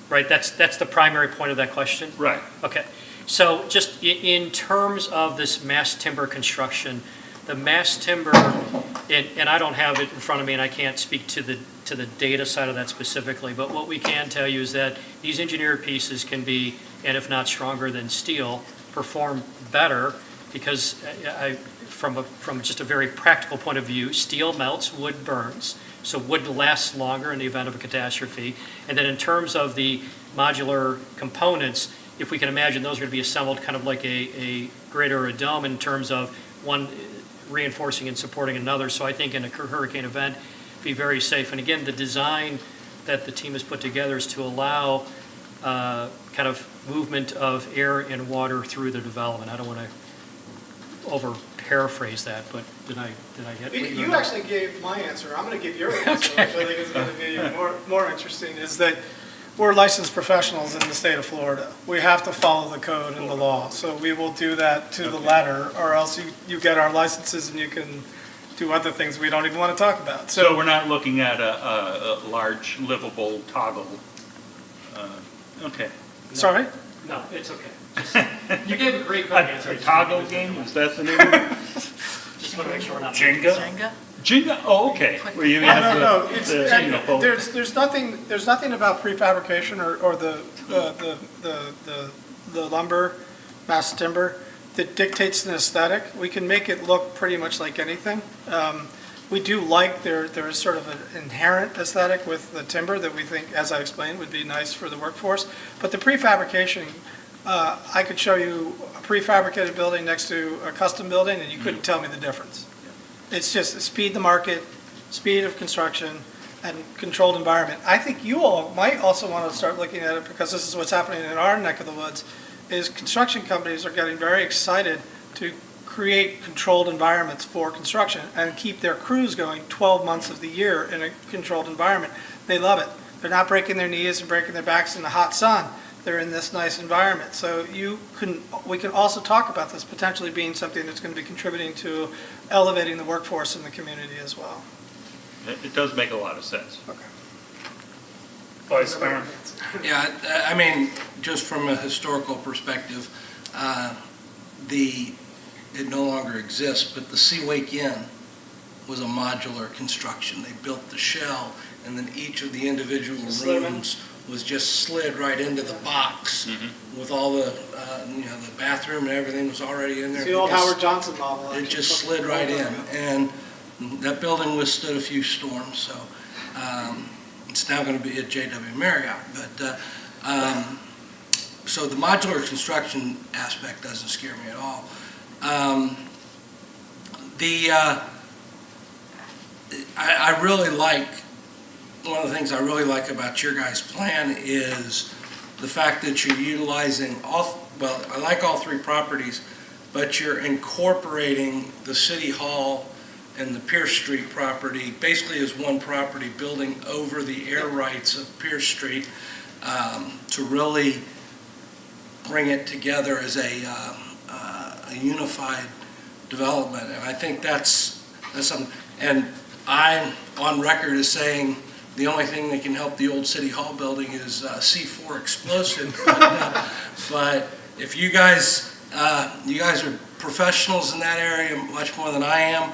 Right, that's the primary point of that question? Right. Okay, so just in terms of this mass timber construction, the mass timber, and I don't have it in front of me, and I can't speak to the data side of that specifically, but what we can tell you is that these engineered pieces can be, and if not stronger than steel, perform better, because from just a very practical point of view, steel melts, wood burns, so wood lasts longer in the event of a catastrophe. And then in terms of the modular components, if we can imagine those are going to be assembled kind of like a grid or a dome in terms of one reinforcing and supporting another. So I think in a hurricane event, be very safe. And again, the design that the team has put together is to allow kind of movement of air and water through the development. I don't want to over paraphrase that, but did I get what You actually gave my answer. I'm going to give your answer, which I think is going to be more interesting, is that we're licensed professionals in the state of Florida. We have to follow the code and the law. So we will do that to the letter, or else you get our licenses and you can do other things we don't even want to talk about. So we're not looking at a large livable toggle. Okay. Sorry? No, it's okay. You gave a great answer. A toggle game, is that the name of it? Just want to make sure we're not. Jenga? Jenga, oh, okay. Where you have No. the There's nothing about prefabrication or the lumber, mass timber that dictates an aesthetic. We can make it look pretty much like anything. We do like there is sort of an inherent aesthetic with the timber that we think, as I explained, would be nice for the workforce. But the prefabrication, I could show you a prefabricated building next to a custom building, and you couldn't tell me the difference. It's just speed the market, speed of construction, and controlled environment. I think you all might also want to start looking at it, because this is what's happening in our neck of the woods, is construction companies are getting very excited to create controlled environments for construction and keep their crews going 12 months of the year in a controlled environment. They love it. They're not breaking their knees and breaking their backs in the hot sun. They're in this nice environment. So we can also talk about this potentially being something that's going to be contributing to elevating the workforce in the community as well. It does make a lot of sense. Okay. Vice Mayor? Yeah, I mean, just from a historical perspective, it no longer exists, but the Seawake Inn was a modular construction. They built the shell, and then each of the individual rooms was just slid right into the box with all the, the bathroom and everything was already in there. It's the old Howard Johnson model. It just slid right in, and that building withstood a few storms, so it's now going to be at JW Marriott. But so the modular construction aspect doesn't scare me at all. I really like, one of the things I really like about your guys' plan is the fact that you're utilizing I like all three properties, but you're incorporating the City Hall and the Pierce Street property basically as one property, building over the air rights of Pierce Street to really bring it together as a unified development. And I think that's something, and I'm on record as saying the only thing that can help the old City Hall building is C4 explosive. But if you guys are professionals in that area much more than I am,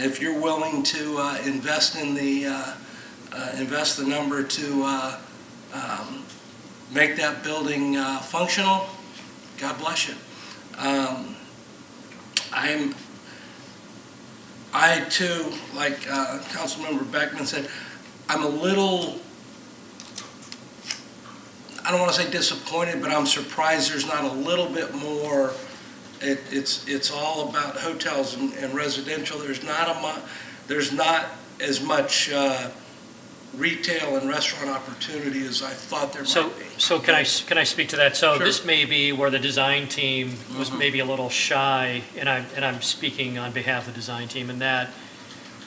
if you're willing to invest the number to make that building functional, God bless you. I too, like Councilmember Beckman said, I'm a little, I don't want to say disappointed, but I'm surprised there's not a little bit more. It's all about hotels and residential. There's not as much retail and restaurant opportunity as I thought there might be. So can I speak to that? So Sure. This may be where the design team was maybe a little shy, and I'm speaking on behalf of the design team, in that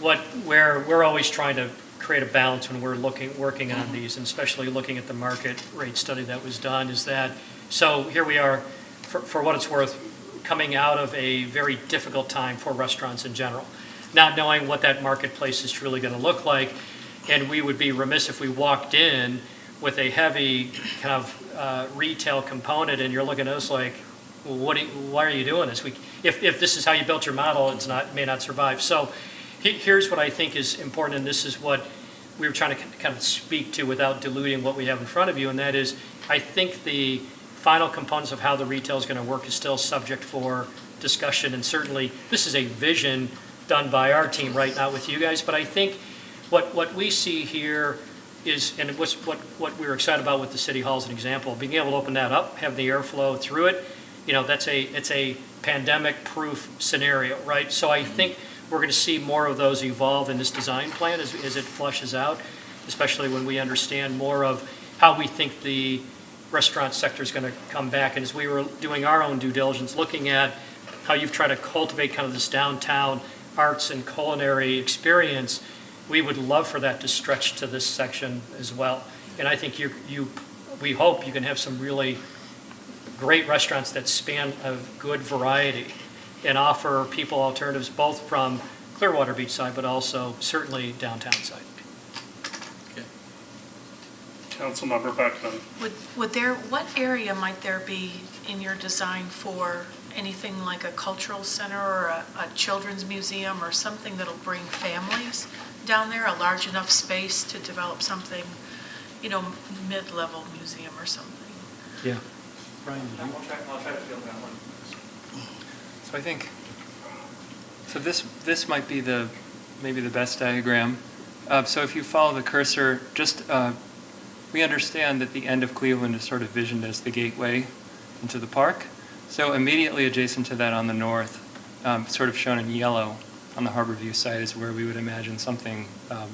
where we're always trying to create a balance when we're working on these, and especially looking at the market rate study that was done, is that So here we are, for what it's worth, coming out of a very difficult time for restaurants in general, not knowing what that marketplace is truly going to look like. And we would be remiss if we walked in with a heavy kind of retail component, and you're looking at us like, well, why are you doing this? If this is how you built your model, it may not survive. So here's what I think is important, and this is what we were trying to kind of speak to without diluting what we have in front of you, and that is, I think the final components of how the retail is going to work is still subject for discussion, and certainly this is a vision done by our team, right, not with you guys, but I think what we see here is, and what we were excited about with the city hall as an example, being able to open that up, have the airflow through it, it's a pandemic-proof scenario, right? So I think we're going to see more of those evolve in this design plan as it flushes out, especially when we understand more of how we think the restaurant sector is going to come back. And as we were doing our own due diligence, looking at how you've tried to cultivate kind of this downtown arts and culinary experience, we would love for that to stretch to this section as well. And I think we hope you can have some really great restaurants that span a good variety and offer people alternatives both from Clearwater Beach side, but also certainly downtown side. Councilmember Beckman. What area might there be in your design for anything like a cultural center or a children's museum or something that'll bring families down there, a large enough space to develop something, mid-level museum or something? Yeah. Brian, I'll try to field that one. So I think, this might be maybe the best diagram. So if you follow the cursor, we understand that the end of Cleveland is sort of visioned as the gateway into the park. So immediately adjacent to that on the north, sort of shown in yellow on the Harborview side, is where we would imagine something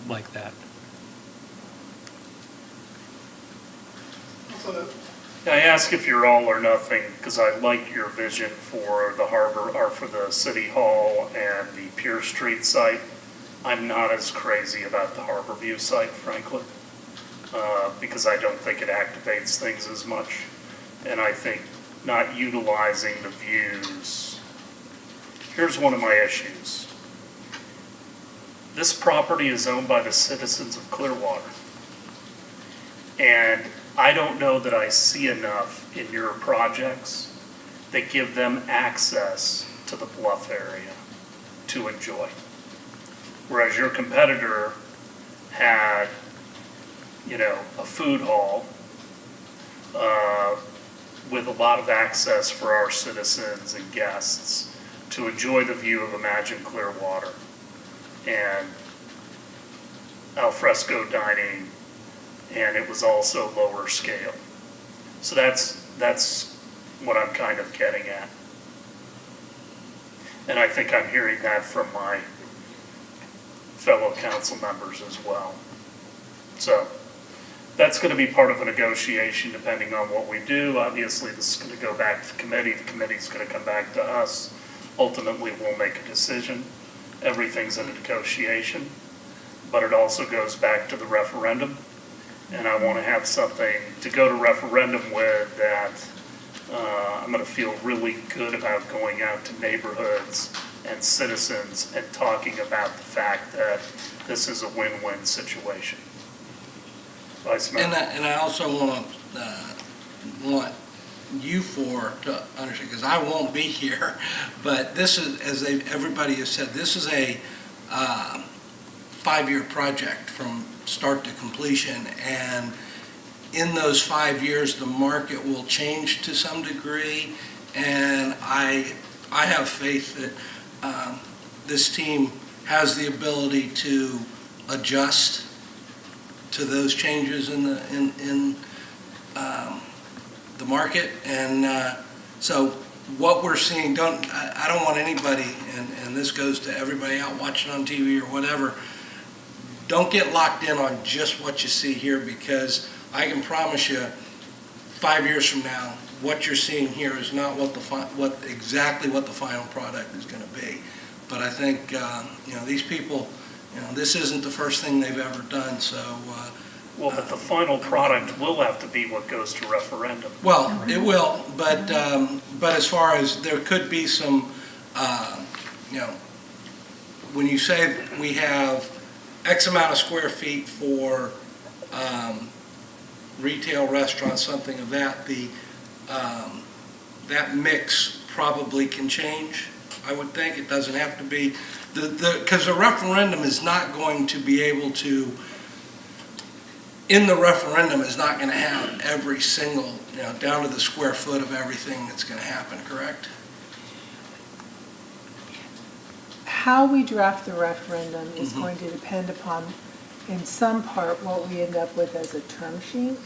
like that. I ask if you're all or nothing because I like your vision for the harbor, or for the city hall and the Pier Street site. I'm not as crazy about the Harborview site, frankly, because I don't think it activates things as much. And I think not utilizing the views. Here's one of my issues. This property is owned by the citizens of Clearwater. And I don't know that I see enough in your projects that give them access to the bluff area to enjoy. Whereas your competitor had, a food hall with a lot of access for our citizens and guests to enjoy the view of Imagine Clearwater and alfresco dining, and it was also lower scale. So that's what I'm kind of getting at. And I think I'm hearing that from my fellow council members as well. So that's going to be part of a negotiation depending on what we do. Obviously, this is going to go back to the committee. The committee's going to come back to us. Ultimately, we'll make a decision. Everything's in a negotiation, but it also goes back to the referendum. And I want to have something to go to referendum with that I'm going to feel really good about going out to neighborhoods and citizens and talking about the fact that this is a win-win situation. Vice Mayor. And I also want you four to understand, because I won't be here, but this is, as everybody has said, this is a 5-year project from start to completion, and in those 5 years, the market will change to some degree, and I have faith that this team has the ability to adjust to those changes in the market, and so what we're seeing, I don't want anybody, and this goes to everybody out watching on TV or whatever, don't get locked in on just what you see here, because I can promise you 5 years from now, what you're seeing here is not exactly what the final product is going to be. But I think these people, this isn't the first thing they've ever done, so Well, but the final product will have to be what goes to referendum. Well, it will, but as far as, there could be some, when you say we have X amount of square feet for retail restaurants, something of that, that mix probably can change, I would think. It doesn't have to be, because the referendum is not going to be able to, in the referendum is not going to have every single, down to the square foot of everything that's going to happen, correct? How we draft the referendum is going to depend upon, in some part, what we end up with as a term sheet.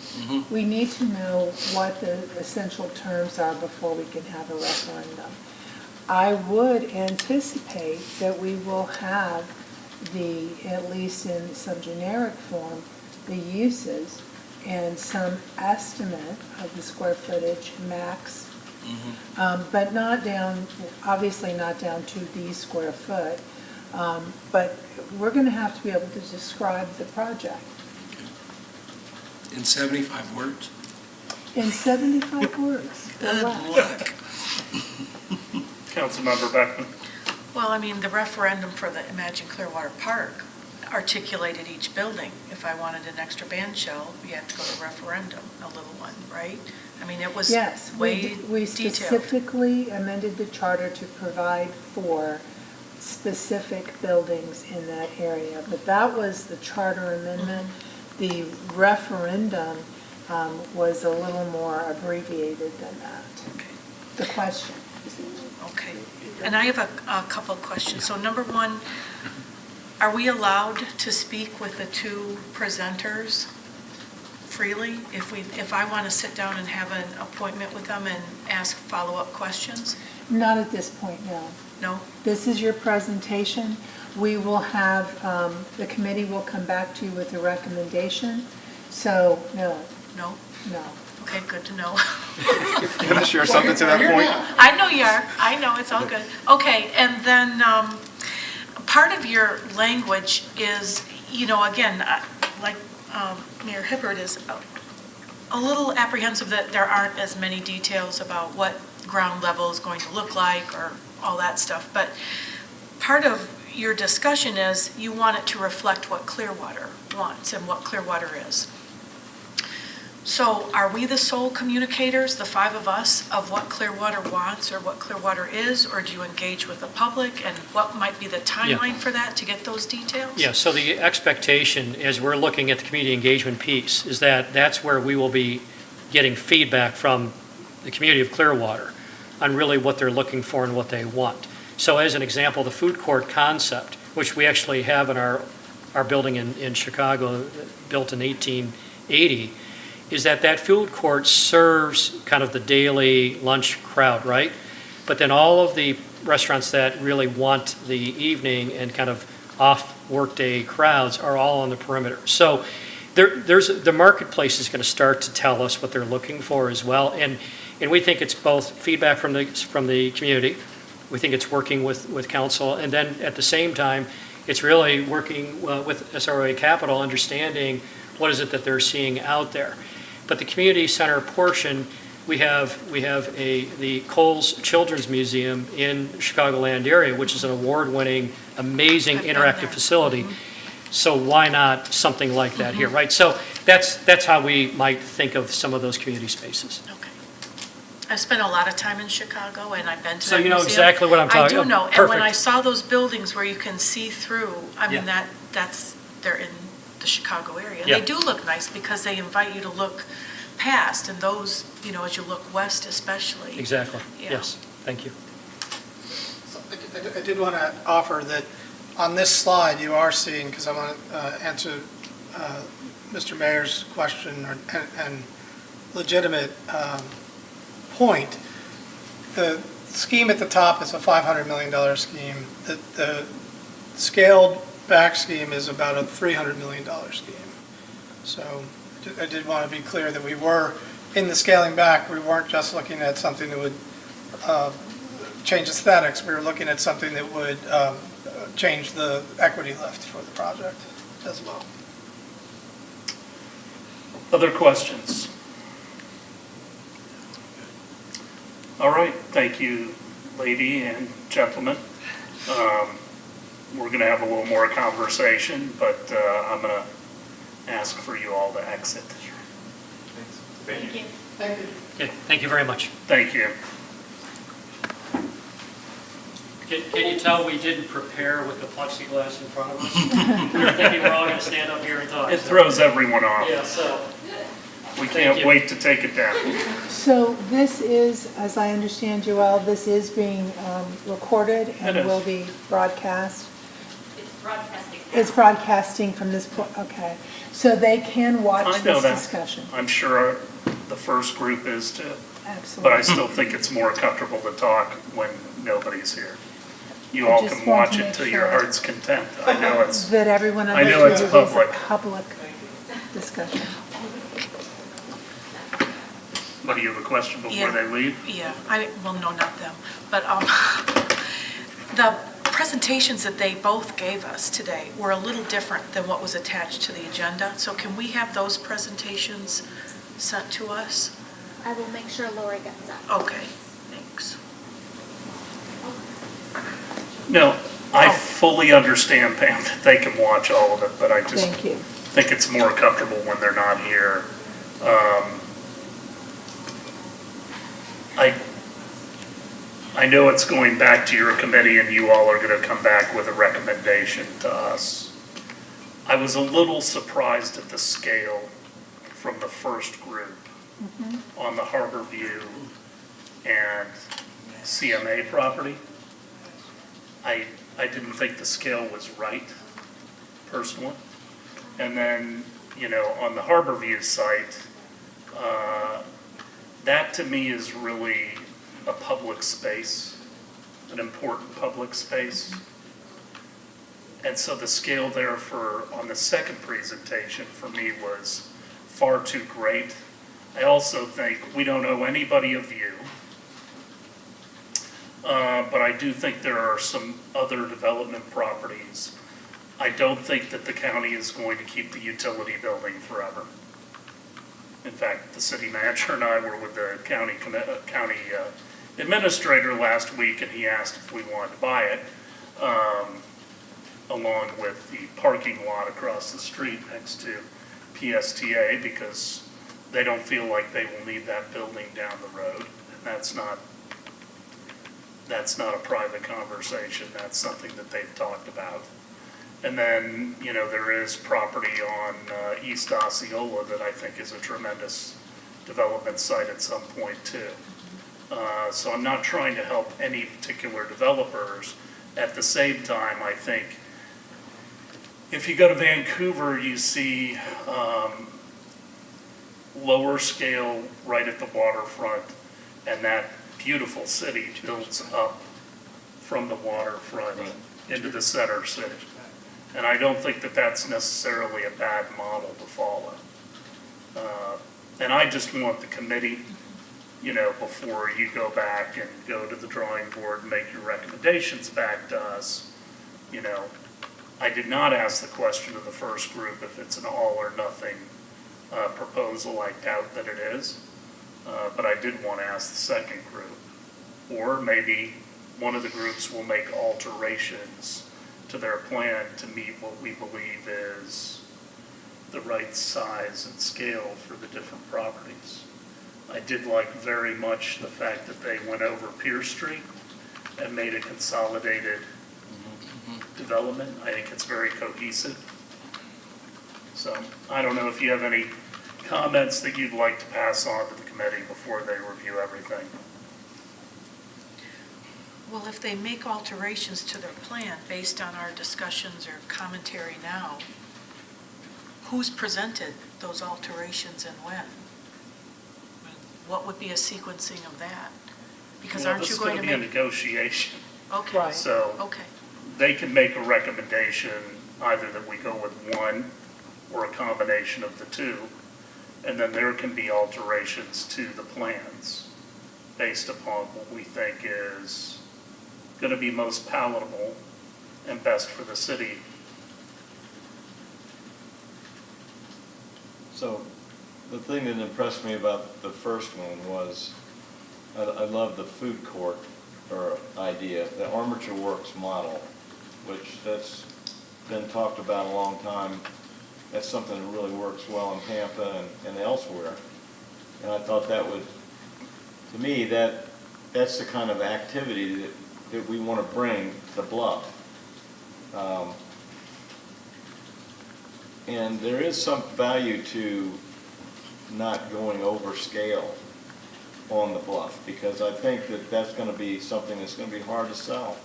We need to know what the essential terms are before we can have a referendum. I would anticipate that we will have at least in some generic form, the uses and some estimate of the square footage max, but not down, obviously not down to the square foot, but we're going to have to be able to describe the project. In 75 words? In 75 words. Good luck. Councilmember Beckman. Well, I mean, the referendum for the Imagine Clearwater Park articulated each building. If I wanted an extra band shell, you have to go to referendum, a little one, right? I mean, it was way detailed. We specifically amended the charter to provide for specific buildings in that area, but that was the charter amendment. The referendum was a little more abbreviated than that. Okay. The question. Okay. And I have a couple of questions. So number one, are we allowed to speak with the two presenters freely? If I want to sit down and have an appointment with them and ask follow-up questions? Not at this point, no. No? This is your presentation. We will have, the committee will come back to you with a recommendation. So, no. No? No. Okay, good to know. You want to share something to that point? I know you are. I know, it's all good. Okay, and then part of your language is, again, like Mayor Hibbert is a little apprehensive that there aren't as many details about what ground level is going to look like or all that stuff. But part of your discussion is you want it to reflect what Clearwater wants and what Clearwater is. So are we the sole communicators, the five of us, of what Clearwater wants or what Clearwater is, or do you engage with the public, and what might be the timeline for that to get those details? Yeah, so the expectation as we're looking at the community engagement piece is that that's where we will be getting feedback from the community of Clearwater on really what they're looking for and what they want. So as an example, the food court concept, which we actually have in our building in Chicago, built in 1880, is that food court serves kind of the daily lunch crowd, right? But then all of the restaurants that really want the evening and kind of off workday crowds are all on the perimeter. So the marketplace is going to start to tell us what they're looking for as well. And we think it's both feedback from the community. We think it's working with council. And then at the same time, it's really working with SROA Capital, understanding what is it that they're seeing out there. But the community center portion, we have the Coles Children's Museum in Chicagoland area, which is an award-winning, amazing interactive facility. So why not something like that here, right? So that's how we might think of some of those community spaces. Okay. I've spent a lot of time in Chicago, and I've been to So that you know museum. exactly what I'm talking I do know, about. and when I Perfect. saw those buildings where you can see through, I mean, Yeah. they're in the Chicago area. And Yeah. they do look nice because they invite you to look past, and those, as you look west especially. Exactly, Yeah. yes, thank you. I did want to offer that on this slide, you are seeing, because I want to answer Mr. Mayor's question and legitimate point. The scheme at the top is a $500 million scheme. The scaled back scheme is about a $300 million scheme. So I did want to be clear that we were, in the scaling back, we weren't just looking at something that would change aesthetics. We were looking at something that would change the equity lift for the project as well. Other questions? All right, thank you, lady and gentlemen. We're gonna have a little more conversation, but I'm gonna ask for you all to exit. Thank you. Okay, thank you very much. Thank you. Can you tell we didn't prepare with the plexiglass in front of us? We were thinking we're all going to stand up here and talk. It throws everyone off. Yeah, so. We Thank can't you. wait to take it down. So this is, as I understand, Joelle, this is being recorded and It is. will be broadcast? It's broadcasting. It's broadcasting from this point, okay. So they can I watch know this that. discussion? I'm sure the first group is too. Absolutely. But I still think it's more comfortable to talk when nobody's here. You I all just can want watch to it make to your sure heart's content. I know it's, That everyone I know it's understands it is public. a public discussion. What do you have a question before Yeah. they leave? Yeah, well, no, not them, but the presentations that they both gave us today were a little different than what was attached to the agenda. So can we have those presentations sent to us? I will make sure Lori gets that. Okay, thanks. No, I fully understand, Pam, that they can watch all of it, but I just Thank you. think it's more comfortable when they're not here. I know it's going back to your committee and you all are going to come back with a recommendation to us. I was a little surprised at the scale from the first group on the Harborview and CMA property. I didn't think the scale was right, personally. And then, you know, on the Harborview site, that to me is really a public space, an important public space. And so the scale there on the second presentation for me was far too great. I also think we don't owe anybody a view. But I do think there are some other development properties. I don't think that the county is going to keep the utility building forever. In fact, the city manager and I were with the county administrator last week, and he asked if we wanted to buy it, along with the parking lot across the street next to PSTA, because they don't feel like they will need that building down the road. And that's not a private conversation. That's something that they've talked about. And then, you know, there is property on East Osceola that I think is a tremendous development site at some point too. So I'm not trying to help any particular developers. At the same time, I think if you go to Vancouver, you see lower scale right at the waterfront, and that beautiful city builds up from the waterfront into the center city. And I don't think that that's necessarily a bad model to follow. And I just want the committee, you know, before you go back and go to the drawing board and make your recommendations back to us, you know, I did not ask the question of the first group if it's an all or nothing proposal. I doubt that it is. But I did want to ask the second group. Or maybe one of the groups will make alterations to their plan to meet what we believe is the right size and scale for the different properties. I did like very much the fact that they went over Pierce Street and made a consolidated development. I think it's very cohesive. So I don't know if you have any comments that you'd like to pass on to the committee before they review everything. Well, if they make alterations to their plan based on our discussions or commentary now, who's presented those alterations and when? What would be a sequencing of that? Because aren't you going to This is going to make? be a negotiation. Okay. Right. So Okay. they can make a recommendation either that we go with one or a combination of the two. And then there can be alterations to the plans based upon what we think is going to be most palatable and best for the city. So the thing that impressed me about the first one was, I love the food court or idea, the Armature Works model, which that's been talked about a long time. That's something that really works well in Tampa and elsewhere. And I thought that would, to me, that's the kind of activity that we want to bring to Bluff. And there is some value to not going over scale on the Bluff, because I think that that's going to be something that's going to be hard to sell.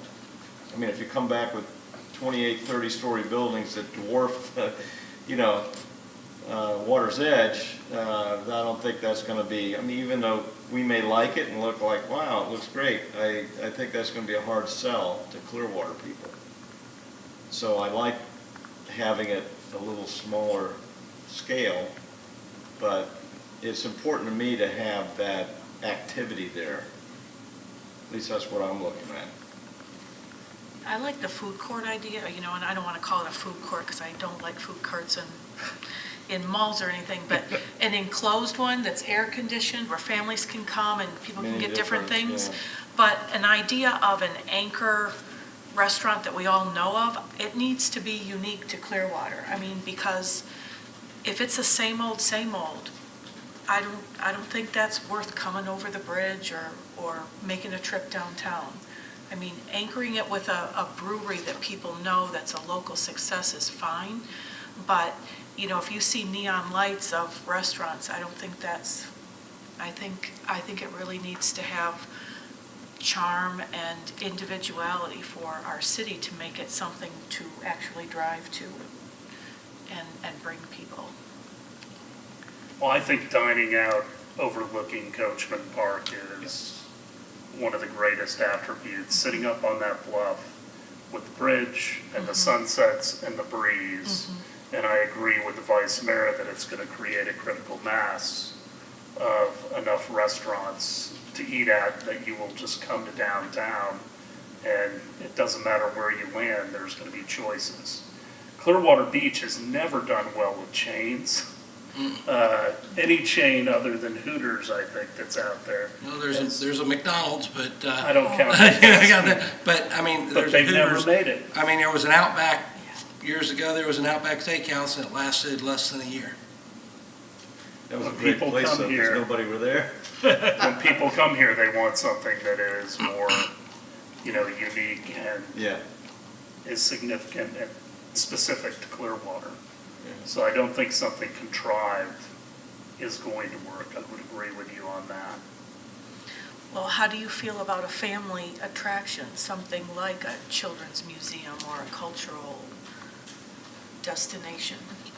I mean, if you come back with 28, 30-story buildings that dwarf, Water's Edge, I don't think that's going to be, I mean, even though we may like it and look like, wow, it looks great, I think that's going to be a hard sell to Clearwater people. So I like having it a little smaller scale, but it's important to me to have that activity there. At least that's what I'm looking at. I like the food court idea, and I don't want to call it a food court because I don't like food courts in malls or anything, but an enclosed one that's air conditioned where families can come and people can get different things. Yeah. But an idea of an anchor restaurant that we all know of, it needs to be unique to Clearwater. I mean, because if it's the same old, I don't think that's worth coming over the bridge or making a trip downtown. I mean, anchoring it with a brewery that people know that's a local success is fine, but if you see neon lights of restaurants, I don't think that's, I think it really needs to have charm and individuality for our city to make it something to actually drive to and bring people. Well, I think dining out overlooking Coachman Park is one of the greatest attributes. Sitting up on that bluff with the bridge and the sunsets and the breeze. And I agree with the Vice Mayor that it's going to create a critical mass of enough restaurants to eat at that you will just come to downtown and it doesn't matter where you land, there's going to be choices. Clearwater Beach has never done well with chains. Any chain other than Hooters, I think, that's out there. No, there's a McDonald's, but I don't count that. But I mean, But there's they've Hooters. never made it. I mean, there was an Outback years ago. There was an Outback Steakhouse, and it lasted less than a year. That was a When great people place, come though, because here- nobody were there. When people come here, they want something that is more, unique and Yeah. is significant and specific to Clearwater. So I don't think something contrived is going to work. I would agree with you on that. Well, how do you feel about a family attraction, something like a children's museum or a cultural destination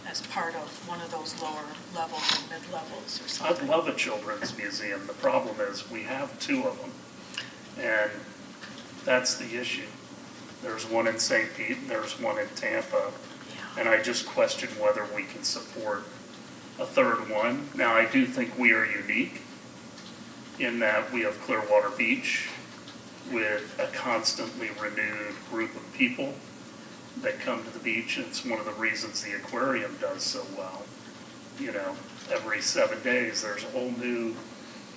as part of one of those lower levels and mid-levels or I'd something? love a children's museum. The problem is we have two of them. And that's the issue. There's one in St. Pete and there's one in Tampa. And I just question whether we can support a third one. Now, I do think we are unique in that we have Clearwater Beach with a constantly renewed group of people that come to the beach. It's one of the reasons the aquarium does so well. Every 7 days, there's a whole new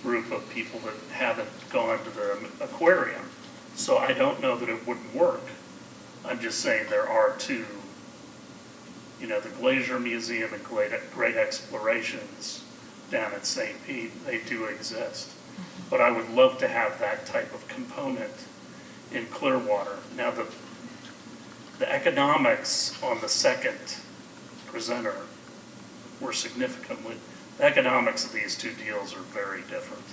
group of people that haven't gone to the aquarium. So I don't know that it wouldn't work. I'm just saying there are two. The Glacier Museum and Great Explorations down at St. Pete, they do exist. But I would love to have that type of component in Clearwater. Now, the economics on the second presenter were significantly, the economics of these two deals are very different.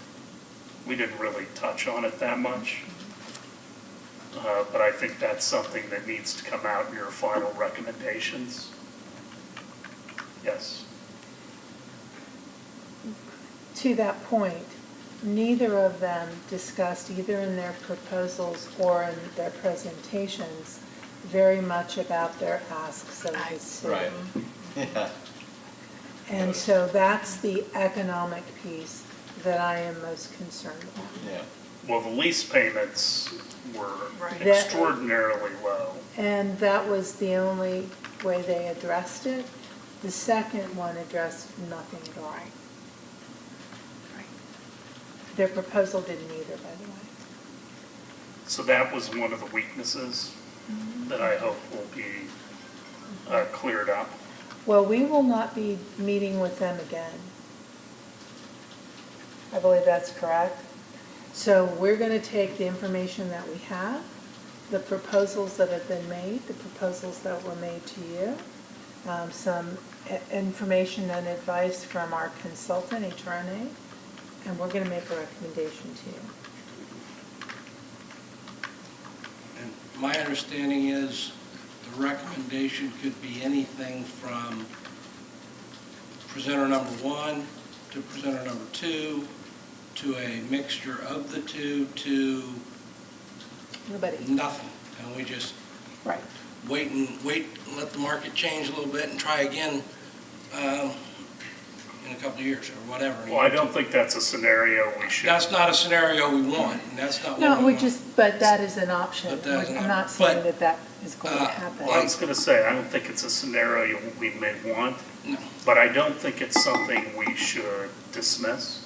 We didn't really touch on it that much. But I think that's something that needs to come out in your final recommendations. Yes. To that point, neither of them discussed, either in their proposals or in their presentations, very much about their asks of the city. Right. Yeah. And so that's the economic piece that I am most concerned about. Yeah. Well, the lease payments were Right. extraordinarily low. And that was the only way they addressed it. The second one addressed nothing at all. Their proposal didn't either, by the way. So that was one of the weaknesses that I hope will be cleared up. Well, we will not be meeting with them again. I believe that's correct. So we're going to take the information that we have, the proposals that have been made, the proposals that were made to you, some information and advice from our consultant, HRNA, and we're going to make a recommendation to you. And my understanding is the recommendation could be anything from presenter number one to presenter number two, to a mixture of the two, to nothing. And we just Right. wait and let the market change a little bit and try again in a couple of years or whatever. Well, I don't think that's a scenario we should. That's not a scenario we want, and that's not what No, we want. but that is an option. But that is an I'm not option. saying that that is going to happen. Well, I was going to say, I don't think it's a scenario we may want, but I don't think it's something we should dismiss.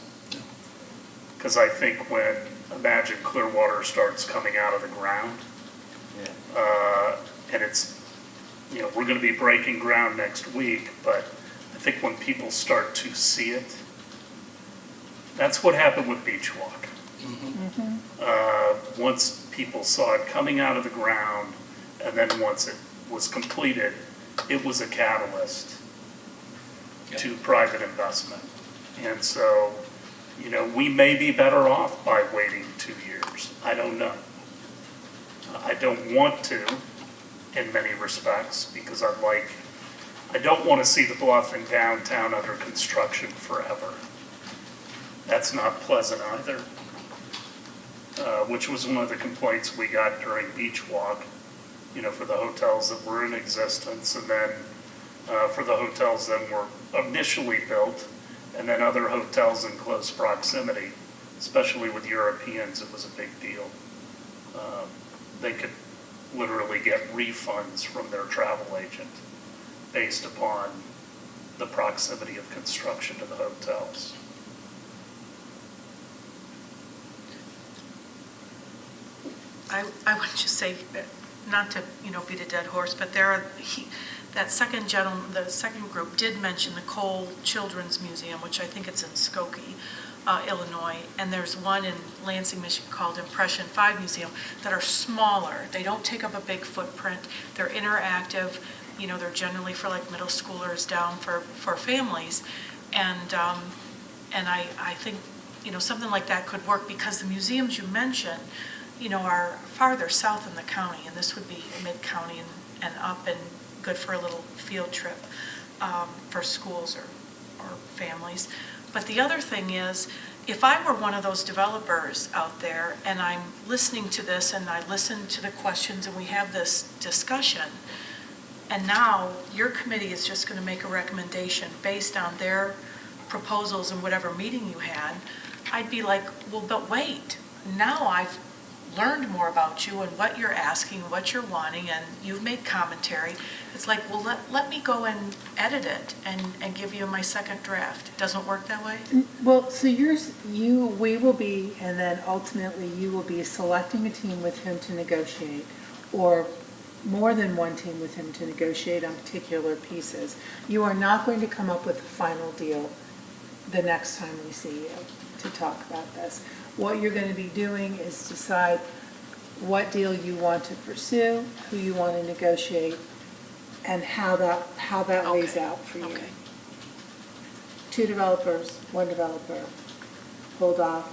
Because I think when Imagine Clearwater starts coming out of the ground, and it's, we're going to be breaking ground next week, but I think when people start to see it, that's what happened with Beach Walk. Once people saw it coming out of the ground, and then once it was completed, it was a catalyst to private investment. And so, we may be better off by waiting 2 years. I don't know. I don't want to, in many respects, because I don't want to see the Bluff in downtown under construction forever. That's not pleasant either, which was one of the complaints we got during Beach Walk, for the hotels that were in existence, and then for the hotels that were initially built, and then other hotels in close proximity, especially with Europeans, it was a big deal. They could literally get refunds from their travel agent based upon the proximity of construction to the hotels. I would just say, not to, beat a dead horse, but that second gentleman, the second group did mention the Cole Children's Museum, which I think it's in Skokie, Illinois, and there's one in Lansing, Michigan called Impression 5 Museum that are smaller. They don't take up a big footprint. They're interactive. They're generally for like middle schoolers down for families. And I think, something like that could work because the museums you mentioned, are farther south in the county, and this would be mid-county and up and good for a little field trip for schools or families. But the other thing is, if I were one of those developers out there and I'm listening to this and I listen to the questions and we have this discussion, and now your committee is just going to make a recommendation based on their proposals and whatever meeting you had, I'd be like, well, but wait, now I've learned more about you and what you're asking, what you're wanting, and you've made commentary. It's like, well, let me go and edit it and give you my second draft. It doesn't work that way? Well, so we will be, and then ultimately you will be selecting a team with him to negotiate, or more than one team with him to negotiate on particular pieces. You are not going to come up with a final deal the next time we see you to talk about this. What you're going to be doing is decide what deal you want to pursue, who you want to negotiate, and how that lays out for you. Okay. 2 developers, 1 developer, hold off,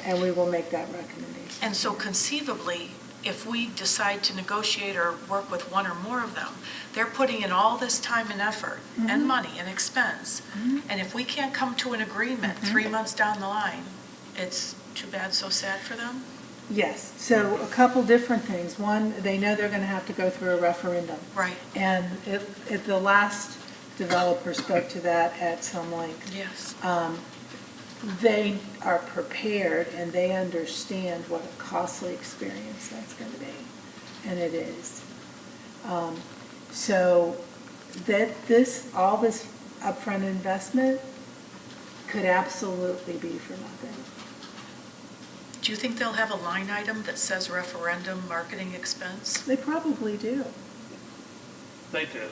and we will make that recommendation. And so conceivably, if we decide to negotiate or work with one or more of them, they're putting in all this time and effort and money and expense. And if we can't come to an agreement 3 months down the line, it's too bad, so sad for them? Yes, so a couple different things. One, they know they're going to have to go through a referendum. Right. And the last developer spoke to that at some length. Yes. They are prepared and they understand what a costly experience that's going to be, and it is. So that all this upfront investment could absolutely be for nothing. Do you think they'll have a line item that says referendum marketing expense? They probably do. They do.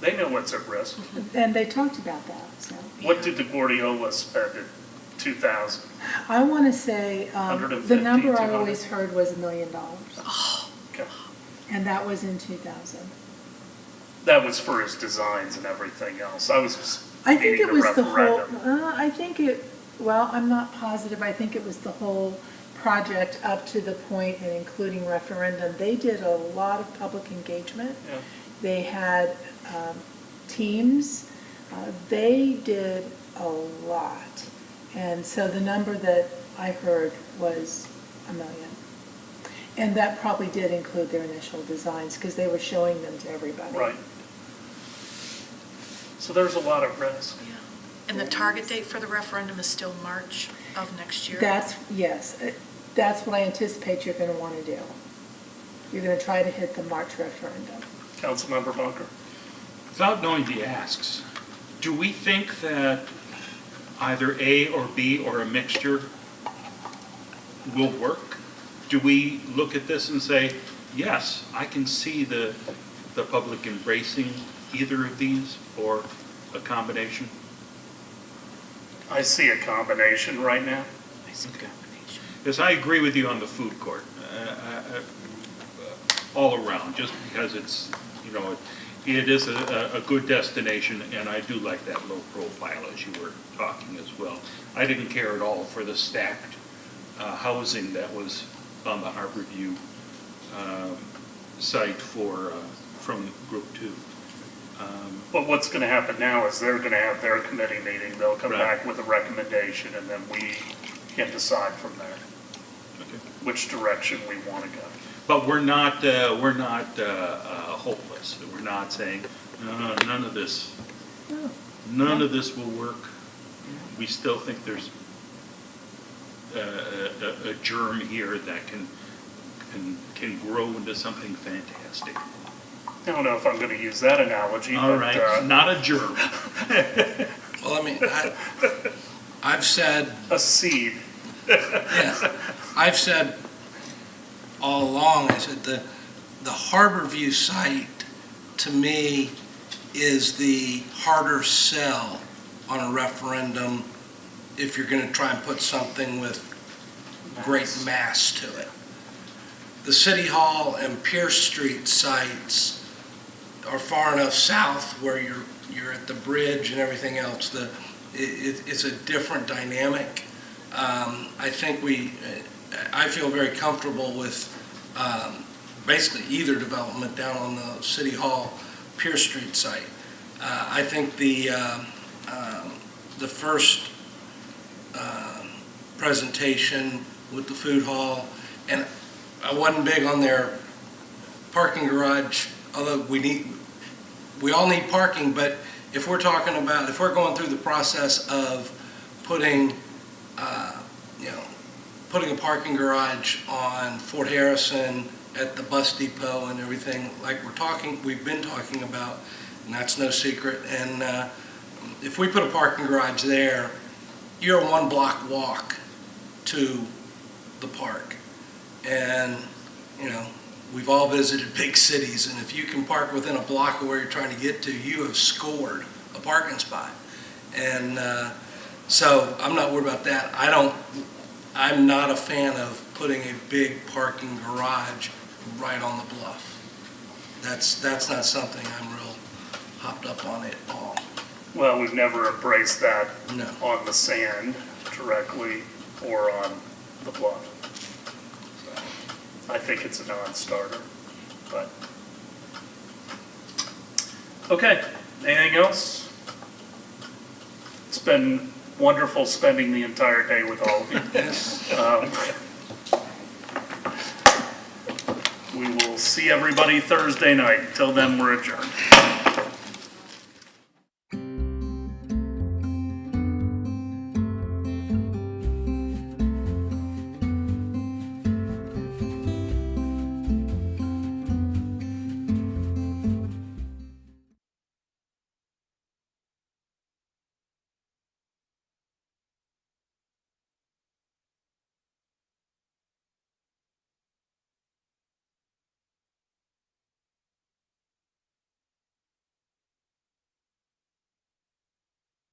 They know what's at risk. And they talked about that, so. What did the Gordiola spend in 2000? I want to say, the 150, number I 200? always heard was $1 million. Okay. And that was in 2000. That was for his designs and everything else. I was I think meaning it was the whole, referendum. well, I'm not positive. I think it was the whole project up to the point and including referendum. They did a lot of public engagement. Yeah. They had teams. They did a lot. And so the number that I heard was $1 million. And that probably did include their initial designs because they were showing them to everybody. Right. So there's a lot of risk. Yeah. And the target date for the referendum is still March of next year? Yes, that's what I anticipate you're going to want to do. You're going to try to hit the March referendum. Councilmember Bunker? Without knowing the asks, do we think that either A or B or a mixture will work? Do we look at this and say, yes, I can see the public embracing either of these or a combination? I see a combination right now. I see the combination. Yes, I agree with you on the food court, all around, just because it's, it is a good destination, and I do like that low profile as you were talking as well. I didn't care at all for the stacked housing that was on the Harborview site from Group 2. But what's going to happen now is they're going to have their committee meeting. They'll come Right. back with a recommendation, and then we can decide from there which direction we want to go. But we're not hopeless. We're not saying, none of this will work. We still think there's a germ here that can grow into something fantastic. I don't know if I'm going to use that analogy. All right, not a germ. Well, I mean, I've said, A seed. yeah, I've said all along, I said the Harborview site, to me, is the harder sell on a referendum if you're going to try and put something with great mass to it. The City Hall and Pierce Street sites are far enough south where you're at the bridge and everything else. It's a different dynamic. I think I feel very comfortable with basically either development down on the City Hall, Pierce Street site. I think the first presentation with the food hall, and I wasn't big on their parking garage, although we all need parking, but if we're going through the process of putting a parking garage on Fort Harrison at the bus depot and everything, like we've been talking about, and that's no secret, and if we put a parking garage there, you're a 1-block walk to the park. And, we've all visited big cities, and if you can park within a block of where you're trying to get to, you have scored a parking spot. And so I'm not worried about that. I'm not a fan of putting a big parking garage right on the bluff. That's not something I'm real hopped up on at all. Well, we've never embraced that No. on the sand directly or on the bluff. So I think it's a non-starter, but. Okay, anything else? It's been wonderful spending the entire day with all of you. We will see everybody Thursday night. Till then, we're adjourned.